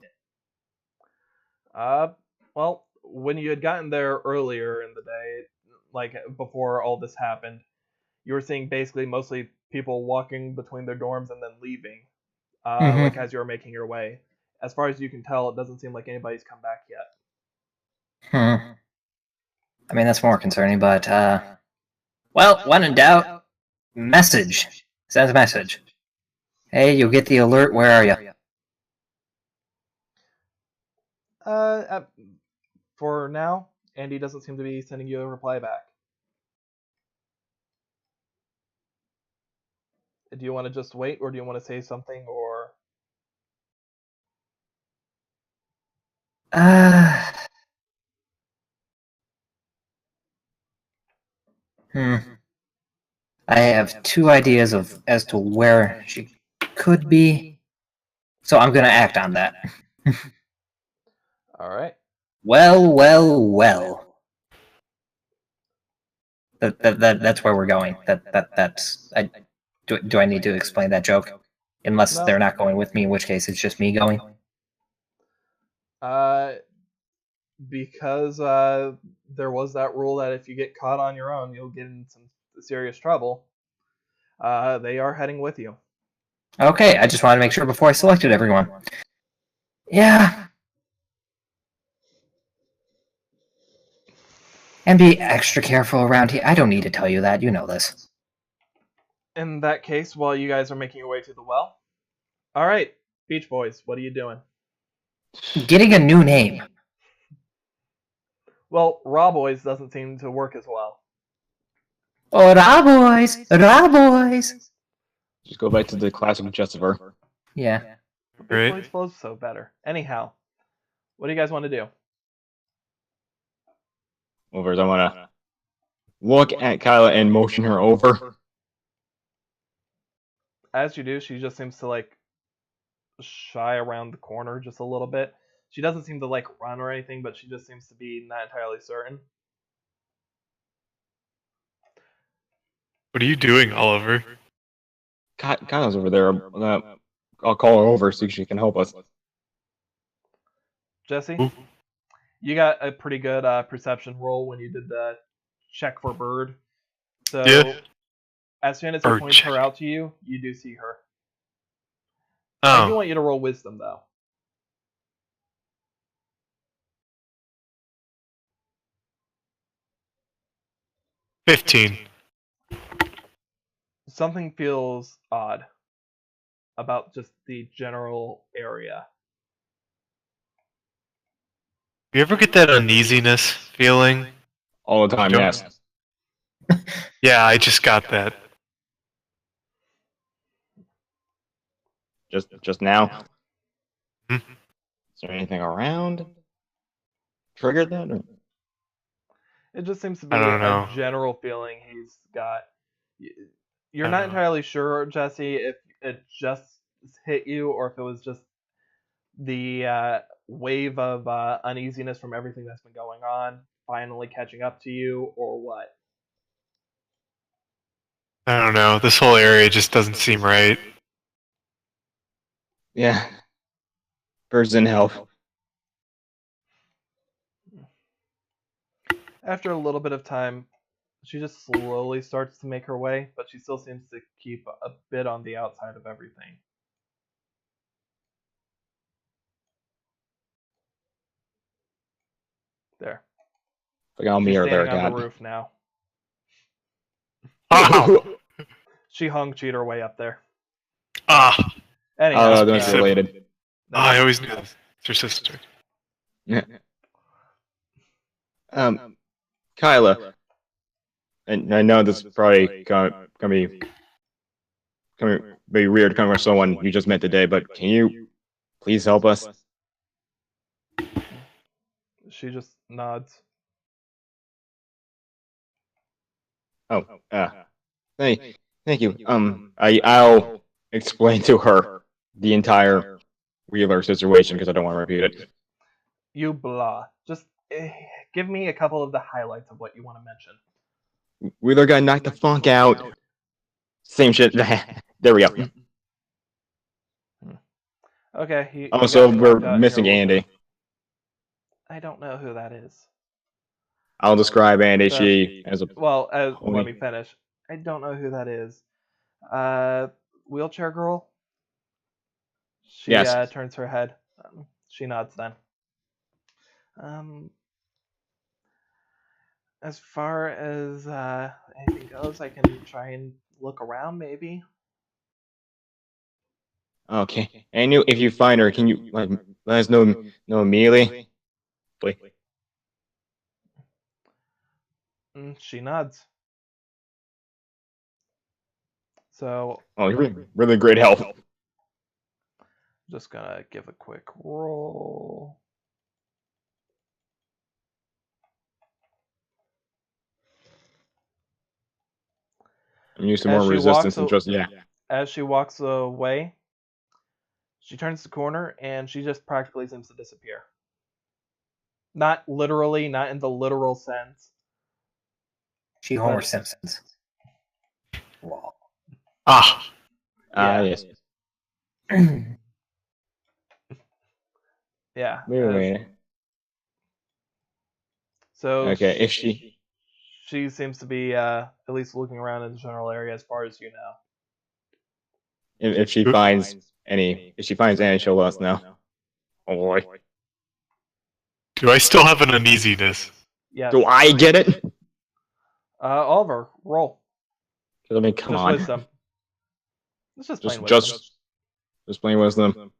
Well, when you had gotten there earlier in the day, like before all this happened, you were seeing basically mostly people walking between their dorms and then leaving, like as you were making your way. As far as you can tell, it doesn't seem like anybody's come back yet. I mean, that's more concerning, but, well, when in doubt, message. Send a message. Hey, you'll get the alert, where are you? For now, Andy doesn't seem to be sending you a reply back. Do you want to just wait, or do you want to say something, or... I have two ideas as to where she could be, so I'm gonna act on that. Alright. Well. That's where we're going. Do I need to explain that joke? Unless they're not going with me, in which case it's just me going. because there was that rule that if you get caught on your own, you'll get in some serious trouble. They are heading with you. Okay, I just wanted to make sure before I selected everyone. Yeah. And be extra careful around here. I don't need to tell you that. You know this. In that case, while you guys are making your way to the well, all right, Beach Boys, what are you doing? Getting a new name. Well, Raw Boys doesn't seem to work as well. Ora boys! Ora boys! Just go back to the classic Justifer. Yeah. Beach Right. Boys flows so better. Anyhow, what do you guys want to do? Well, first I want to look at Kyla and motion her over. As you do, she just seems to like shy around the corner just a little bit. She doesn't seem to like run or anything, but she just seems to be not entirely certain. What are you doing, Oliver? Kyla's over there. I'll call her over so she can help us. Jesse, Ooh. you got a pretty good perception roll when you did the check for bird. So Yeah. as soon as he Bird points her check. out to you, you do see her. I do Oh, want you to roll wisdom though. $15. Something feels odd about just the general area. You ever get that uneasiness feeling? All the time, Don't- yes. Yeah, I just got that. Just now. Hmm. Is there anything around? Triggered that? Or? It just seems to be I don't a know. general feeling he's got. You're I not don't know. entirely sure, Jesse, if it just hit you or if it was just the wave of uneasiness from everything that's been going on finally catching up to you, or what. I don't know. This whole area just doesn't seem right. Yeah. Birds didn't help. After a little bit of time, she just slowly starts to make her way, but she still seems to keep a bit on the outside of everything. There. Like, I'll meet She's her there, standing on God. the roof now. Ow! She hung cheater way up there. Ah! Anyhow, Oh, that's uh, related. I always knew this. It's your sister. Yeah. Kyla, and I know this is probably gonna be weird coming from someone you just met today, but can you please help us? She just nods. Oh, thank you. I'll explain to her the entire Wheeler situation because I don't want to repeat it. You blah. Just give me a couple of the highlights of what you want to mention. Wheeler got knocked the funk out. Same shit. There we go. Okay. You Also, got we're knocked out missing here. Andy. I don't know who that is. I'll describe Andy. She as a Well, Homie. let me finish. I don't know who that is. Wheelchair girl. She Yes. turns her head. She nods then. As far as anything goes, I can try and look around maybe. Okay. And if you find her, can you like let us know immediately? Please. She nods. So Oh, you're really great help. just gonna give a quick roll. I'm used to As more she resistance than walks just yeah. As she walks away, she turns the corner and she just practically seems to disappear. Not literally, not in the literal sense. She Homer Simpsons. Wow. Ah! Yeah. Yes. Yeah. Wait a minute. So Okay, if she she seems to be at least looking around in the general area as far as you know. if she finds any, she'll let us know. Oh boy. Do I still have an uneasiness? Yes. Do I get it? Oliver, roll. I mean, come Just on. wisdom. It's just plain wisdom. Just plain wisdom.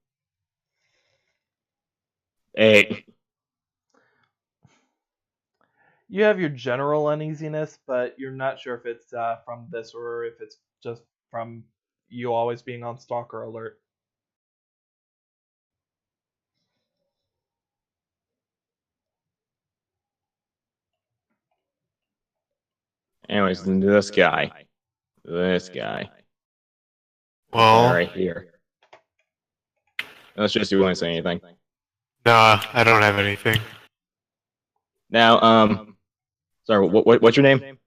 8. You have your general uneasiness, but you're not sure if it's from this or if it's just from you always being on stalker alert. Anyways, then this guy. This guy. Well, Right here. Let's just do say anything. nah, I don't have anything. Now, sorry, what's your name?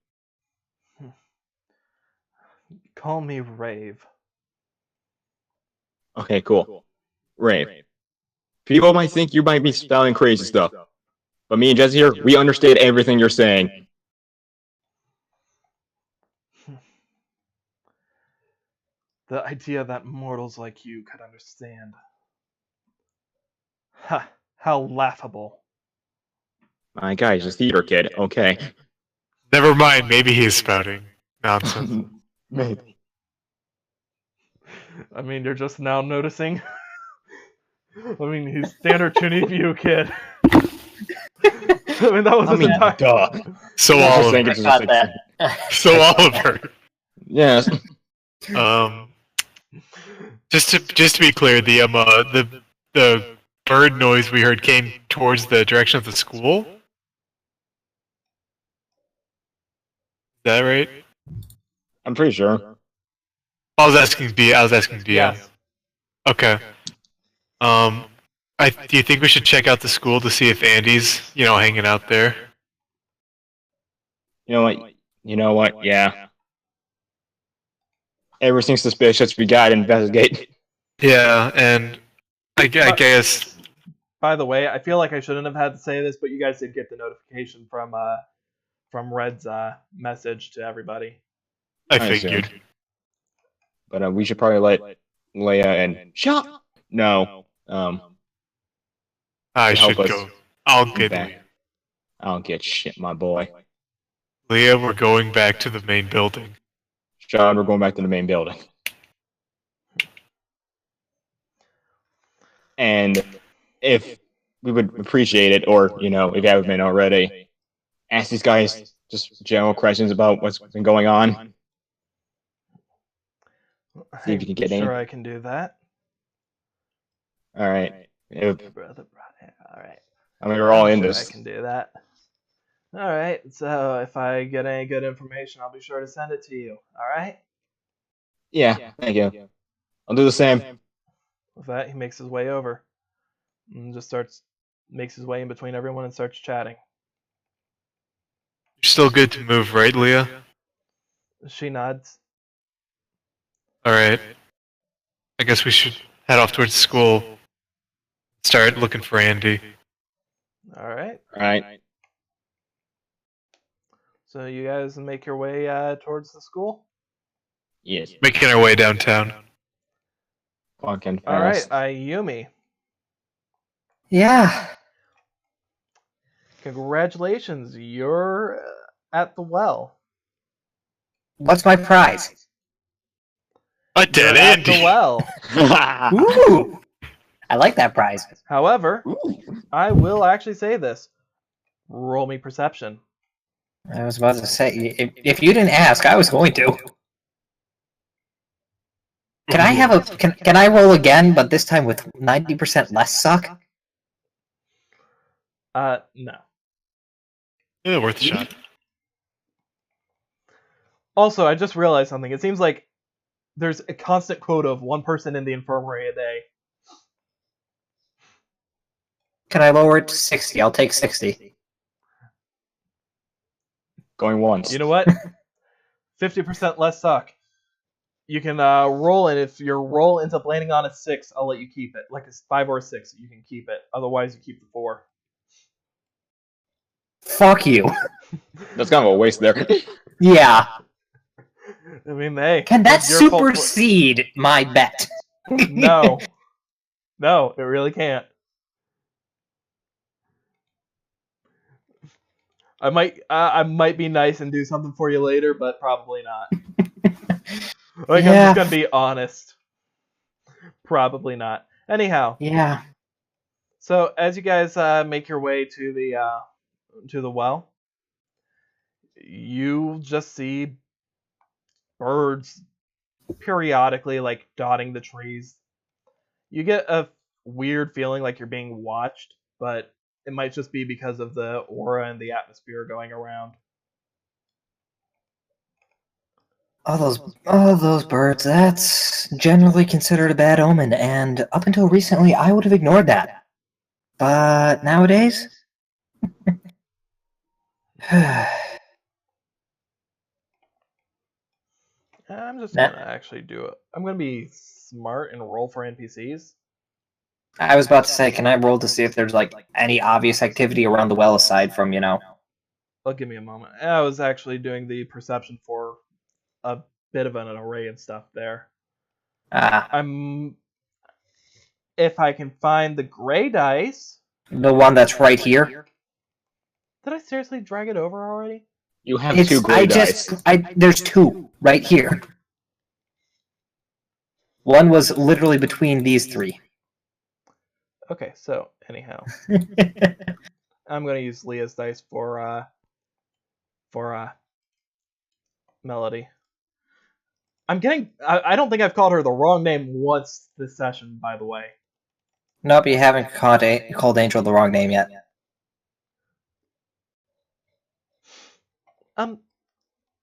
Call me Rave. Okay, cool. Rave. People might think you might be spelling crazy stuff, but me and Jesse here, we understand everything you're saying. The idea that mortals like you could understand. Ha! How laughable. My guy's a theater kid, okay. Never mind, maybe he's spouting nonsense. Maybe. I mean, you're just now noticing. I mean, he's standard Toonie View kid. I mean, that was his entire. Duh. So I was Oliver. thinking Got that. So Oliver. Yes. Just to be clear, the bird noise we heard came towards the direction of the school. Is that right? I'm pretty sure. I was asking DM. Yes. Okay. Do you think we should check out the school to see if Andy's, hanging out there? You know what? Yeah. Everything suspicious. We gotta investigate. Yeah, and I guess. By the way, I feel like I shouldn't have had to say this, but you guys did get the notification from Red's message to everybody. I I figured. But we should probably let Leia and Shut. No. I help should us go. I'll get back. Leah. I don't get shit, my boy. Leah, we're going back to the main building. Sean, we're going back to the main building. And if we would appreciate it, or, if you haven't been already, ask these guys just general questions about what's been going on. See if you can get sure, any. I can do that. All right. Brother, all right. I mean, we're all in Sure, this. I can do that. All right. So if I get any good information, I'll be sure to send it to you. All right. Yeah, thank you. I'll do the same. With that, he makes his way over and just makes his way in between everyone and starts chatting. You're still good to move, right, Leah? She nods. Alright. I guess we should head off towards school. Start looking for Andy. All right. All right. So you guys make your way towards the school? Yes. Making our way downtown. Fucking fast. All right, Ayumi. Yeah. Congratulations, you're at the well. What's my prize? A dead You're at Andy! the well. Ooh. I like that prize. However, Ooh. I will actually say this. Roll me perception. I was about to say, if you didn't ask, I was going to. Can I have can I roll again, but this time with 90% less suck? No. Yeah, worth a shot. Also, I just realized something. It seems like there's a constant quota of one person in the infirmary a day. Can I lower it to 60? I'll take 60. Going once. You know what? 50% less suck. You can roll, and if your roll ends up landing on a 6, I'll let you keep it. Like a 5 or a 6, you can keep it. Otherwise, you keep the 4. Fuck you. That's kind of a waste there. Yeah. I mean, hey. Can that it's your cult- supersede my bet? No. No, it really can't. I might be nice and do something for you later, but probably not. Like, I'm Yeah. just gonna be honest. Probably not. Anyhow, Yeah. so as you guys make your way to the well, you just see birds periodically like dotting the trees. You get a weird feeling like you're being watched, but it might just be because of the aura and the atmosphere going around. All those birds, that's generally considered a bad omen, and up until recently I would have ignored that. But nowadays? I'm just Nah. gonna actually do it. I'm gonna be smart and roll for NPCs. I was about to say, can I roll to see if there's like any obvious activity around the well aside from, Well, give me a moment. I was actually doing the perception for a bit of an array of stuff there. I'm if I can find the gray dice. the one that's right here? Did I seriously drag it over already? You have two gray dice. There's two right here. One was literally between these three. Okay, so anyhow, I'm gonna use Leah's dice for Melody. I don't think I've called her the wrong name once this session, by the way. Nope, you haven't called Angel the wrong name yet.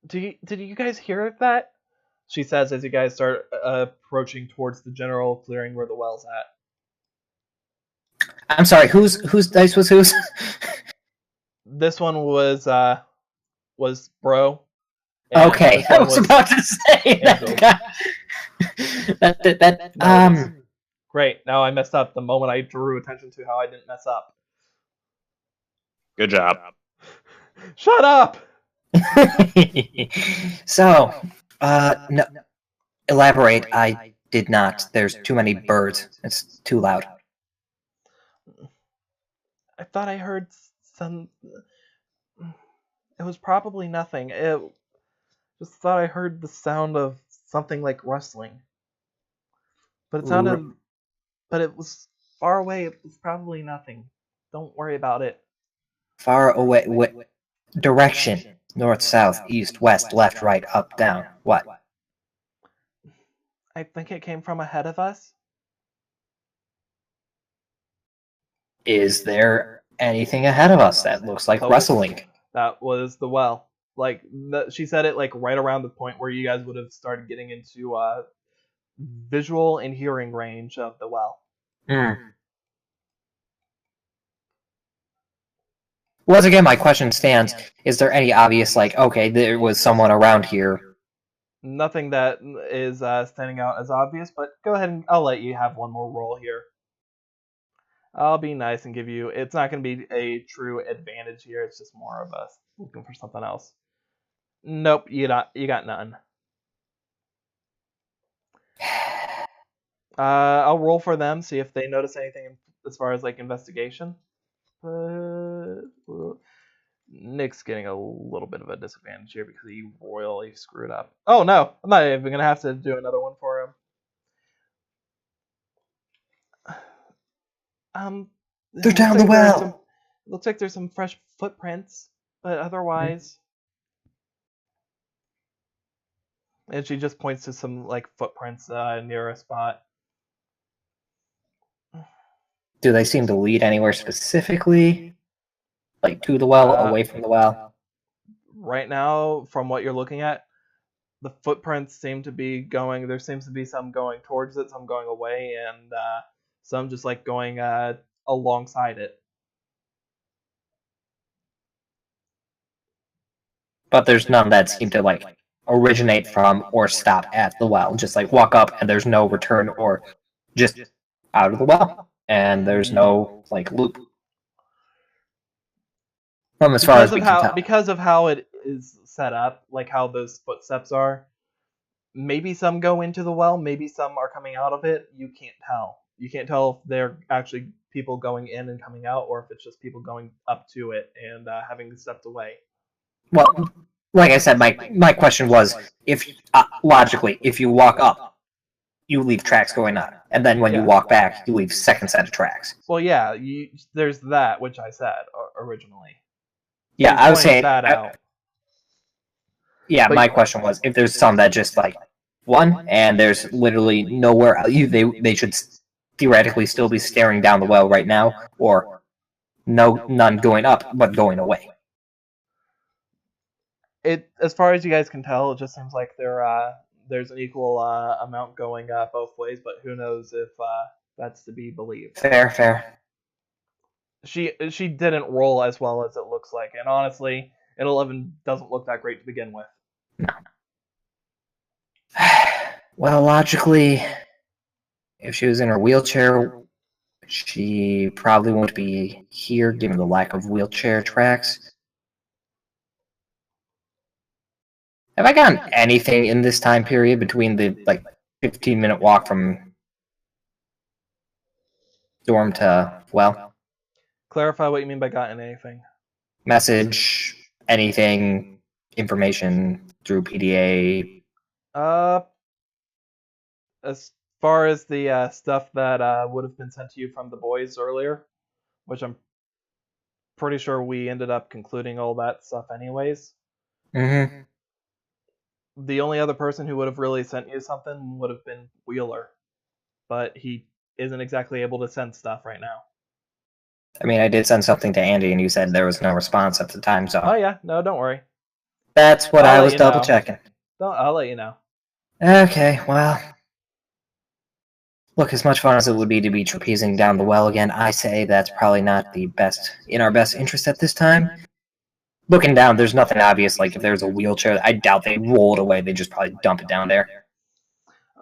Did you guys hear that? She says as you guys start approaching towards the general clearing where the well's at. I'm sorry, whose dice was whose? This one was Bro. Okay, I was about to say that. Great. Now I messed up the moment I drew attention to how I didn't mess up. Good job. Shut up. So, no, elaborate. I did not. There's too many birds. It's too loud. I thought I heard some. It was probably nothing. It just thought I heard the sound of something like rustling. But it sounded. But it was far away. It was probably nothing. Don't worry about it. Far away. Direction. North, south, east, west, left, right, up, down. What? I think it came from ahead of us. Is there anything ahead of us that looks like rustling? That was the well. Like she said it like right around the point where you guys would have started getting into visual and hearing range of the well. Once again, my question stands. Is there any obvious, like, okay, there was someone around here? Nothing that is standing out as obvious, but go ahead and I'll let you have one more roll here. I'll be nice and give you... It's not going to be a true advantage here. It's just more of us looking for something else. Nope, you got none. I'll roll for them, see if they notice anything as far as like investigation. Nick's getting a little bit of a disadvantage here because he royally screwed up. Oh no, I'm not even gonna have to do another one for him. They're down the well. Looks like there's some fresh footprints, but otherwise. And she just points to some like footprints near a spot. Do they seem to lead anywhere specifically? Like to the well, away from the well? Right now, from what you're looking at, the footprints seem to be going... There seems to be some going towards it, some going away, and some just like going alongside it. But there's none that seem to like originate from or stop at the well. Just like walk up and there's no return or just out of the well. And there's no like loop. As far as we can tell. Because of how it is set up, like how those footsteps are, maybe some go into the well, maybe some are coming out of it. You can't tell. You can't tell if they're actually people going in and coming out, or if it's just people going up to it and having stepped away. Well, like I said, my question was, if logically, if you walk up, you leave tracks going up, and then when you walk back, you leave second set of tracks. Well, yeah, there's that, which I said originally. Yeah, I was saying that out. Yeah, my question was, if there's some that just like one, and there's literally nowhere, they should theoretically still be staring down the well right now, or none going up but going away. As far as you guys can tell, it just seems like there's an equal amount going both ways, but who knows if that's to be believed. Fair. She didn't roll as well as it looks like, and honestly, an 11 doesn't look that great to begin with. No. Well, logically, if she was in her wheelchair, she probably won't be here, given the lack of wheelchair tracks. Have I gotten anything in this time period between the 15-minute walk from dorm to well? Clarify what you mean by gotten anything. Message, anything, information through PDA. As far as the stuff that would have been sent to you from the boys earlier, which I'm pretty sure we ended up concluding all that stuff anyways. Mm-hmm. The only other person who would have really sent you something would have been Wheeler, but he isn't exactly able to send stuff right now. I mean, I did send something to Andy, and you said there was no response at the time, so... Oh, yeah. No, don't worry. That's what I was double-checking. I'll let you know. Okay, well... Look, as much fun as it would be to be trapezing down the well again, I say that's probably not in our best interest at this time. Looking down, there's nothing obvious, like if there's a wheelchair, I doubt they roll it away, they just probably dump it down there.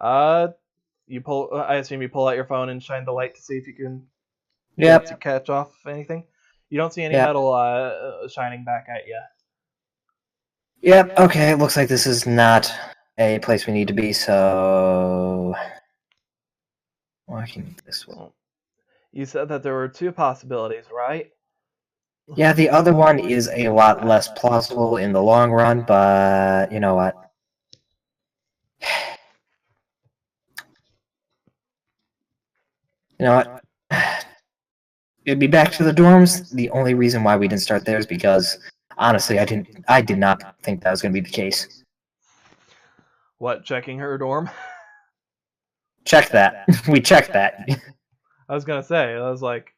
I assume you pull out your phone and shine the light to see if you can to catch off anything. You don't see any metal shining back at you. Yep, okay, it looks like this is not a place we need to be, so... Walking this way. You said that there were two possibilities, right? Yeah, the other one is a lot less plausible in the long run, but you know what? You know what? It'd be back to the dorms. The only reason why we didn't start there is because, honestly, I did not think that was going to be the case. What, checking her dorm? Check that. We checked that. I was gonna say, I was like,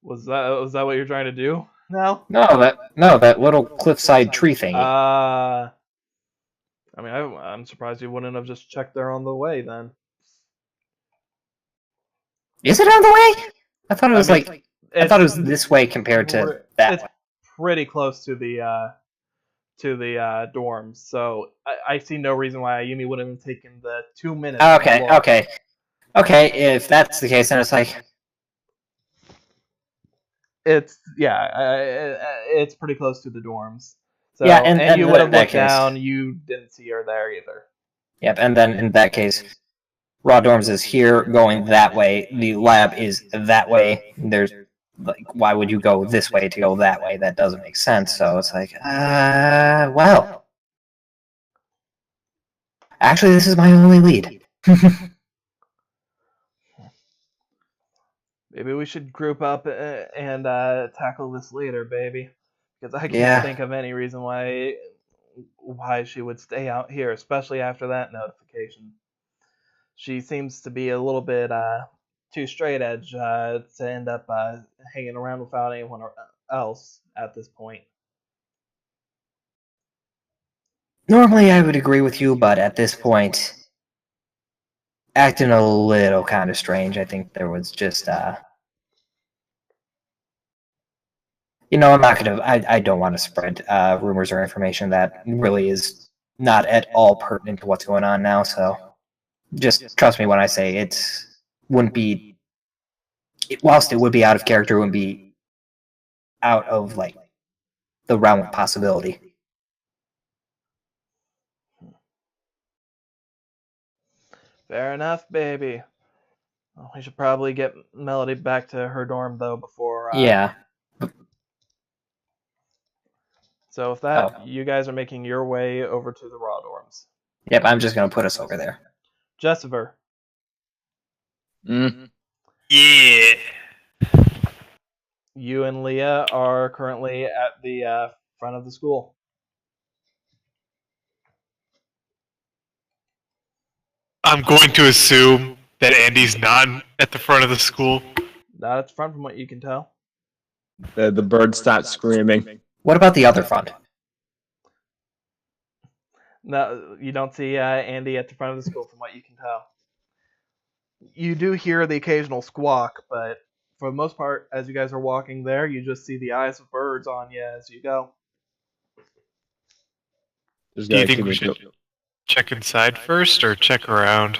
was that what you're trying to do now? No, that little cliffside tree thing. I mean, I'm surprised you wouldn't have just checked there on the way then. Is it on the way? I thought it was I thought it was this way compared to that. It's pretty close to the dorms, so I see no reason why Ayumi wouldn't have taken the 2 minutes. Okay. If that's the case, then it's like it's pretty close to the dorms. So, yeah, and you would have looked down. You didn't see her there either. Yep, and then in that case, Raw Dorms is here, going that way. The lab is that way. There's why would you go this way to go that way? That doesn't make sense. So it's like, well, actually, this is my only lead. Maybe we should group up and tackle this later, baby. Because I can't think of any reason why she would stay out here, especially after that notification. She seems to be a little bit too straight edge to end up hanging around without anyone else at this point. Normally, I would agree with you, but at this point, acting a little kind of strange. I think there was just, I'm not gonna. I don't want to spread rumors or information that really is not at all pertinent to what's going on now. So, just trust me when I say it wouldn't be. Whilst it would be out of character, it wouldn't be out of the realm of possibility. Fair enough, baby. Well, we should probably get Melody back to her dorm, though, before... Yeah. So with that, you guys are making your way over to the raw dorms. Yep, I'm just going to put us over there. Jessifer. Yeah. You and Leah are currently at the front of the school. I'm going to assume that Andy's not at the front of the school. Not at the front from what you can tell. The bird stopped screaming. What about the other front? No, you don't see Andy at the front of the school from what you can tell. You do hear the occasional squawk, but for the most part, as you guys are walking there, you just see the eyes of birds on you as you go. Do you think we should check inside first or check around?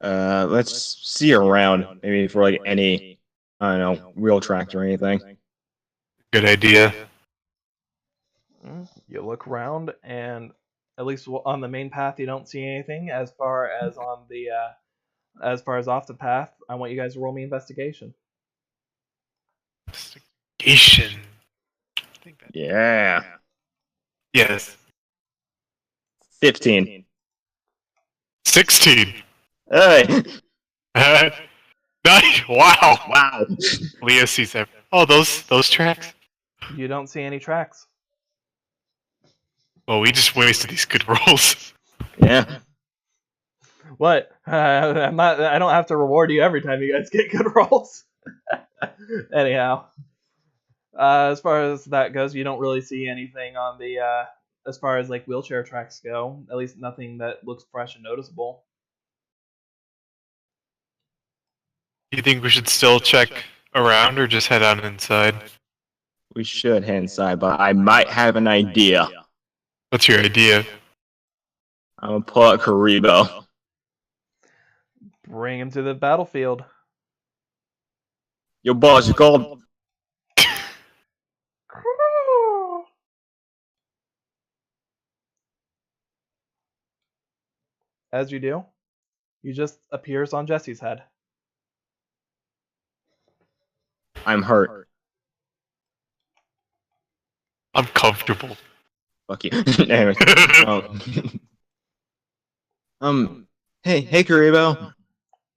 Let's see around, maybe for like any, I don't know, wheel tracks or anything. Good idea. You look around, and at least on the main path, you don't see anything. As far as on the, as far as off the path, I want you guys to roll me investigation. Investigation. Yeah. Yes. 15. 16. Hey. Nice. Wow. Wow. Leah sees everything. Oh, those tracks? You don't see any tracks. Well, we just wasted these good rolls. Yeah. What? I'm not. I don't have to reward you every time you guys get good rolls. Anyhow, as far as that goes, you don't really see anything on the. As far as like wheelchair tracks go, at least nothing that looks fresh and noticeable. Do you think we should still check around or just head on inside? We should head inside, but I might have an idea. What's your idea? I'm gonna pull out Karibo. Bring him to the battlefield. Yo, boss, you called? As you do, he just appears on Jesse's head. I'm hurt. I'm comfortable. Fuck you. Anyway. Hey, Karibo.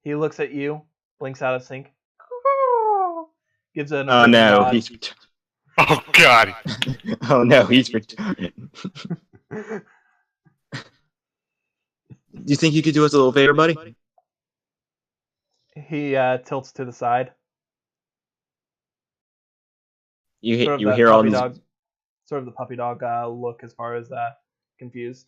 He looks at you, blinks out of sync, gives an Oh no, nod. he's. Oh god. Oh no, he's retarded. Do you think you could do us a little favor, buddy? He tilts to the side. You Sort of you that hear all puppy these. dog, sort of the puppy dog look as far as confused.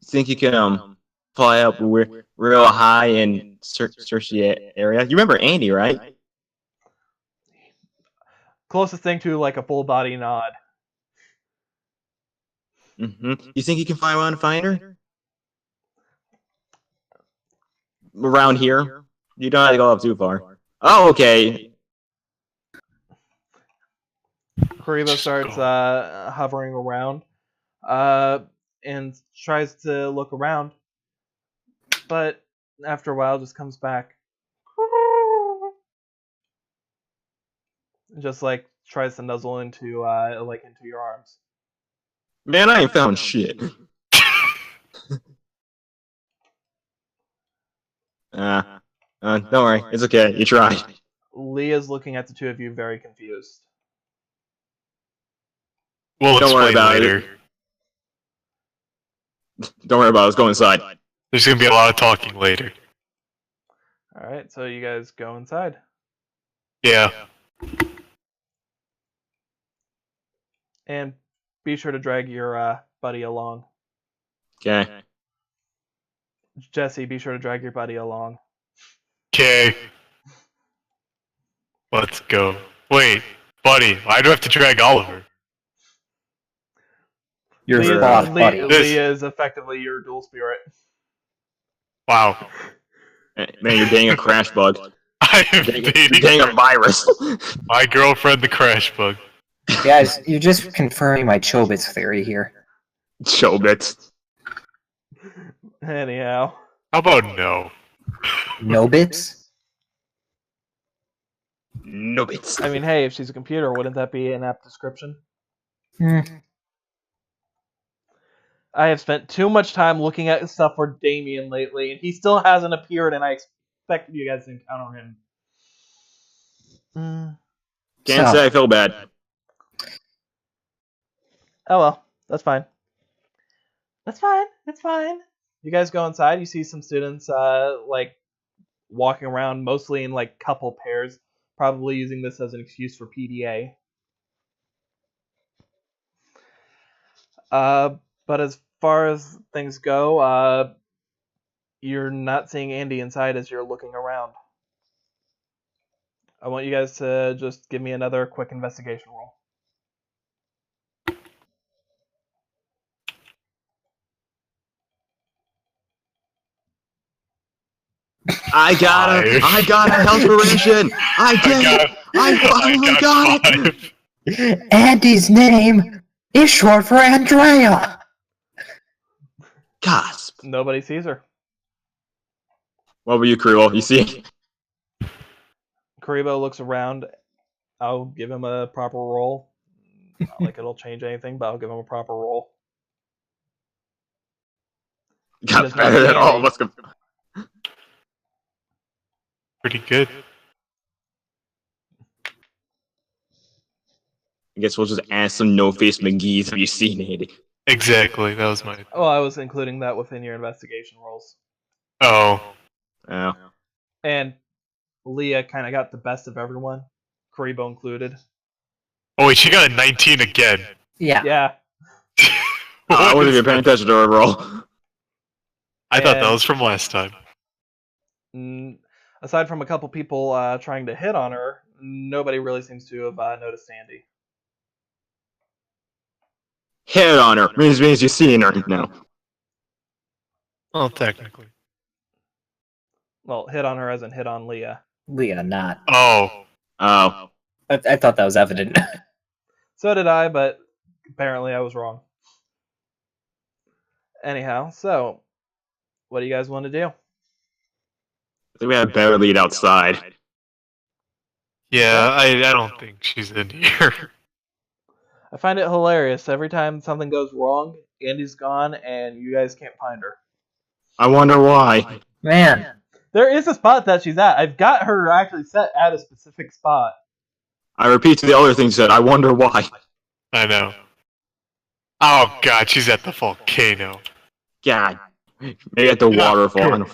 Think you can fly up real high and search the area? You remember Andy, right? Closest thing to like a full body nod. You think you can fly around and find her? Around here? You don't have to go up too far. Oh, okay. Karibo starts hovering around and tries to look around, but after a while just comes back. Just like tries to nuzzle into your arms. Man, I ain't found shit. Don't worry, it's okay. You tried. Leah's looking at the two of you very confused. We'll Don't worry explain about later. Don't worry about it. Let's go inside. There's gonna be a lot of talking later. Alright, so you guys go inside. Yeah. And be sure to drag your buddy along. Okay. Jesse, be sure to drag your buddy along. Okay. Let's go. Wait, buddy, why do I have to drag Oliver? Your boss, buddy. Leah is effectively your dual spirit. Wow. Man, you're dating a crash bug. I am You're dating dating a virus. my girlfriend, the crash bug. Guys, you're just confirming my Chobits theory here. Chobits. Anyhow. How about no? No bits? No bits. I mean, hey, if she's a computer, wouldn't that be an apt description? Hmm. I have spent too much time looking at stuff for Damien lately, and he still hasn't appeared, and I expected you guys to encounter him. Can't say I feel bad. Oh well, that's fine. That's fine. It's fine. You guys go inside. You see some students, like walking around, mostly in like couple pairs, probably using this as an excuse for PDA. But as far as things go, you're not seeing Andy inside as you're looking around. I want you guys to just give me another quick investigation roll. I got a health ration. I did it. I finally got it. Andy's name is short for Andrea. Gasp. Nobody sees her. What were you, Kruel? You see? Karibo looks around. I'll give him a proper roll. Not like it'll change anything, but I'll give him a proper roll. Got better than all of us. Pretty good. I guess we'll just ask some no-face McGee's. Have you seen Andy? Exactly. That was my. Oh, I was including that within your investigation rolls. Oh. Oh. And Leah kind of got the best of everyone, Karibo included. Oh wait, she got a 19 again. Yeah. Yeah. I wasn't even paying attention to her roll. I thought that was from last time. Aside from a couple people trying to hit on her, nobody really seems to have noticed Andy. Hit on her means you're seeing her now. Well, technically. Well, hit on her as in hit on Leah. Leah, not. Oh. Oh. I thought that was evident. So did I, but apparently I was wrong. Anyhow, so what do you guys want to do? I think we have a better lead outside. Yeah, I don't think she's in here. I find it hilarious. Every time something goes wrong, Andy's gone, and you guys can't find her. I wonder why. Man. There is a spot that she's at. I've got her actually set at a specific spot. I repeat to the other thing said, I wonder why. I know. Oh god, she's at the volcano. God. Maybe at the waterfall.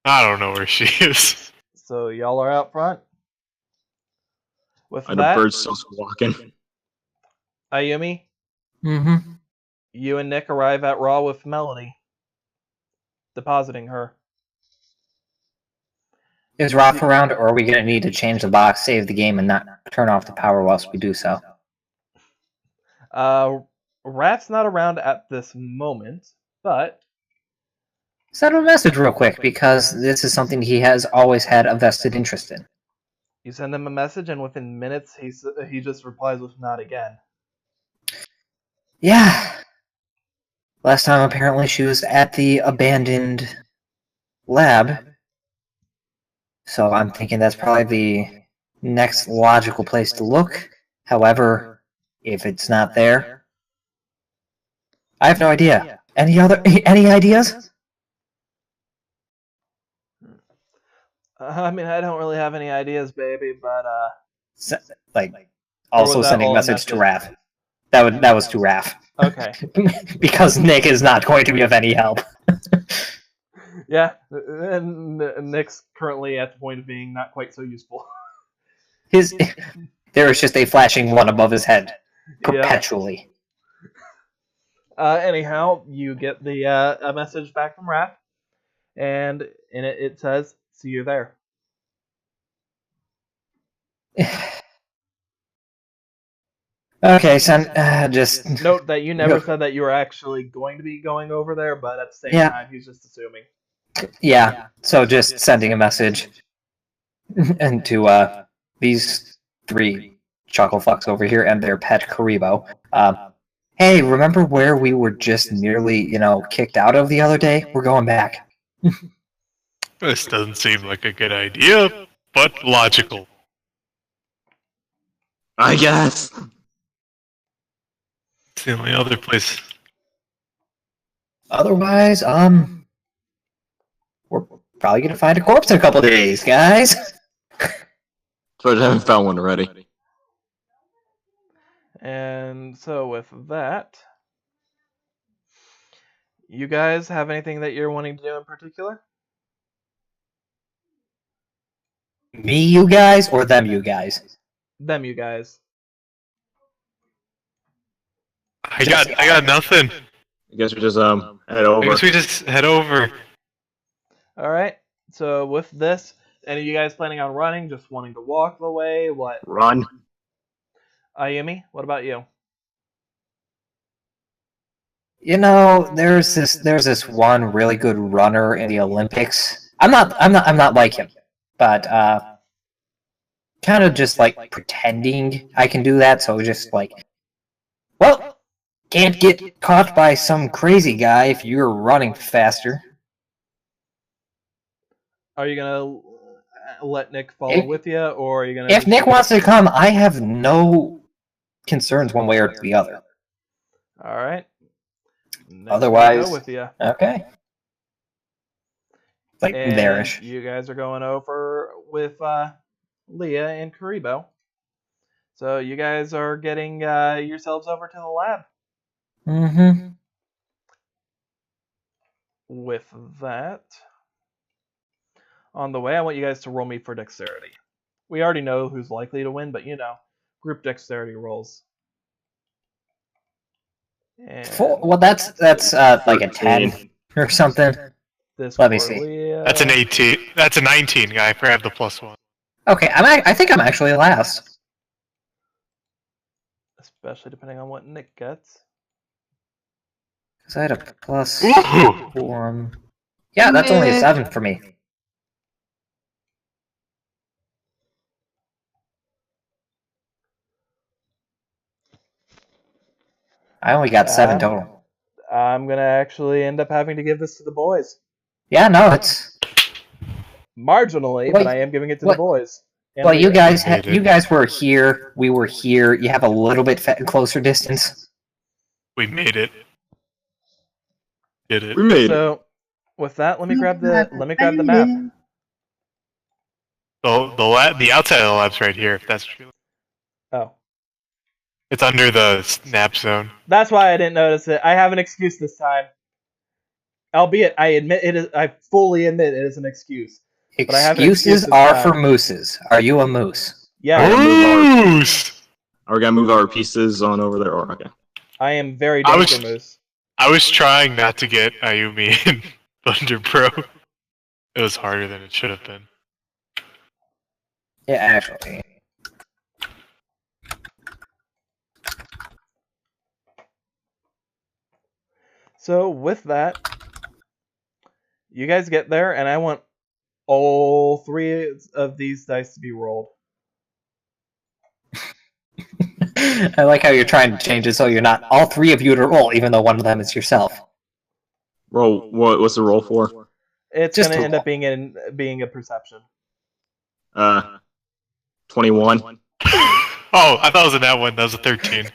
I don't know where she is. So y'all are out front. With And that, the bird's still squawking. Ayumi, Mm-hmm. you and Nick arrive at Raw with Melody, depositing her. Is Raph around, or are we going to need to change the box, save the game, and not turn off the power whilst we do so? Raph's not around at this moment, but Send him a message real quick, because this is something he has always had a vested interest in. you send him a message, and within minutes, he just replies with "not again." Yeah. Last time, apparently, she was at the abandoned lab. So I'm thinking that's probably the next logical place to look. However, if it's not there, I have no idea. Any ideas? I mean, I don't really have any ideas, baby, but Also was that sending all a message to message? Raph. That was to Raph. okay. Because Nick is not going to be of any help. Yeah, and Nick's currently at the point of being not quite so useful. There is just a flashing one above his head perpetually. Anyhow, you get the a message back from Raph, and in it says, "See you there." Okay, son. Just Note that you never said that you were actually going to be going over there, but at the same time, he's just assuming. yeah. So just sending a message and to these three Chucklefucks over here and their pet Karibo. Hey, remember where we were just nearly, kicked out of the other day? We're going back. This doesn't seem like a good idea, but logical. I guess. It's the only other place. Otherwise, we're probably gonna find a corpse in a couple days, guys. So I haven't found one already. And so with that, you guys have anything that you're wanting to do in particular? Me, you guys, or them, you guys? Them, you guys. I got nothing. I guess we just head I over. guess we just head over. All right. So with this, any of you guys planning on running? Just wanting to walk the way? What? Run. Ayumi, what about you? There's this one really good runner in the Olympics. I'm not like him, but kind of just like pretending I can do that. So just like, well, can't get caught by some crazy guy if you're running faster. Are you gonna let Nick follow with you, or are you gonna? If Nick wants to come, I have no concerns one way or the other. All right. Nick's Otherwise, go with you. Okay. Like And there-ish. you guys are going over with Leah and Karibo. So you guys are getting yourselves over to the lab. Mm-hmm. With that, on the way, I want you guys to roll me for dexterity. We already know who's likely to win, but group dexterity rolls. And Well, that's like a 10 or something. this Let me for see. Leah. That's an 18. That's a 19, guy. Grab the +1. Okay, I think I'm actually last. Especially depending on what Nick gets. Because I had a plus Ooh. 1. Yeah, that's only a 7 for me. I only got 7 total. I'm going to actually end up having to give this to the boys. Yeah, no, it's... Marginally, but I am giving it to the boys. And Well, you Leah. guys were here. We were here. You have a little bit closer distance. We made it. Did it. We made it. So, with that, let me grab the map. The outside of the lab's right here. If that's true. Oh, It's under the snap zone. that's why I didn't notice it. I have an excuse this time. Albeit, I fully admit it is an excuse. But I have an excuse Excuses this are time. for mooses. Are you a moose? Yeah, Moose! Are we gonna move our pieces on over there? Or okay. I am very I was- danger moose. I was trying not to get Ayumi and Thunder Pro. It was harder than it should have been. Yeah, actually. So with that, you guys get there, and I want all 3 of these dice to be rolled. I like how you're trying to change it so you're not all 3 of you to roll, even though one of them is yourself. Roll. What's the roll for? It's Just going to a end up being a perception. 21. Oh, I thought it was in that one. That was a 13.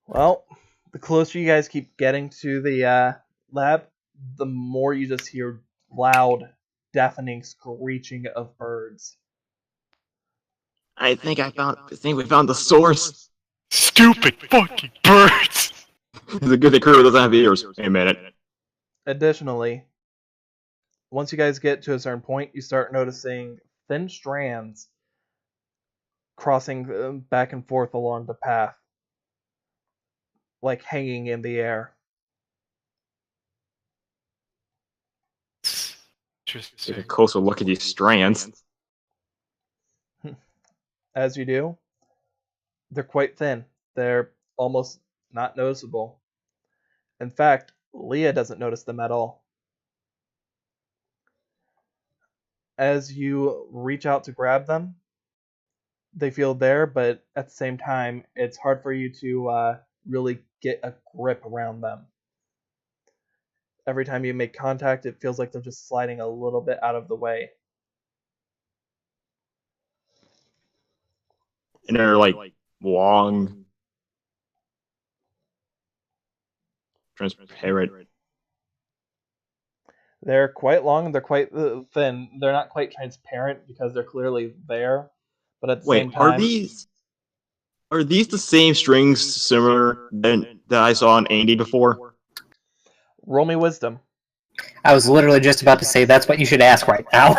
Well, the closer you guys keep getting to the lab, the more you just hear loud, deafening screeching of birds. I think we found the source. Stupid fucking birds! It's a good thing Kuro doesn't have ears. Wait a minute. Additionally, once you guys get to a certain point, you start noticing thin strands crossing back and forth along the path, like hanging in the air. Take a Interesting. closer look at these strands. As you do, they're quite thin. They're almost not noticeable. In fact, Leah doesn't notice them at all. as you reach out to grab them, they feel there, but at the same time, it's hard for you to really get a grip around them. Every time you make contact, it feels like they're just sliding a little bit out of the way. And they're like long, transparent. They're quite long, they're quite thin. They're not quite transparent because they're clearly there, but at the Wait, same time... are these the same strings similar that I saw on Andy before? Roll me wisdom. I was literally just about to say that's what you should ask right now.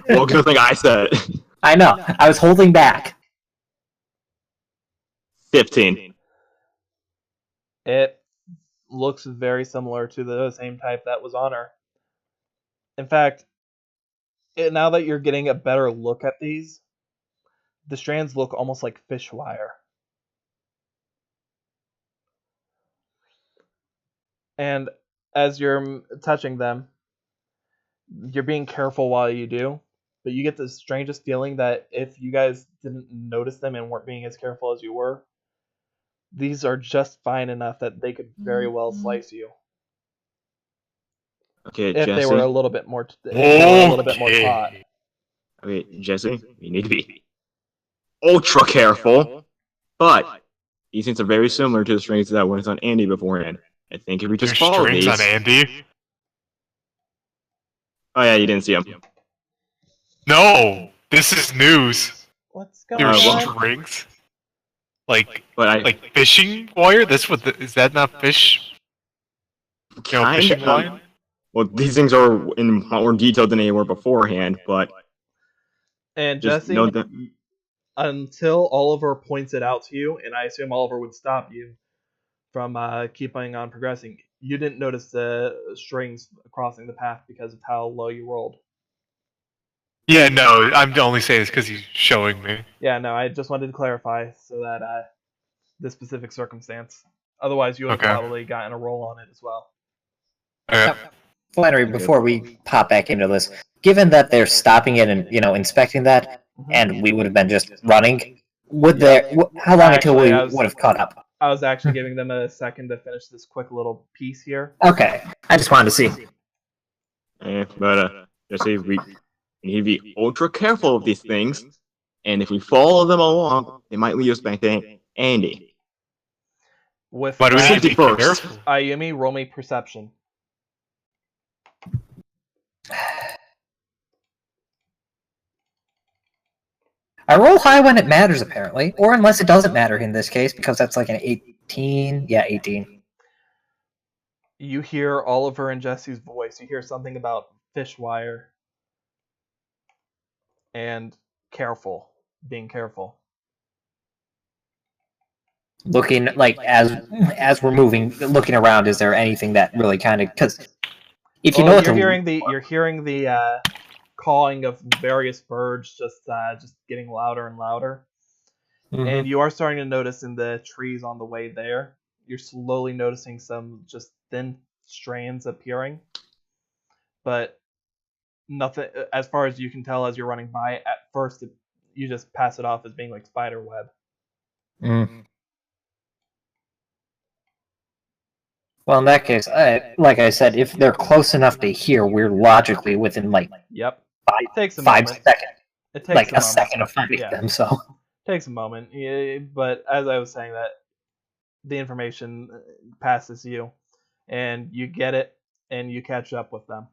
Well, good thing I said it. I know. I was holding back. 15. It looks very similar to the same type that was on her. In fact, now that you're getting a better look at these, the strands look almost like fish wire. And as you're touching them, you're being careful while you do, but you get the strangest feeling that if you guys didn't notice them and weren't being as careful as you were, these are just fine enough that they could very well slice you. Okay, If Jesse. they were a little bit more taut. Okay, Jesse, you need to be ultra careful, but these things are very similar to the strings that went on Andy beforehand. I think if we just There's follow strings these... on Andy? Oh yeah, you didn't see them. No! This is news. What's going There's on? strings? Like But fishing wire? That's what is that not fish? You know, fishing line? well, these things are in more detail than they were beforehand, but And just Jesse, know that... until Oliver points it out to you, and I assume Oliver would stop you from keeping on progressing, you didn't notice the strings crossing the path because of how low you rolled. Yeah, no, I'm only saying this because he's showing me. Yeah, no, I just wanted to clarify so that this specific circumstance. Otherwise, you would have Okay. probably gotten a roll on it as well. Okay. Flannery, before we pop back into this, given that they're stopping it and inspecting that, and we would have been just running, how long until we would have caught up? I was actually giving them a second to finish this quick little piece here. Okay, I just wanted to see. But Jesse, we need to be ultra careful of these things, and if we follow them along, they might lead us back to Andy. With Why do we that, need to be first. careful? Ayumi, roll me perception. I roll high when it matters, apparently, or unless it doesn't matter in this case, because that's like an 18. Yeah, 18. You hear Oliver and Jesse's voice. You hear something about fish wire and being careful. Looking like as we're moving, looking around, is there anything that really kind of because if you know what you're hearing the cawing of various birds just getting louder and louder. And you are starting to notice in the trees on the way there, you're slowly noticing some just thin strands appearing. But nothing, as far as you can tell as you're running by, at first you just pass it off as being like spider web. Well, in that case, like I said, if they're close enough to hear, we're logically within like Yep. 5 moment. seconds. It takes Like a a second of finding Yeah. them, so. Takes a moment, but as I was saying, that the information passes you, and you get it, and you catch up with them.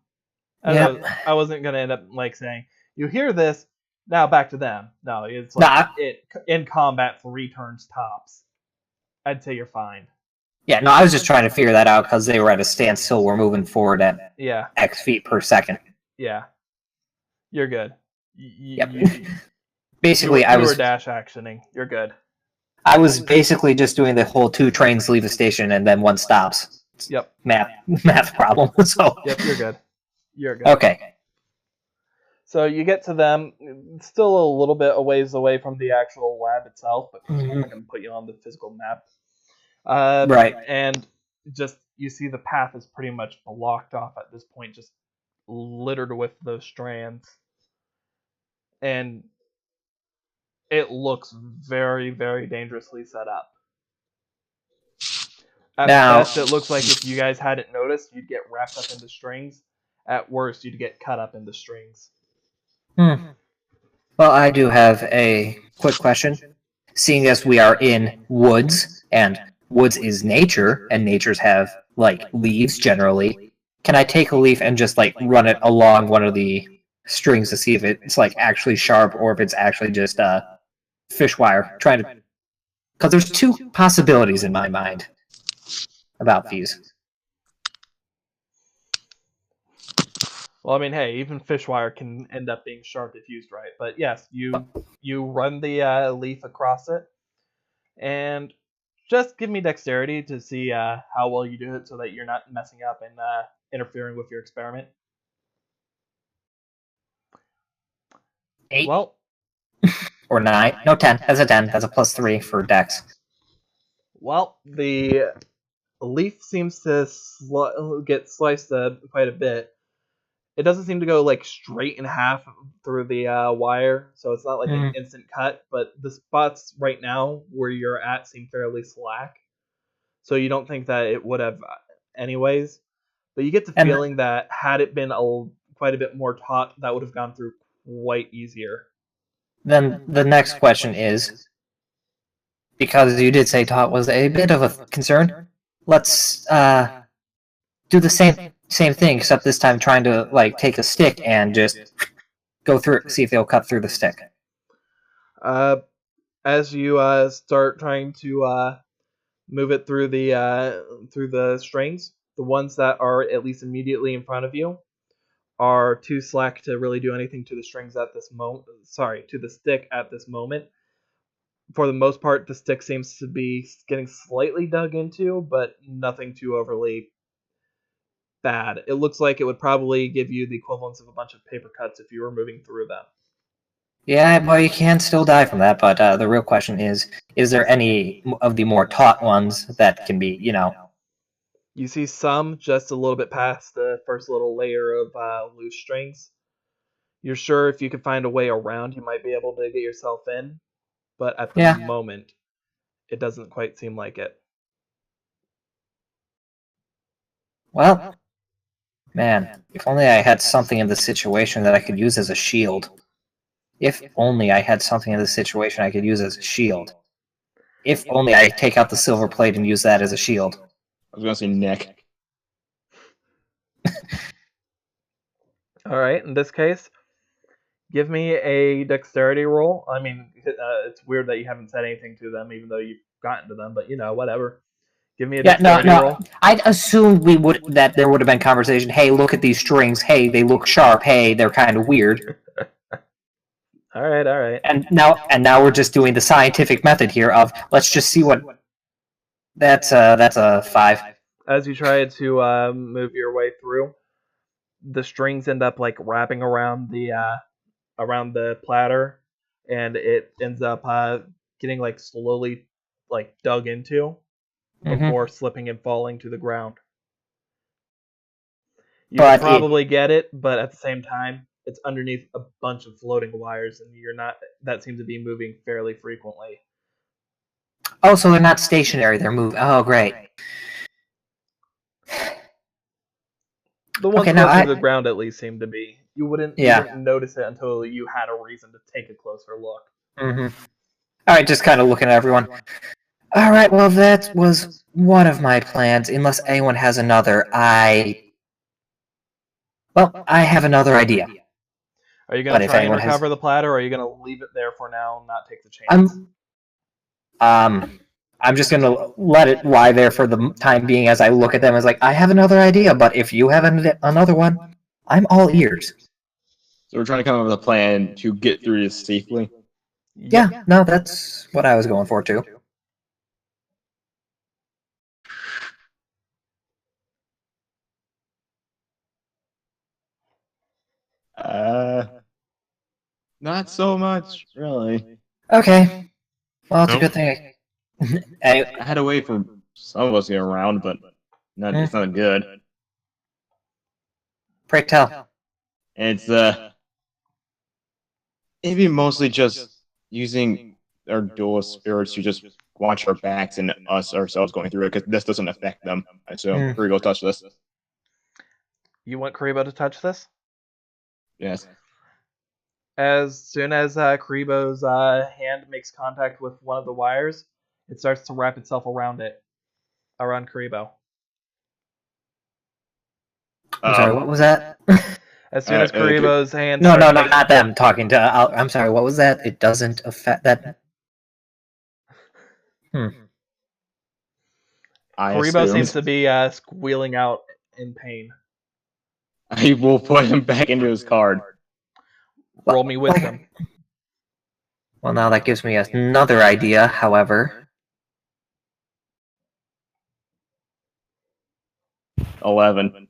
I wasn't gonna end up like saying you hear this now back to them. No, it's like it in combat 3 turns tops. I'd say you're fine. Yeah, no, I was just trying to figure that out because they were at a standstill. We're moving forward at X feet per second. Yeah, you're good. Basically, you were dash actioning. You're good. I was basically just doing the whole 2 trains leave the station and then 1 stops. Yep. Math problem. So. Yep, you're good. You're good. Okay. So you get to them, still a little bit a ways away from the actual lab itself, but I'm not going to put you on the physical map. Right. And just, you see the path is pretty much blocked off at this point, just littered with those strands. and it looks very, very dangerously set up. At Now- best, it looks like if you guys hadn't noticed, you'd get wrapped up into strings. At worst, you'd get cut up into strings. Well, I do have a quick question. Seeing as we are in woods, and woods is nature, and natures have, like, leaves generally, can I take a leaf and just, like, run it along one of the strings to see if it's, like, actually sharp or if it's actually just fish wire? Trying to... Because there's two possibilities in my mind about these. Well, I mean, hey, even fish wire can end up being sharp if used right. But yes, you run the leaf across it, and just give me dexterity to see how well you do it, so that you're not messing up and interfering with your experiment. 8 Well, or 9? No, 10. That's a 10. That's a +3 for dex. the leaf seems to get sliced quite a bit. It doesn't seem to go like straight in half through the wire, so it's not like an instant cut. But the spots right now where you're at seem fairly slack, so you don't think that it would have, anyways. But you get the And- feeling that had it been quite a bit more taut, that would have gone through quite easier. Then the next question is, because you did say taut was a bit of a concern, let's do the same thing, except this time trying to, like, take a stick and just go through it, see if they'll cut through the stick. As you start trying to move it through the strings, the ones that are at least immediately in front of you are too slack to really do anything to the strings at this moment. Sorry, to the stick at this moment. For the most part, the stick seems to be getting slightly dug into, but nothing too overly bad. It looks like it would probably give you the equivalence of a bunch of paper cuts if you were moving through them. Yeah, well, you can still die from that, but the real question is there any of the more taut ones that can be, You see some just a little bit past the first little layer of loose strings. You're sure if you could find a way around, you might be able to get yourself in, but at the Yeah. moment, it doesn't quite seem like it. Well, man, if only I had something in the situation that I could use as a shield. If only I had something in the situation I could use as a shield. If only I take out the silver plate and use that as a shield. I was gonna say neck. All right, in this case, give me a dexterity roll. I mean, it's weird that you haven't said anything to them, even though you've gotten to them, but whatever. Give me a dexterity roll. I'd assumed that there would have been conversation. Hey, look at these strings. Hey, they look sharp. Hey, they're kind of weird. All right. And now we're just doing the scientific method here of let's just see what. That's a 5. As you try to move your way through, the strings end up like wrapping around the platter, and it ends up getting like slowly like dug into before slipping and falling to the ground. You But can probably get it, but at the same time, it's underneath a bunch of floating wires, and that seems to be moving fairly frequently. Oh, so they're not stationary. They're moving. Oh, great. The ones Okay, now closer to the ground at least seem to be. You wouldn't notice it until you had a reason to take a closer look. All right, just kind of looking at everyone. All right, well, that was one of my plans. Unless anyone has another, I have another idea. Are you going to try and recover the platter, or are you going to leave it there for now and not take the chance? I'm just going to let it lie there for the time being as I look at them as like, I have another idea, but if you have another one, I'm all ears. So we're trying to come up with a plan to get through this safely. Yeah, no, that's what I was going for too. Not so much, really. Okay. Well, it's a good thing. I had a way for some of us to get around, but it's not good. Pray tell. It's It'd be mostly just using our dual spirits to just watch our backs and us ourselves going through it, because this doesn't affect them. So Hmm. here we go, touch this. You want Karibo to touch this? Yes. As soon as Karibo's hand makes contact with one of the wires, it starts to wrap itself around Karibo. I'm sorry, what was that? As soon as Karibo's hand No, starts no, not them talking to. I'm sorry, what was that? It doesn't affect that. Karibo seems to be squealing out in pain. I will put him back into his card. Roll me wisdom. Well, now that gives me another idea, however. 11.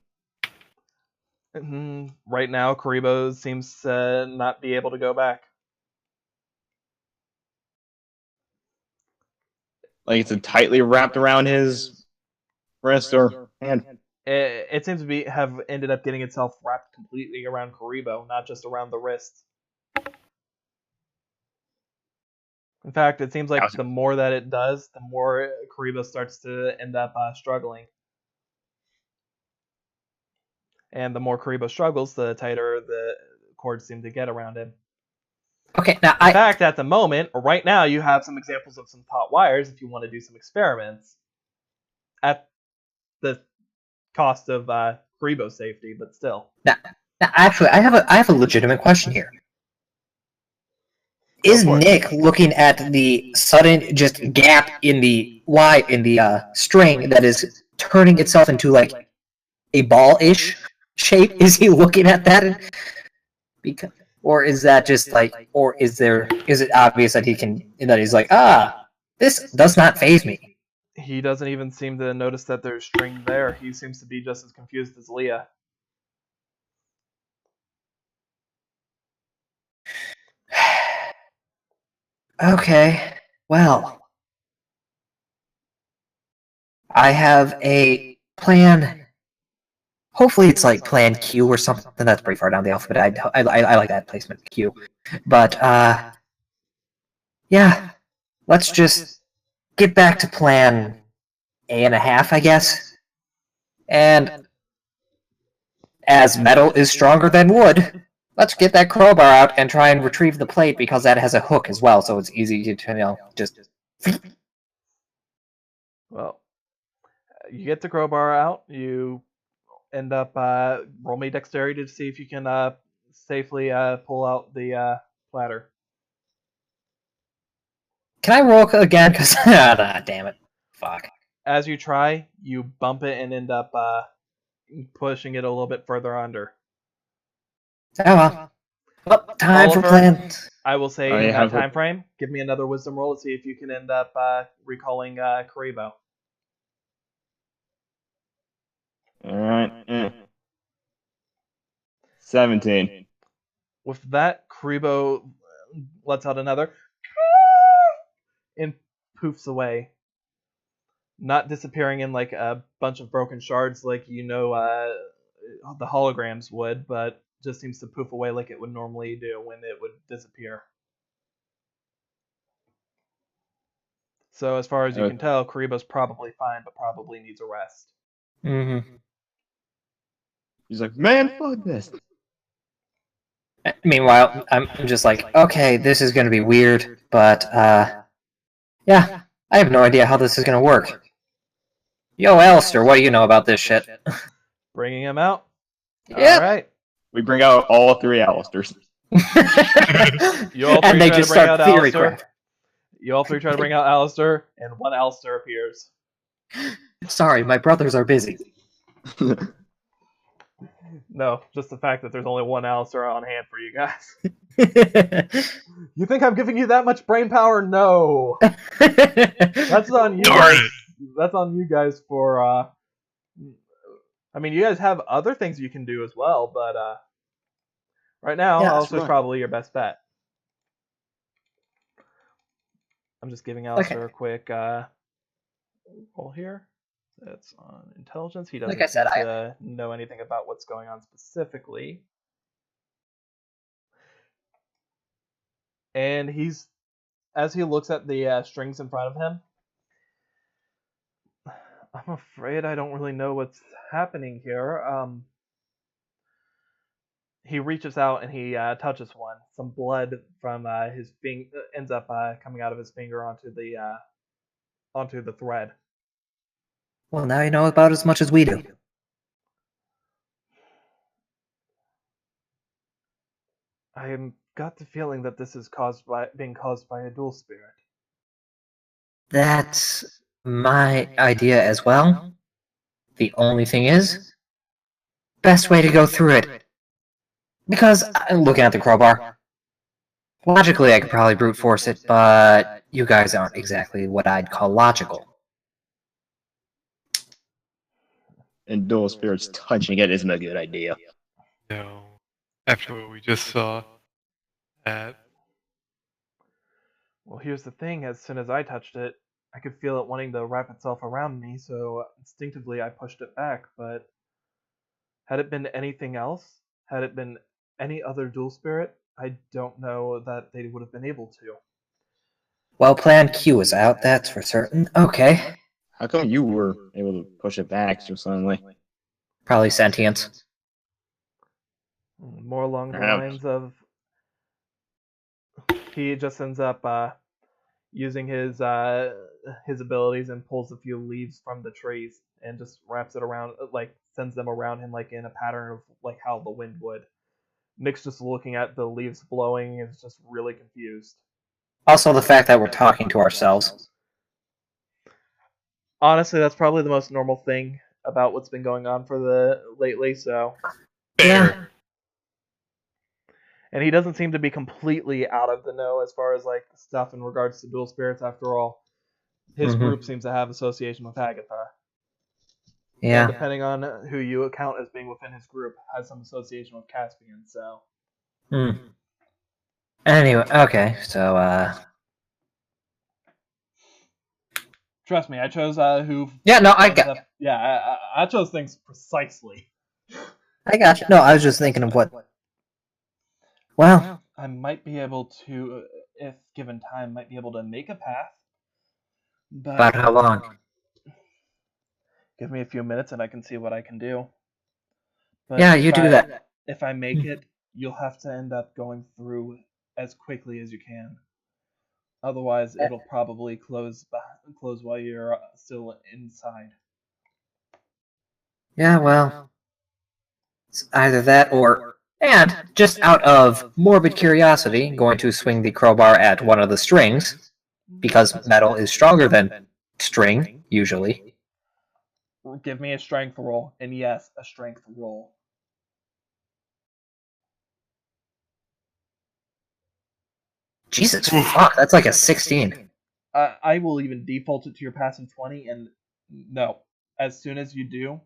Right now, Karibo seems to not be able to go back. Like it's tightly wrapped around his wrist or hand. It seems to have ended up getting itself wrapped completely around Karibo, not just around the wrist. In fact, it seems like the more that it does, the more Karibo starts to end up struggling. And the more Karibo struggles, the tighter the cords seem to get around him. Okay, now In fact, at the moment, right now, you have some examples of some taut wires if you want to do some experiments. At the cost of Karibo's safety, but still. Now, actually, I have a legitimate question here. Is Nick looking at the sudden just gap in the string that is turning itself into like a ball-ish shape? Is he looking at that? Because, or is that just like, or is it obvious that he's like, this does not faze me? He doesn't even seem to notice that there's string there. He seems to be just as confused as Leah. Okay, well, I have a plan. Hopefully it's like Plan Q or something. That's pretty far down the alphabet. I like that placement, Q. But, yeah, let's just get back to Plan A.5, I guess. And as metal is stronger than wood, let's get that crowbar out and try and retrieve the plate, because that has a hook as well, so it's easy to, just... Well, you get the crowbar out. You end up roll me dexterity to see if you can safely pull out the platter. Can I roll again? Because, damn it. Fuck. As you try, you bump it and end up pushing it a little bit further under. Oh well. Time Oliver, for plans. I will say in that time frame, give me another wisdom roll to see if you can end up recalling Karibo. Alright. 17. With that, Karibo lets out another and poofs away. Not disappearing in like a bunch of broken shards like the holograms would, but just seems to poof away like it would normally do when it would disappear. So as far as you can tell, Karibo's probably fine, but probably needs a rest. Mm-hmm. He's like, man, fuck this. Meanwhile, I'm just like, okay, this is gonna be weird, but, yeah, I have no idea how this is gonna work. Yo, Alistair, what do you know about this shit? Bringing him out? Yep. Alright. We bring out all 3 Alistairs. You all three and they try just to bring start out theory Alistair. crap. You all three try to bring out Alistair, and one Alistair appears. Sorry, my brothers are busy. No, just the fact that there's only one Alistair on hand for you guys. You think I'm giving you that much brain power? No. That's on you guys. That's on you guys for, I mean, you guys have other things you can do as well, but, right now, Alistair's probably your best bet. I'm just giving Alistair a quick, roll here. That's on intelligence. He doesn't seem to know anything about what's going on specifically. And as he looks at the strings in front of him, I'm afraid I don't really know what's happening here. He reaches out and he touches one. Some blood from his finger ends up coming out of his finger onto the thread. Well, now you know about as much as we do. I got the feeling that this is being caused by a dual spirit. That's my idea as well. The only thing is, best way to go through it. Because I'm looking at the crowbar. Logically, I could probably brute force it, but you guys aren't exactly what I'd call logical. And dual spirits touching it isn't a good idea. No. After what we just saw. Well, here's the thing. As soon as I touched it, I could feel it wanting to wrap itself around me, so instinctively I pushed it back, but had it been anything else, had it been any other dual spirit, I don't know that they would have been able to. Well, Plan Q is out, that's for certain. Okay. How come you were able to push it back so suddenly? Probably sentience. More along the Perhaps. lines of he just ends up using his abilities and pulls a few leaves from the trees and just wraps it around, like sends them around him like in a pattern of like how the wind would. Nick's just looking at the leaves blowing and is just really confused. Also, the fact that we're talking to ourselves. Honestly, that's probably the most normal thing about what's been going on lately, so. Fair. And he doesn't seem to be completely out of the know as far as like stuff in regards to dual spirits. After all, his group seems to have association with Agatha. Yeah. And depending on who you account as being within his group, has some association with Caspian. So. Anyway, okay, so Trust me, I chose who. Yeah, no, I got. I chose things precisely. I got you. No, I was just thinking of what. Well, I might be able to, if given time, might be able to make a path. But about how long? Give me a few minutes and I can see what I can do. But Yeah, you do that. If I make it, you'll have to end up going through as quickly as you can. Otherwise, it'll probably close while you're still inside. Yeah, well, it's either that or, and just out of morbid curiosity, going to swing the crowbar at one of the strings, because metal is stronger than string, usually. Give me a strength roll, and yes, a strength roll. Jesus fuck, that's like a 16. I will even default it to your passive 20, and no. As soon as you do,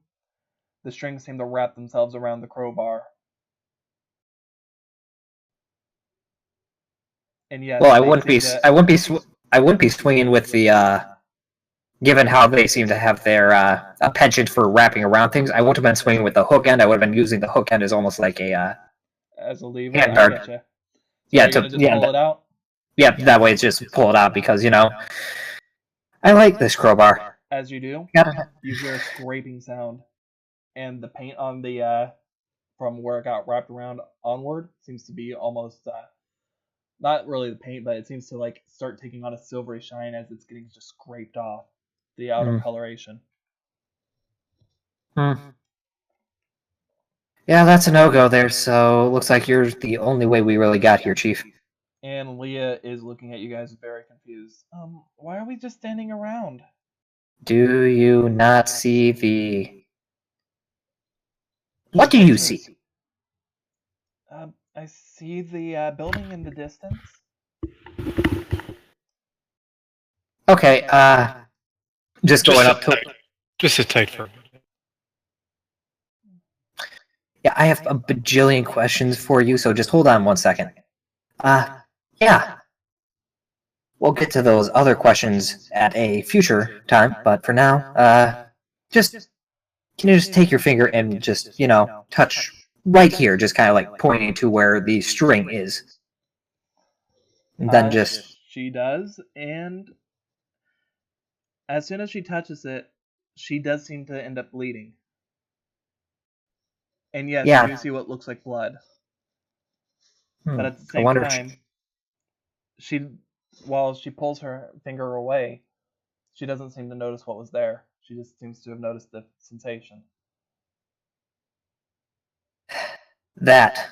the strings seem to wrap themselves around the crowbar. And yes, well, I wouldn't be swinging with the given how they seem to have their a penchant for wrapping around things. I wouldn't have been swinging with the hook end. I would have been using the hook end as almost like a as a lever. hand I guard. getcha. So Yeah, to pull it out. Yeah, that way it's just pull it out because I like this crowbar. As you do, you hear a scraping sound, and the paint on the from where it got wrapped around onward seems to be almost not really the paint, but it seems to like start taking on a silvery shine as it's getting just scraped off the outer coloration. Yeah, that's a no-go there, so looks like you're the only way we really got here, Chief. And Leah is looking at you guys very confused. Why are we just standing around? Do you not see the... What do you see? I see the building in the distance. Okay, just going up to... Just sit tight for a minute. Yeah, I have a bajillion questions for you, so just hold on one second. Yeah. We'll get to those other questions at a future time, but for now, can you just take your finger and just, touch right here, just kind of like pointing to where the string is? Then just She does, and as soon as she touches it, she does seem to end up bleeding. And yes, Yeah. you do see what looks like blood. But at the I same wonder time, while she pulls her finger away, she doesn't seem to notice what was there. She just seems to have noticed the sensation. that.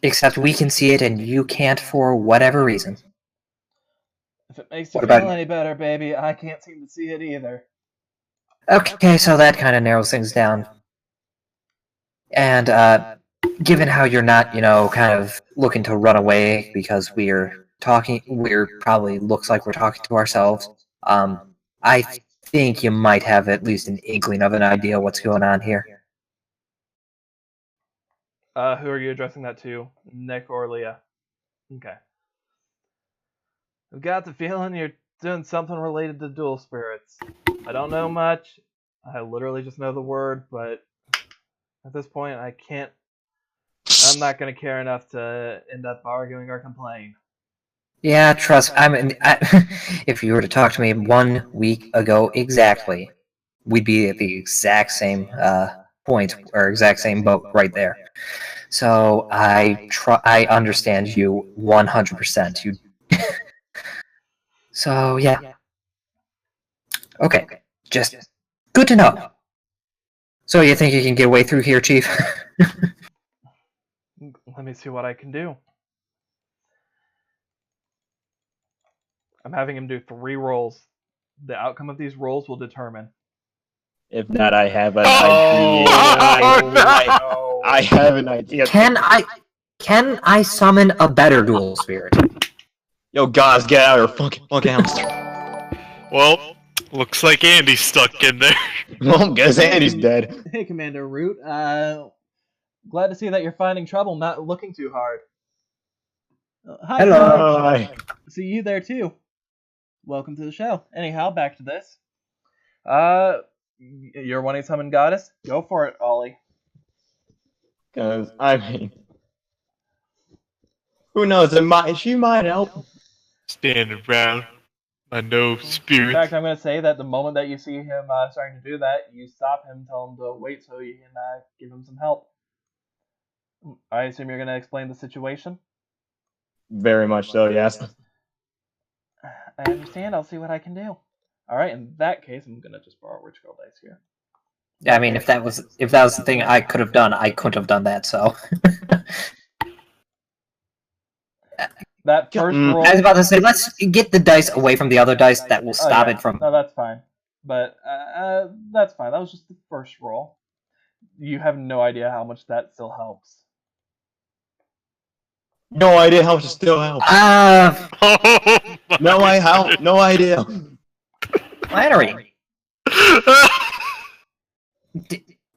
Except we can see it and you can't for whatever reason. If it makes you What feel about- any better, baby, I can't seem to see it either. Okay, so that kind of narrows things down. And given how you're not, kind of looking to run away because we're probably looks like we're talking to ourselves, I think you might have at least an inkling of an idea what's going on here. Who are you addressing that to? Nick or Leah? Okay. I've got the feeling you're doing something related to dual spirits. I don't know much. I literally just know the word, but at this point, I'm not going to care enough to end up arguing or complain. Yeah, trust. If you were to talk to me 1 week ago exactly, we'd be at the exact same point or exact same boat right there. So I understand you 100%. So yeah. Okay, just good to know. So you think you can get away through here, Chief? Let me see what I can do. I'm having him do 3 rolls. The outcome of these rolls will determine. If not, I have an Oh, idea. no. I have an idea. Can I summon a better dual spirit? Yo, guys, get out of here. Fucking house. Well, looks like Andy's stuck in there. Well, guess Andy's dead. Hey, Commander Root. Glad to see that you're finding trouble, not looking too hard. Hi, Hello. Hi. see you there too. Welcome to the show. Anyhow, back to this. You're wanting to summon Goddess? Go for it, Ollie. Because, I mean, who knows? She might help. Standing around. I know In spirit. fact, I'm going to say that the moment that you see him starting to do that, you stop him, tell him to wait so you can give him some help. I assume you're going to explain the situation? Very much so, yes. I understand. I'll see what I can do. Alright, in that case, I'm going to just borrow Rich Girl Dice here. Yeah, I mean, if that was the thing I could have done, I couldn't have done that. So That first roll... I was about to say, let's get the dice away from the other dice. That will stop it from. No, that's fine. But that's fine. That was just the first roll. You have no idea how much that still helps. No idea how much it still helps. Oh my No idea. Flannery,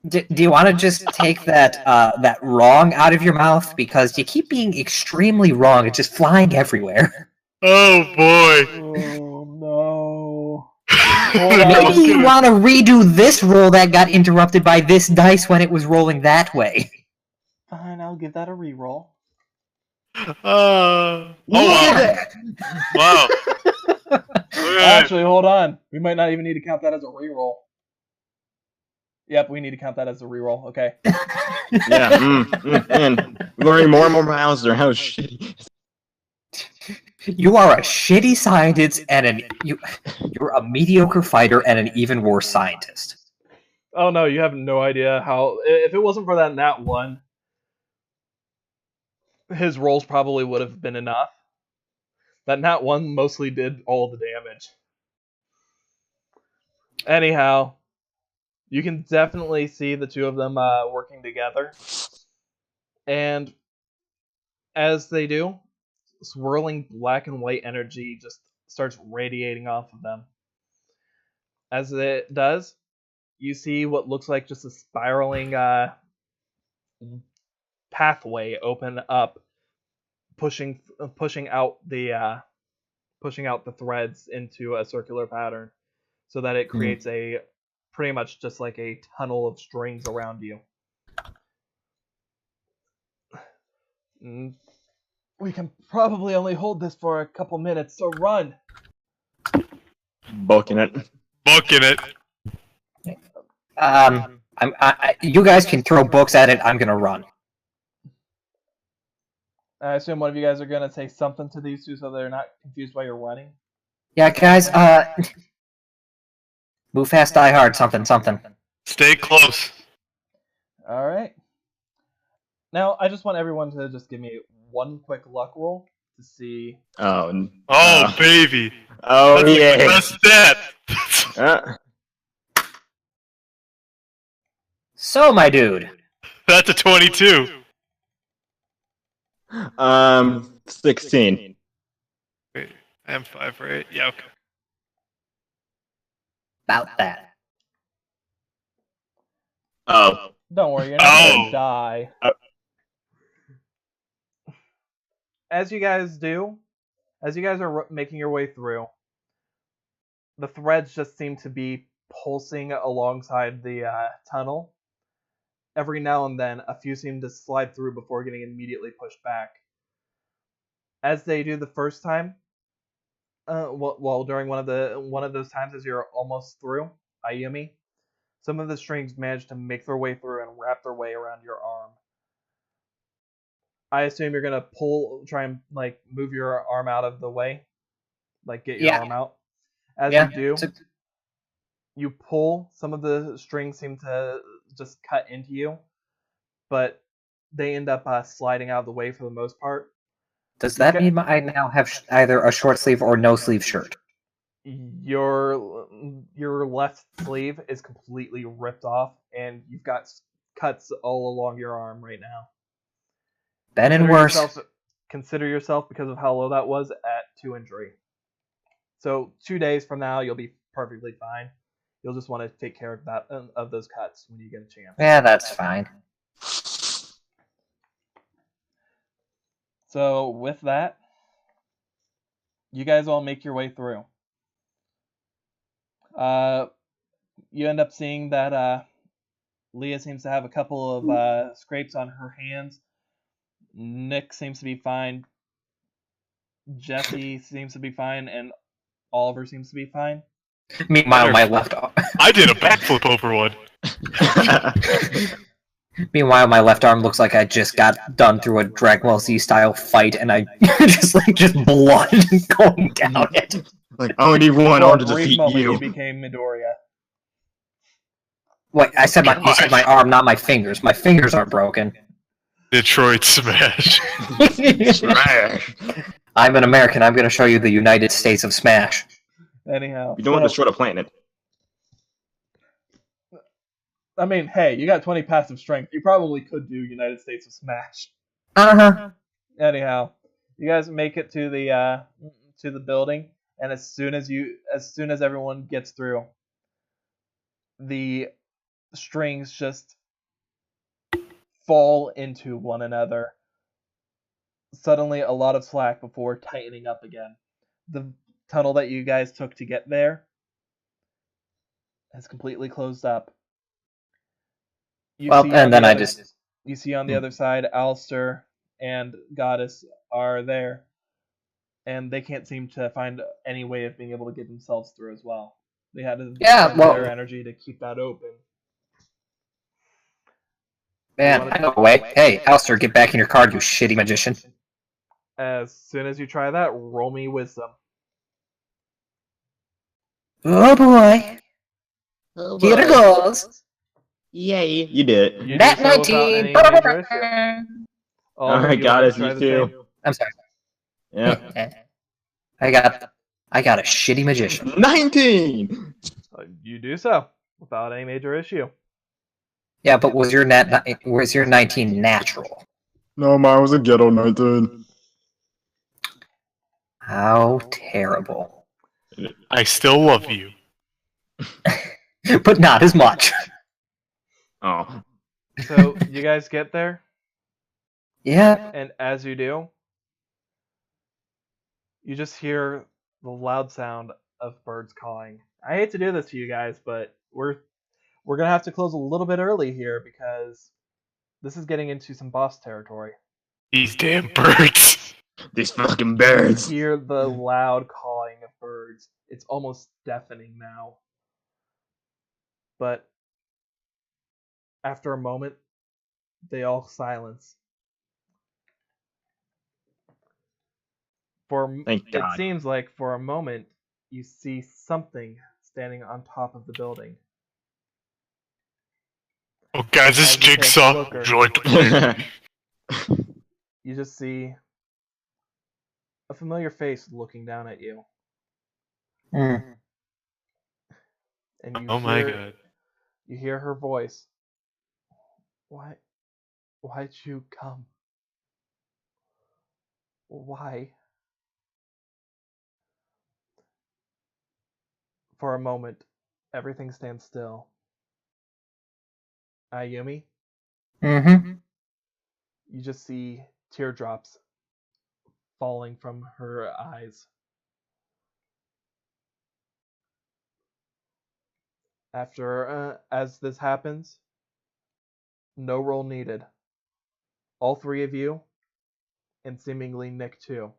do you want to just take that wrong out of your mouth, because you keep being extremely wrong? It's just flying everywhere. Oh boy. Oh no. Maybe you want to redo this roll that got interrupted by this dice when it was rolling that way. Fine, I'll give that a reroll. Oh wow. Wow. Okay. Actually, hold on. We might not even need to count that as a reroll. Yep, we need to count that as a reroll. Okay. Yeah, and learning more and more about Hauser, how shitty. You are a shitty scientist and you're a mediocre fighter and an even worse scientist. Oh no, you have no idea how. If it wasn't for that nat 1, his rolls probably would have been enough. That nat 1 mostly did all the damage. Anyhow, you can definitely see the two of them working together. And as they do, swirling black and white energy just starts radiating off of them. As it does, you see what looks like just a spiraling pathway open up, pushing out the threads into a circular pattern, so that it creates a pretty much just like a tunnel of strings around you. We can probably only hold this for a couple minutes, so run. Booking it. Booking it. You guys can throw books at it. I'm gonna run. I assume one of you guys are gonna say something to these two so they're not confused while you're running. Yeah, guys. Move fast, die hard. Something. Stay close. All right. Now I just want everyone to just give me one quick luck roll to see. Oh, baby. Oh, That's yeah. like the best stat. So, my dude. That's a 22. 16. Wait, I am 5, right? Yeah, okay. About that. Oh. Don't worry, you're not gonna die. As you guys are making your way through, the threads just seem to be pulsing alongside the tunnel. Every now and then, a few seem to slide through before getting immediately pushed back. As they do the first time, during one of those times as you're almost through, Ayumi, some of the strings manage to make their way through and wrap their way around your arm. I assume you're gonna try and like move your arm out of the way, like get your arm out. As you do, you pull. Some of the strings seem to just cut into you, but they end up sliding out of the way for the most part. Does that mean I now have either a short sleeve or no sleeve shirt? Your left sleeve is completely ripped off, and you've got cuts all along your arm right now. Been and worse. Consider yourself, because of how low that was, at 2 injury. So 2 days from now, you'll be perfectly fine. You'll just want to take care of those cuts when you get a chance. Yeah, that's fine. So with that, you guys all make your way through. You end up seeing that Leah seems to have a couple of scrapes on her hands. Nick seems to be fine. Jesse seems to be fine, and Oliver seems to be fine. Meanwhile, my left arm. I did a backflip over one. Meanwhile, my left arm looks like I just got done through a Dragon Ball Z style fight, and I just blood going down it. Like, I only need one arm to defeat you. You became Midoriya. Wait, you said my arm, not my fingers. My fingers aren't broken. Detroit Smash. Smash. I'm an American. I'm going to show you the United States of Smash. Anyhow. You don't want to destroy the planet. I mean, hey, you got 20 passive strength. You probably could do United States of Smash. Uh-huh. Anyhow, you guys make it to the building, and as soon as everyone gets through, the strings just fall into one another. Suddenly, a lot of slack before tightening up again. The tunnel that you guys took to get there has completely closed up. You see on the other side, Alistair and Goddess are there, and they can't seem to find any way of being able to get themselves through as well. They had to spend their energy to keep that open. Man, I know a way. Hey, Alistair, get back in your car, you shitty magician. As soon as you try that, roll me wisdom. Oh boy. Here it goes. Yay. You did it. You Nat 19. Alright, Goddess, you too. I'm sorry. Yeah. I got a shitty magician. 19! You do so, without any major issue. Yeah, but was your 19 natural? No, mine was a ghetto 19. How terrible. I still love you. But not as much. Oh. So, you guys get there? Yeah. And as you do, you just hear the loud sound of birds calling. I hate to do this to you guys, but we're gonna have to close a little bit early here because this is getting into some boss territory. These damn birds. These fucking birds. You hear the loud cawing of birds. It's almost deafening now. But after a moment, they all silence. Thank It God. seems like for a moment you see something standing on top of the building. Oh, guys, this As is you take a Jigsaw. looker. Would you like to play? You just see a familiar face looking down at you. Mm. And you Oh my god. You hear her voice. Why'd you come? Why? For a moment, everything stands still. Ayumi, Mm-hmm. you just see teardrops falling from her eyes. As this happens, no roll needed. All three of you, and seemingly Nick too,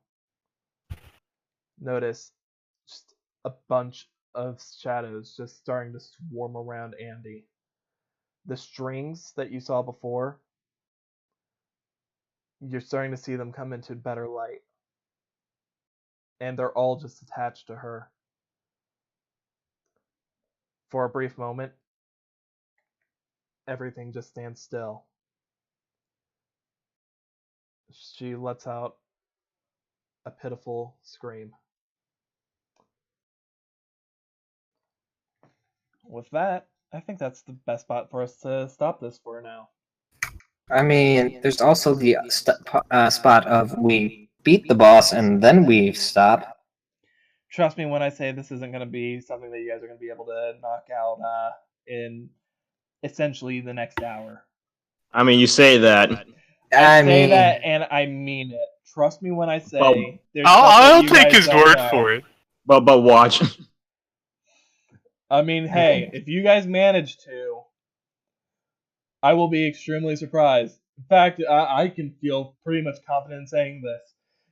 notice just a bunch of shadows just starting to swarm around Andy. The strings that you saw before, you're starting to see them come into better light. And they're all just attached to her. For a brief moment, everything just stands still. She lets out a pitiful scream. With that, I think that's the best spot for us to stop this for now. I mean, there's also the spot of we beat the boss and then we stop. Trust me when I say this isn't going to be something that you guys are going to be able to knock out in essentially the next hour. I mean, you say that. I say that and I mean it. Trust me when I say there's stuff that I'll you take guys his don't word know. for it. But watch. I mean, hey, if you guys manage to, I will be extremely surprised. In fact, I can feel pretty much confident in saying this.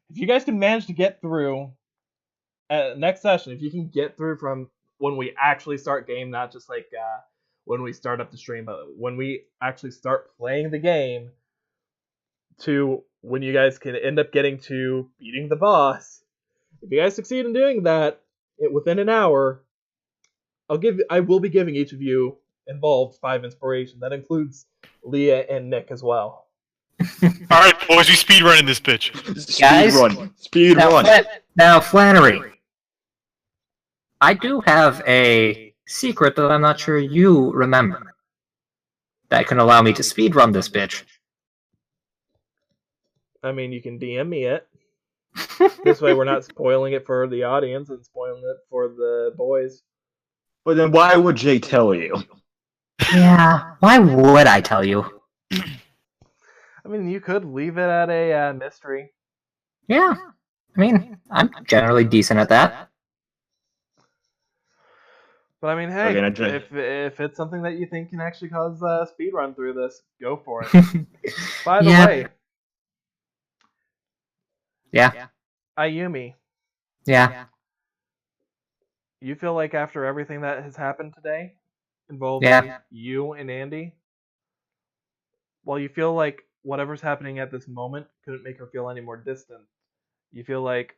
If you guys can manage to get through next session, if you can get through from when we actually start game, not just like when we start up the stream, but when we actually start playing the game, to when you guys can end up getting to beating the boss. If you guys succeed in doing that within an hour, I will be giving each of you involved 5 inspiration. That includes Leah and Nick as well. Alright, boys, we speedrunning this bitch. Guys, Speed run. Now, Flannery, I do have a secret that I'm not sure you remember that can allow me to speedrun this bitch. I mean, you can DM me it. This way we're not spoiling it for the audience and spoiling it for the boys. But then why would Jay tell you? Yeah, why would I tell you? I mean, you could leave it at a mystery. Yeah, I mean, I'm generally decent at that. But I mean, hey, Okay, if it's something that you think can actually cause a speed run through this, go for it. By the way, yeah, Ayumi, yeah, you feel like after everything that has happened today, involving you and Andy, while you feel like whatever's happening at this moment couldn't make her feel any more distant, you feel like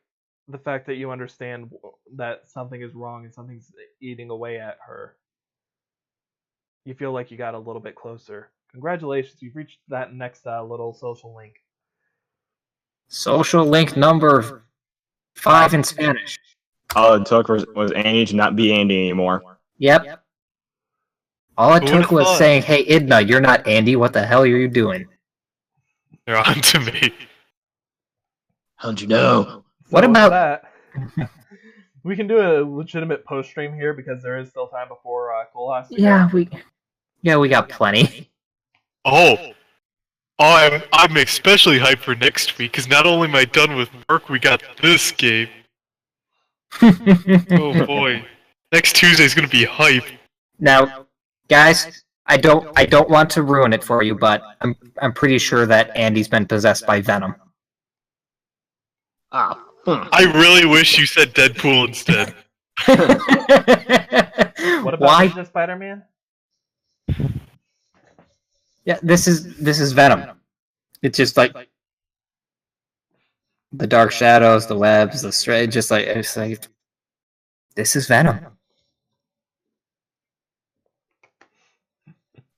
the fact that you understand that something is wrong and something's eating away at her, you feel like you got a little bit closer. Congratulations, you've reached that next little social link. Social link number 5 in Spanish. All it took was Andy to not be Andy anymore. Yep. All it took was saying, "Hey, Idna, you're not Andy. What the hell are you doing?" They're on to me. How'd you know? What about that? We can do a legitimate post stream here because there is still time before Cole has to go. we got plenty. I'm especially hyped for next week because not only am I done with work, we got this game. Oh boy, next Tuesday's gonna be hype. Now, guys, I don't want to ruin it for you, but I'm pretty sure that Andy's been possessed by Venom. I really wish you said Deadpool instead. What about Why? Ninja Spider-Man? Yeah, this is Venom. It's just like the dark shadows, the webs, the stray. Just like it's like this is Venom.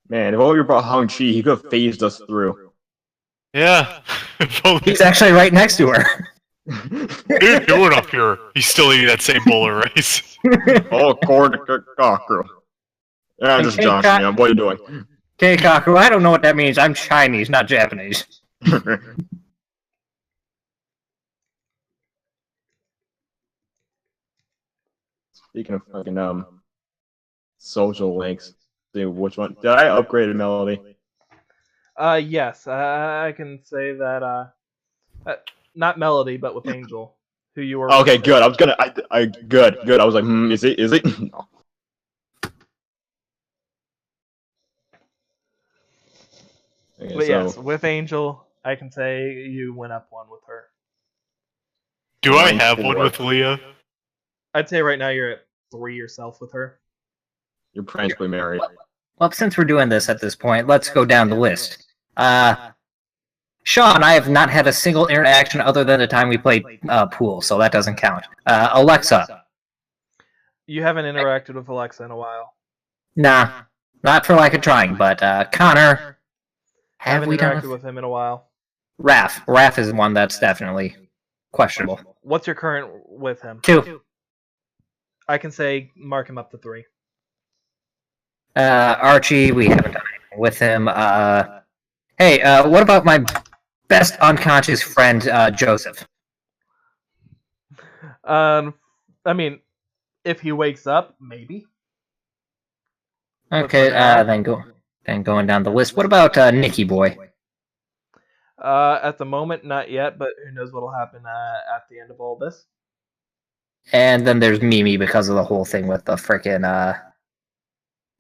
Man, if only we brought Hong-Chi, he could have phased us through. Yeah. He's actually right next to her. What are you doing up here? He's still eating that same bowl of rice. Oh, Kaku. Yeah, I'm just Hey, joshing you. What are you doing? Okay, Kaku, I don't know what that means. I'm Chinese, not Japanese. Speaking of fucking social links, see which one did I upgrade Melody? Yes, I can say that. Not Melody, but with Angel, who you were. Okay, good. I was gonna. Good. I was like, is it? Is it? No. Okay, But so, yes, with Angel, I can say you went up one with her. Do I Mine have one four. with Leah? I'd say right now you're at 3 yourself with her. You're principally married. Well, since we're doing this at this point, let's go down the list. Sean, I have not had a single interaction other than the time we played pool, so that doesn't count. Alexa. You haven't interacted with Alexa in a while. Nah, not for lack of trying, but Connor, have Haven't we done interacted with him in a while. Raph? Raph is one that's definitely questionable. What's your current with him? 2. I can say mark him up to 3. Archie, we haven't done anything with him. Hey, what about my best unconscious friend, Joseph? I mean, if he wakes up, maybe. Okay, then going down the list. What about Nicky Boy? At the moment, not yet, but who knows what'll happen at the end of all this. And then there's Mimi because of the whole thing with the frickin'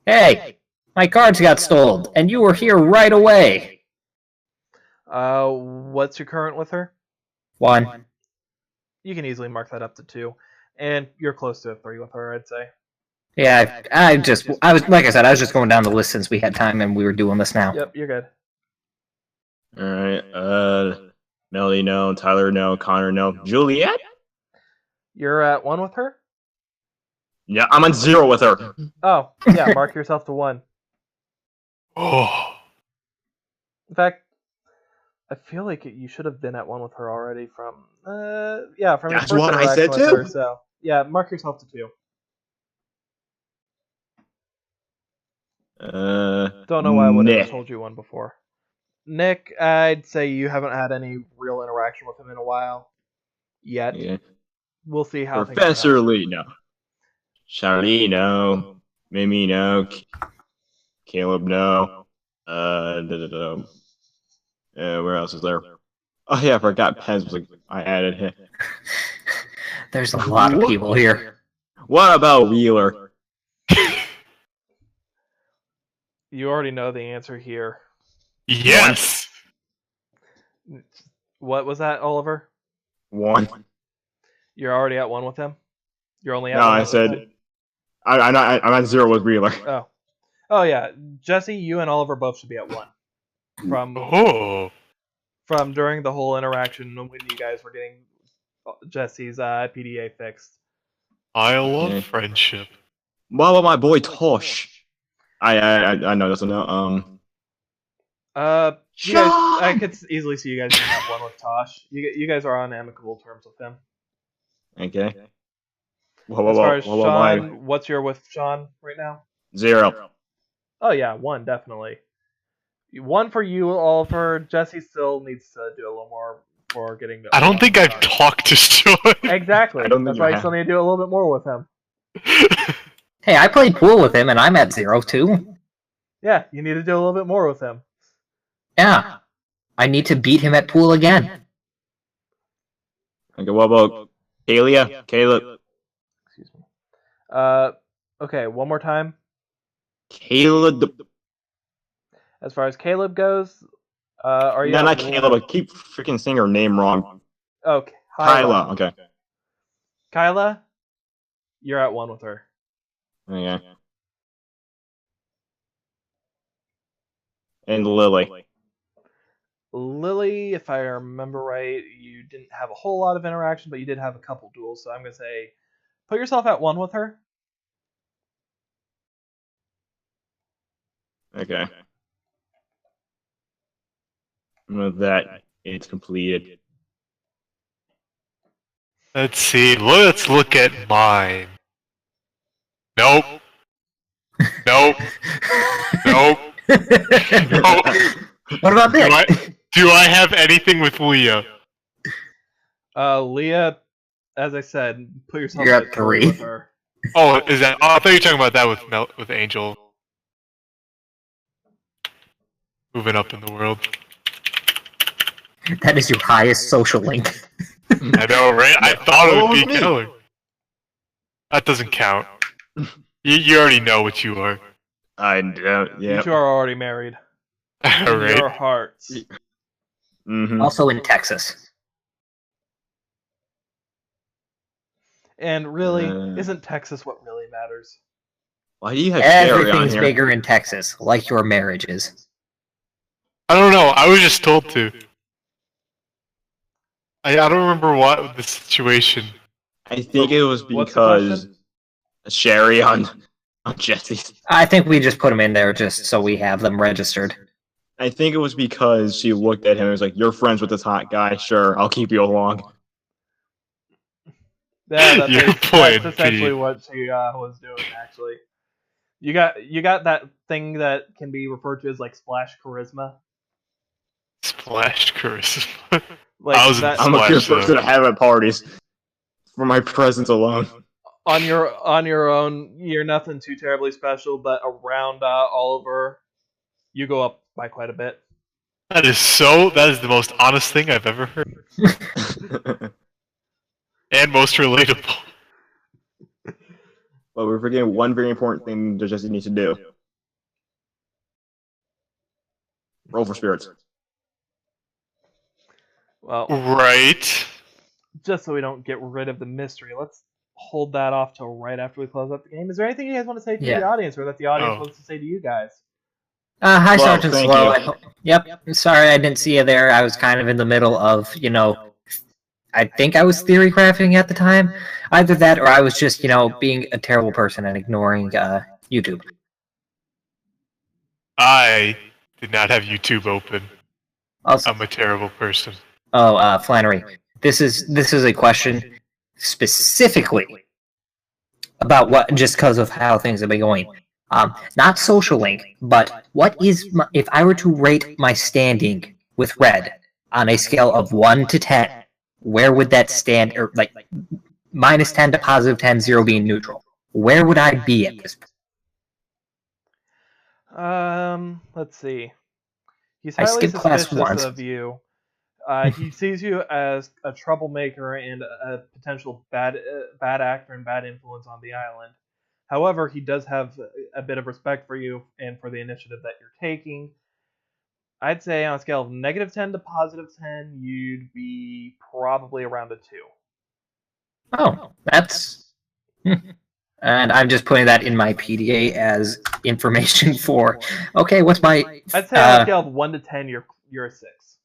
Hey, my cards got stolen, and you were here right away. What's your current with her? 1. You can easily mark that up to 2, and you're close to a 3 with her, I'd say. Yeah, I was like I said, I was just going down the list since we had time and we were doing this now. Yep, you're good. All right. Melody, no. Tyler, no. Connor, no. Juliet? You're at 1 with her? Yeah, I'm on 0 with her. Oh, yeah, mark yourself to 1. Oh. In fact, I feel like you should have been at 1 with her already from from your That's first what I interaction said with too. her, so yeah, mark yourself to 2. Don't know why I would have Nick. told you 1 before. Nick, I'd say you haven't had any real interaction with him in a while yet. Yeah. We'll see how Professor things Lee, no. Charlie, no. Mimi, no. Caleb, no. Where else is there? Oh yeah, I forgot Pez was like I added him. There's a lot of people here. What about Wheeler? You already know the answer here. Yes. What was that, Oliver? 1. You're already at 1 with him? You're only at No, 1 I with said him? I'm at 0 with Wheeler. Oh yeah, Jesse, you and Oliver both should be at 1 from during the whole interaction when you guys were getting Jesse's PDA fixed. I love Okay. friendship. What about my boy Tosh? I know that's a no. You guys, I could easily see you guys being at 1 with Tosh. You guys are on amicable terms with him. Okay. As far as Sean, what's your with Sean right now? 0. Oh yeah, 1 definitely. 1 for you, Oliver. Jesse still needs to do a little more for getting. I don't think I've talked to Sean. Exactly. I don't think That's you why you have. still need to do a little bit more with him. Hey, I played pool with him and I'm at 0 too. Yeah, you need to do a little bit more with him. Yeah. I need to beat him at pool again. Okay, what about Kalia? Caleb? Excuse me. Okay, one more time. Caleb. As far as Caleb goes, are you? No, not Caleb. I keep freaking saying her name wrong. Okay, Kyla. Okay. Kyla, you're at 1 with her. Okay. And Lily. Lily, if I remember right, you didn't have a whole lot of interaction, but you did have a couple duels, so I'm going to say put yourself at 1 with her. Okay. With that, it's completed. Let's see. Let's look at mine. Nope. Nope. Nope. Nope. What about Do this? do I have anything with Leah? Leah, as I said, put yourself You're at at 3 3. with her. Oh, is that? Oh, I thought you were talking about that with Angel. Moving up in the world. That is your highest social link. I know, right? I thought it would be me. Keller. That doesn't count. You already know what you are. I You yeah. two are already married. In your Alright. hearts. Mm-hmm. Also in Texas. And really, isn't Texas what really matters? Why do you have Sherry on Everything's here? bigger in Texas, like your marriages. I don't know. I was just told to. I don't remember what the situation. I think it was What's the because question? Sherry on Jesse's. I think we just put them in there just so we have them registered. I think it was because she looked at him and was like, "You're friends with this hot guy. Sure, I'll keep you along." Yeah, You're that's playing essentially Pete. what she was doing, actually. You got that thing that can be referred to as like splash charisma. Splash charisma. Like I was in that, I'm a good Splash, person though. to have at parties for my presence alone. on your own, you're nothing too terribly special, but around Oliver, you go up by quite a bit. That is the most honest thing I've ever heard. And most relatable. But we're forgetting one very important thing that Jesse needs to do. Roll for spirits. Well, Right. just so we don't get rid of the mystery, let's hold that off till right after we close out the game. Is there anything you guys want to say to the audience, or that the audience wants to say to you guys? Hi, Slow, Sergeant thank Slow. you. Yep. Sorry I didn't see you there. I was kind of in the middle of, I think I was theory crafting at the time. Either that or I was just, being a terrible person and ignoring YouTube. I did not have YouTube open. Also, I'm a terrible person. Flannery, this is a question specifically about just because of how things have been going. Not social link, but what is if I were to rate my standing with Red on a scale of 1 to 10, where would that stand? Or like -10 to +10, 0 being neutral. Where would I be at this point? Let's see. He's I highly skipped class suspicious once. of you. He sees you as a troublemaker and a potential bad actor and bad influence on the island. However, he does have a bit of respect for you and for the initiative that you're taking. I'd say on a scale of -10 to +10, you'd be probably around a 2. Oh, that's... And I'm just putting that in my PDA as information for, okay, what's my... I'd say on a scale of 1 to 10, you're a 6.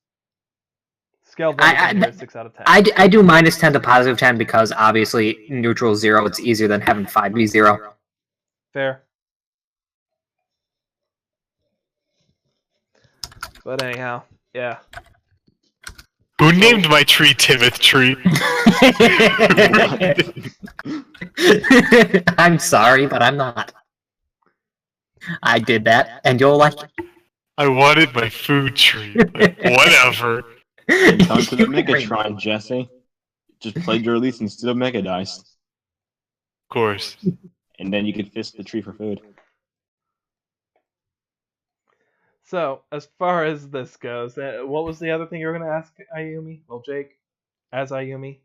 Scale of 1 to 10, you're a 6 out of 10. I do -10 to +10 because obviously neutral 0, it's easier than having 5 be 0. Fair. But anyhow, yeah. Who named my tree Timoth Tree? I'm sorry, but I'm not. I did that, and you'll like it. I wanted my food tree, but whatever. Come to the You can bring- Megatron, Jesse. Just played your release instead of Mega Dice. Of course. And then you could fist the tree for food. So, as far as this goes, what was the other thing you were going to ask Ayumi? Well, Jake, as Ayumi.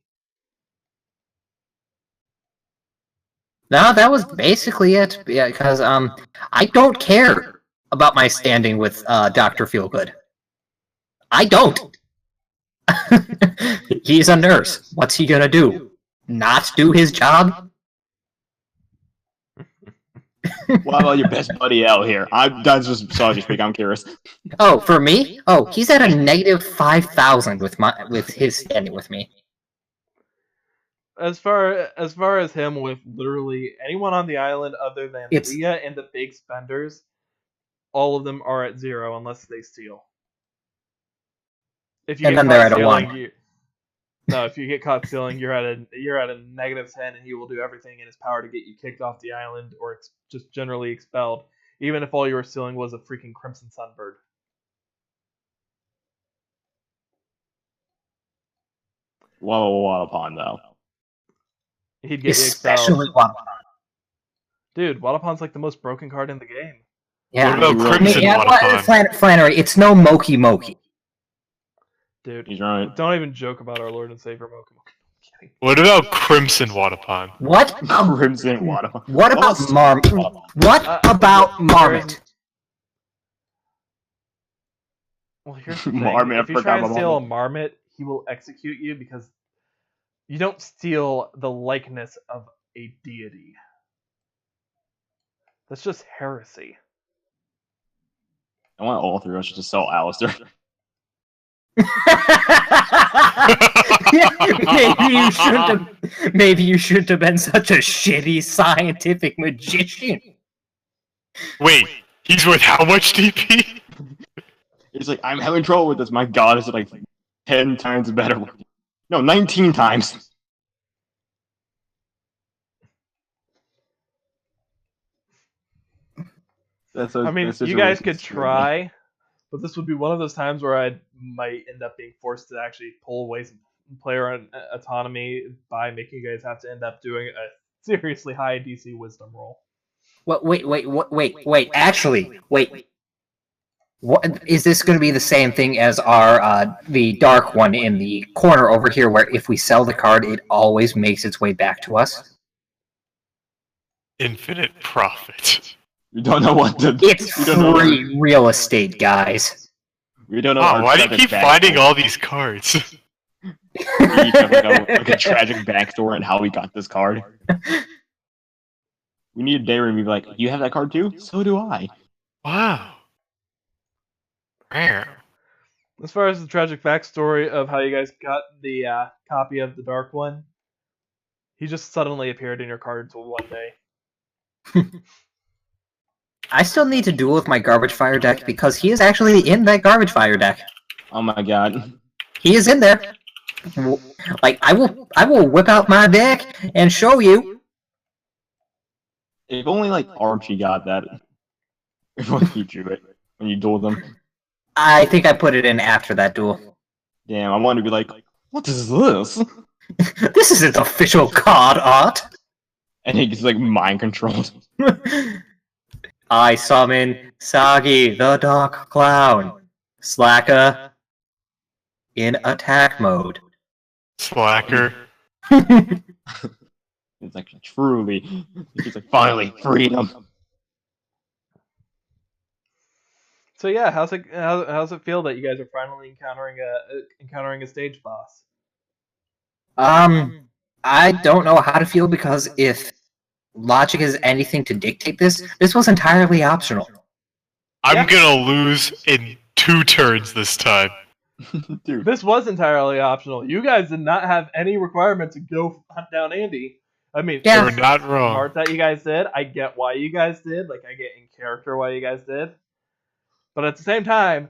No, that was basically it. Yeah, because I don't care about my standing with Dr. Feelgood. I don't. He's a nurse. What's he gonna do? Not do his job? What about your best buddy out here? That's just so to speak. I'm curious. Oh, for me? Oh, he's at a negative 5,000 with his standing with me. As far as him with literally anyone on the island other than Leah and the big spenders, all of them are at 0 unless they steal. If you And get then they're caught at a stealing, 1. No, if you get caught stealing, you're at a negative 10, and he will do everything in his power to get you kicked off the island or just generally expelled, even if all you were stealing was a freaking Crimson Sunbird. Wadapon, though. He'd get Especially you expelled. Dude, Wadapon's like the most broken card in the game. Yeah. What about Crimson Wadapon? Flannery, it's no Moki Moki. Dude, He's right. Don't even joke about our Lord and Savior Moki Moki. What about Crimson Wadapon? What? Crimson Wadapon. What about Marmot? What about Marmot? Well, here's the thing. Marmot, I If you forgot try and about steal a Marmot. Marmot, he will execute you because you don't steal the likeness of a deity. That's just heresy. I want all three of us to sell Alistair. Maybe you shouldn't have been such a shitty scientific magician. Wait, he's worth how much DP? He's like, I'm having trouble with this. My god, is it like 10 times better? No, 19 times. I mean, you guys could try, but this would be one of those times where I might end up being forced to actually pull away some player autonomy by making you guys have to end up doing a seriously high DC Wisdom roll. Wait. Actually, wait. What is this going to be the same thing as our the dark one in the corner over here, where if we sell the card, it always makes its way back to us? Infinite profit. We don't know what to do. It's free real estate, guys. We don't know. Wow, why do you keep finding all these cards? We each have like a tragic backstory on how we got this card. We need a day where we be like, you have that card too? So do I. Wow. Rare. As far as the tragic backstory of how you guys got the copy of the Dark One, he just suddenly appeared in your cards one day. I still need to duel with my Garbage Fire deck because he is actually in that Garbage Fire deck. Oh my god. He is in there. Like, I will whip out my deck and show you. If only like Archie got that. If only he drew it when you dueled them. I think I put it in after that duel. Damn, I wanted to be like, what is this? This isn't official card art. And he gets like mind controlled. I summon Sagi, the Dark Clown. Slacker in attack mode. Slacker. It's like truly. He's like, finally, freedom. So yeah, how's it feel that you guys are finally encountering a stage boss? I don't know how to feel because if logic is anything to dictate this was entirely optional. I'm gonna lose in 2 turns this time. Dude. This was entirely optional. You guys did not have any requirement to go hunt down Andy. I mean, Yeah. You're not wrong. smart that you guys did. I get why you guys did. Like, I get in character why you guys did. But at the same time,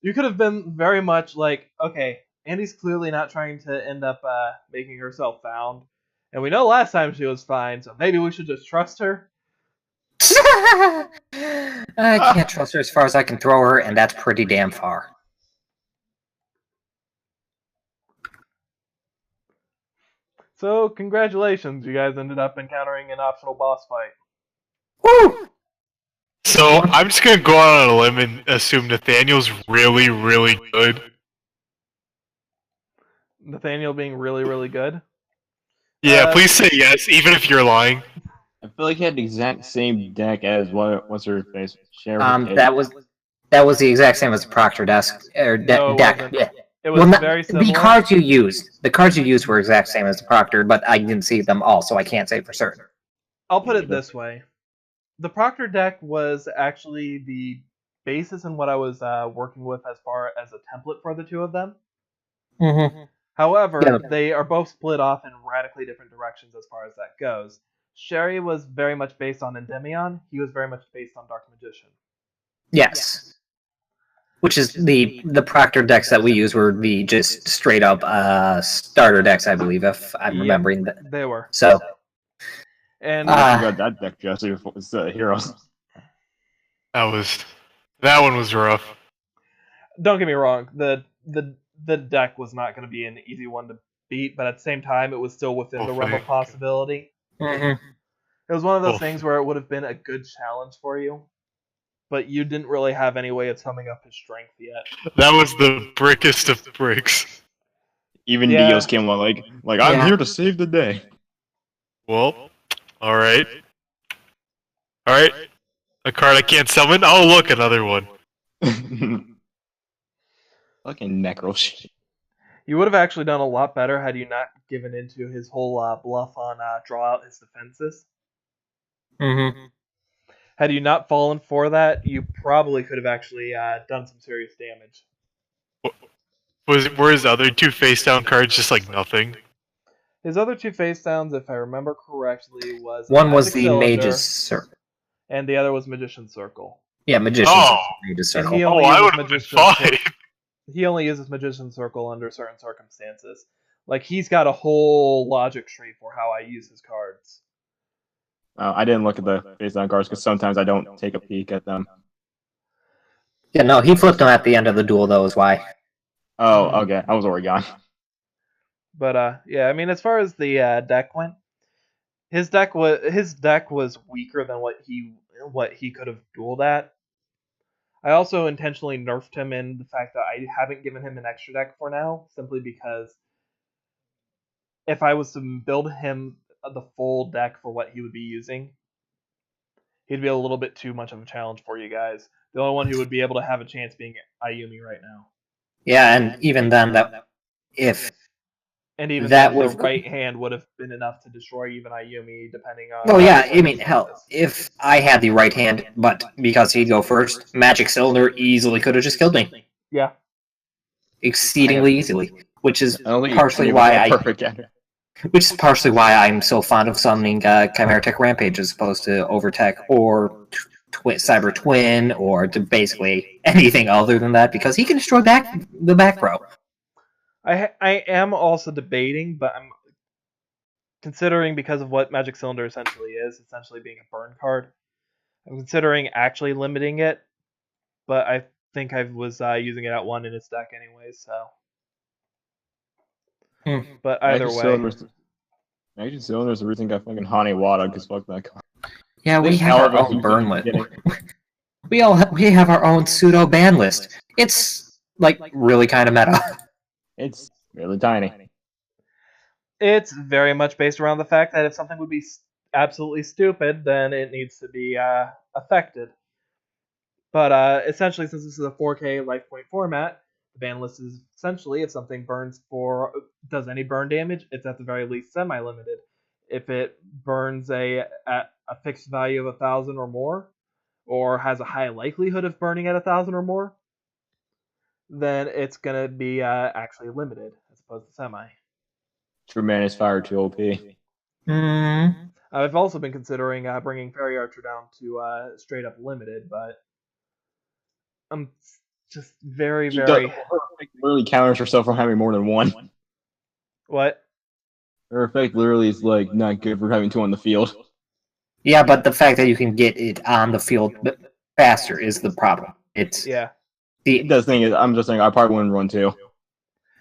you could have been very much like, okay, Andy's clearly not trying to end up making herself found. And we know last time she was fine, so maybe we should just trust her. I can't trust her as far as I can throw her, and that's pretty damn far. So, congratulations, you guys ended up encountering an optional boss fight. Woo! So I'm just gonna go out on a limb and assume Nathaniel's really, really good. Nathaniel being really, really good. Yeah, please say yes, even if you're lying. I feel like he had the exact same deck as what's her face? Sharon. That was the exact same as the Proctor desk or No, it deck. wasn't. Yeah. It was Well, very the similar. cards you used were exact same as the Proctor, but I didn't see them all, so I can't say for certain. I'll put it this way. The Proctor deck was actually the basis in what I was working with as far as a template for the two of them. Mm-hmm. However, Yeah. they are both split off in radically different directions as far as that goes. Sherry was very much based on Endymion. He was very much based on Dark Magician. Yes. Which is the Proctor decks that we use were the just straight up starter decks, I believe, if I'm remembering that. They were. So. And I forgot that deck, Jesse, was Heroes. That one was rough. don't get me wrong, the deck was not going to be an easy one to beat, but at the same time, it was still within the realm of possibility. Mm-hmm. It was one of those things where it would have been a good challenge for you, but you didn't really have any way of summing up his strength yet. That was the brickest of bricks. Even Dios came along like I'm here to save the day. Well, alright. Alright. A card I can't summon? Oh, look, another one. Fucking necro shit. You would have actually done a lot better had you not given into his whole bluff on draw out his defenses. Mm-hmm. Had you not fallen for that, you probably could have actually done some serious damage. Were his other two face down cards just like nothing? His other two face downs, if I remember correctly, was one was the Cylinder, Mage's Circle, and the other was Magician's Circle. Yeah, Magician's Mage's And Circle. he only I would uses have been fine. He only uses Magician's Circle under certain circumstances. Like, he's got a whole logic tree for how I use his cards. I didn't look at the face down cards because sometimes I don't take a peek at them. Yeah, no, he flipped them at the end of the duel, though, is why. Oh, okay. I was already gone. But yeah, I mean, as far as the deck went, his deck was weaker than what he could have dueled at. I also intentionally nerfed him in the fact that I haven't given him an extra deck for now, simply because if I was to build him the full deck for what he would be using, he'd be a little bit too much of a challenge for you guys. The only one who would be able to have a chance being Ayumi right now. Yeah, and even then, the right hand would have been enough to destroy even Ayumi, depending on... Oh yeah, I mean, hell, if I had the right hand, but because he'd go first, Magic Cylinder easily could have just killed me. Yeah. Exceedingly easily, which is partially why I'm so fond of summoning Chimera Tech Rampage as opposed to Overtech or Cyber Twin or to basically anything other than that, because he can destroy the back row. I am also debating, but I'm considering, because of what Magic Cylinder essentially being a burn card, I'm considering actually limiting it, but I think I was using it at 1 in its deck anyways, so... But either way... Magic Cylinder's the reason I fucking Hani Wada, because fuck that card. Yeah, we have our own burn list. We have our own pseudo ban list. It's like really kind of meta. It's really tiny. It's very much based around the fact that if something would be absolutely stupid, then it needs to be affected. But essentially, since this is a 4K life point format, the ban list is essentially if something does any burn damage, it's at the very least semi-limited. If it burns at a fixed value of 1,000 or more, or has a high likelihood of burning at 1,000 or more, then it's gonna be actually limited as opposed to semi. True Man is Fire 2 OP. Mm-hmm. I've also been considering bringing Fairy Archer down to straight up limited, but I'm just very. Literally counters herself from having more than one. What? Her effect literally is like not good for having 2 on the field. Yeah, but the fact that you can get it on the field faster is the problem. The thing is, I'm just saying I probably wouldn't run 2.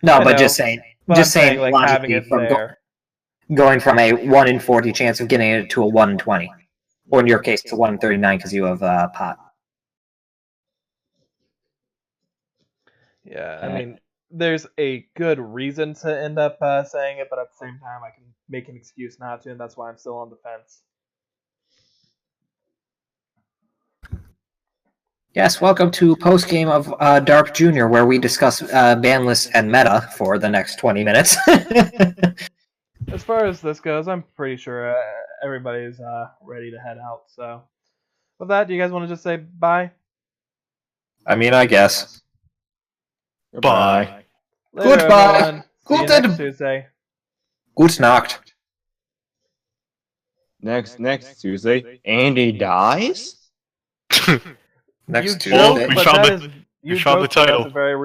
No, but just saying, like having it there. Going from a 1 in 40 chance of getting it to a 1 in 20, or in your case, to 1 in 39 because you have pot. Yeah, I mean, there's a good reason to end up saying it, but at the same time, I can make an excuse not to, and that's why I'm still on the fence. Yes, welcome to post game of DARP Junior, where we discuss ban lists and meta for the next 20 minutes. As far as this goes, I'm pretty sure everybody's ready to head out. So, with that, do you guys want to just say bye? I mean, I guess. Bye. Later, Goodbye. everyone. See you Guten- next Tuesday. Gute Nacht. Next Tuesday, Andy dies? Next You Tuesday. joke, We but found that the- is we found the joke, but title. That's a very real